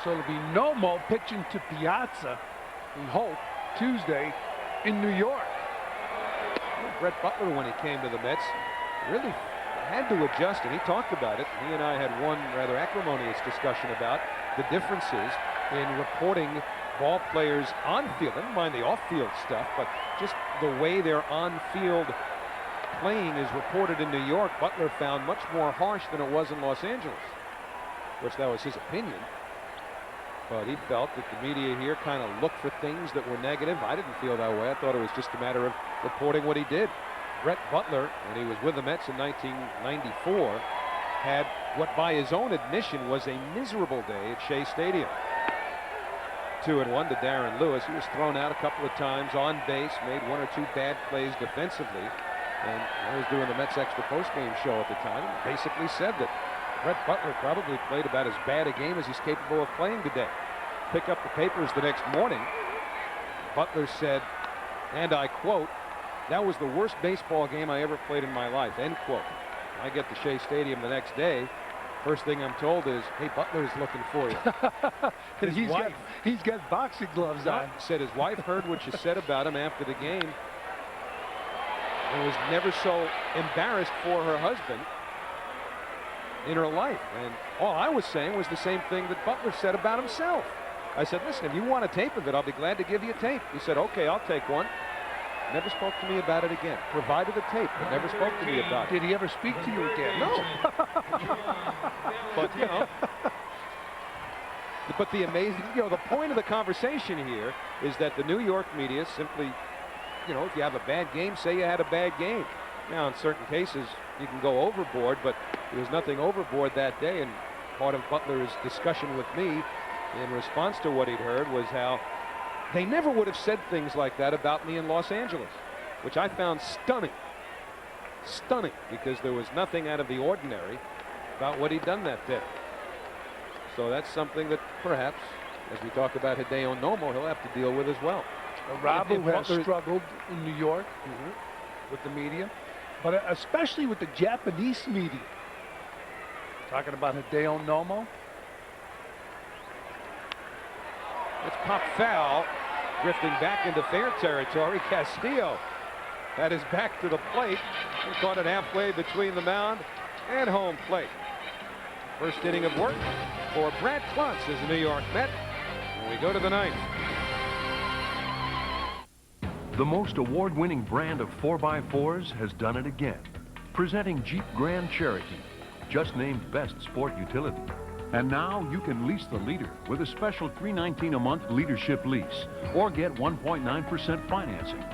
So it'll be Nomo pitching to Piazza, we hope, Tuesday in New York. Brett Butler, when he came to the Mets, really had to adjust, and he talked about it. He and I had one rather acrimonious discussion about the differences in reporting ball players on field. Never mind the off-field stuff, but just the way their on-field playing is reported in New York. Butler found much more harsh than it was in Los Angeles, which that was his opinion. But he felt that the media here kind of looked for things that were negative. I didn't feel that way. I thought it was just a matter of reporting what he did. Brett Butler, when he was with the Mets in 1994, had what by his own admission was a miserable day at Shea Stadium. 2-1 to Darren Lewis. He was thrown out a couple of times on base, made 1 or 2 bad plays defensively. And I was doing the Mets extra postgame show at the time and basically said that Brett Butler probably played about as bad a game as he's capable of playing today. Pick up the papers the next morning. Butler said, and I quote, "That was the worst baseball game I ever played in my life," end quote. I get to Shea Stadium the next day. First thing I'm told is, "Hey, Butler's looking for you." He's got boxing gloves on. Said his wife heard what you said about him after the game and was never so embarrassed for her husband in her life. And all I was saying was the same thing that Butler said about himself. I said, "Listen, if you want a tape of it, I'll be glad to give you a tape." He said, "Okay, I'll take one." Never spoke to me about it again. Provided a tape, but never spoke to me about it. Did he ever speak to you again? No. But, you know. But the amazing, you know, the point of the conversation here is that the New York media simply, you know, if you have a bad game, say you had a bad game. Now, in certain cases, you can go overboard, but there was nothing overboard that day. And part of Butler's discussion with me in response to what he'd heard was how they never would have said things like that about me in Los Angeles, which I found stunning. Stunning, because there was nothing out of the ordinary about what he'd done that day. So that's something that perhaps, as we talk about Hideo Nomo, he'll have to deal with as well. Rob, who has struggled in New York with the media, but especially with the Japanese media. Talking about Hideo Nomo. It's pop foul, drifting back into fair territory. Castillo had his back to the plate and caught it halfway between the mound and home plate. First inning of work for Brad Klontz as a New York Met. And we go to the ninth. The most award-winning brand of 4x4s has done it again. Presenting Jeep Grand Cherokee, just named Best Sport Utility. And now you can lease the leader with a special $319 a month leadership lease or get 1.9% financing.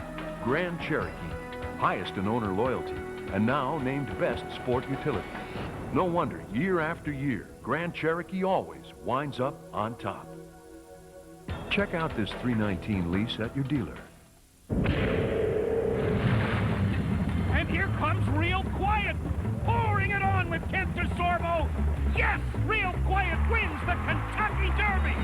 Grand Cherokee, highest in owner loyalty, and now named Best Sport Utility. No wonder year after year, Grand Cherokee always winds up on top. Check out this $319 lease at your dealer. And here comes Real Quiet, pouring it on with Kent DeSorbo. Yes, Real Quiet wins the Kentucky Derby.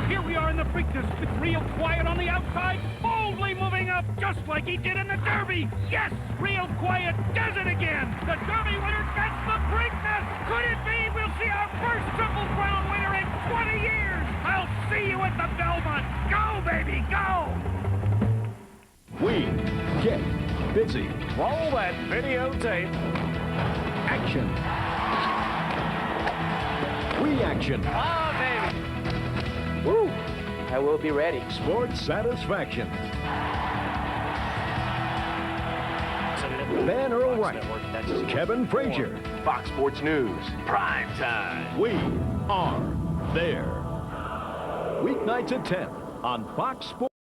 Here we are in the Preakness with Real Quiet on the outside, boldly moving up just like he did in the Derby. Yes, Real Quiet does it again. The Derby winner gets the Preakness. Could it be we'll see our first Triple Crown winner in 20 years? I'll see you at the Belmont. Go, baby, go! We get busy. Roll that videotape. Action. Reaction. Oh, baby. Woo. I will be ready. Sports satisfaction. Van Earl Wright. Kevin Frazier. Fox Sports News. Prime time. We are there. Weeknights at 10 on Fox Sports.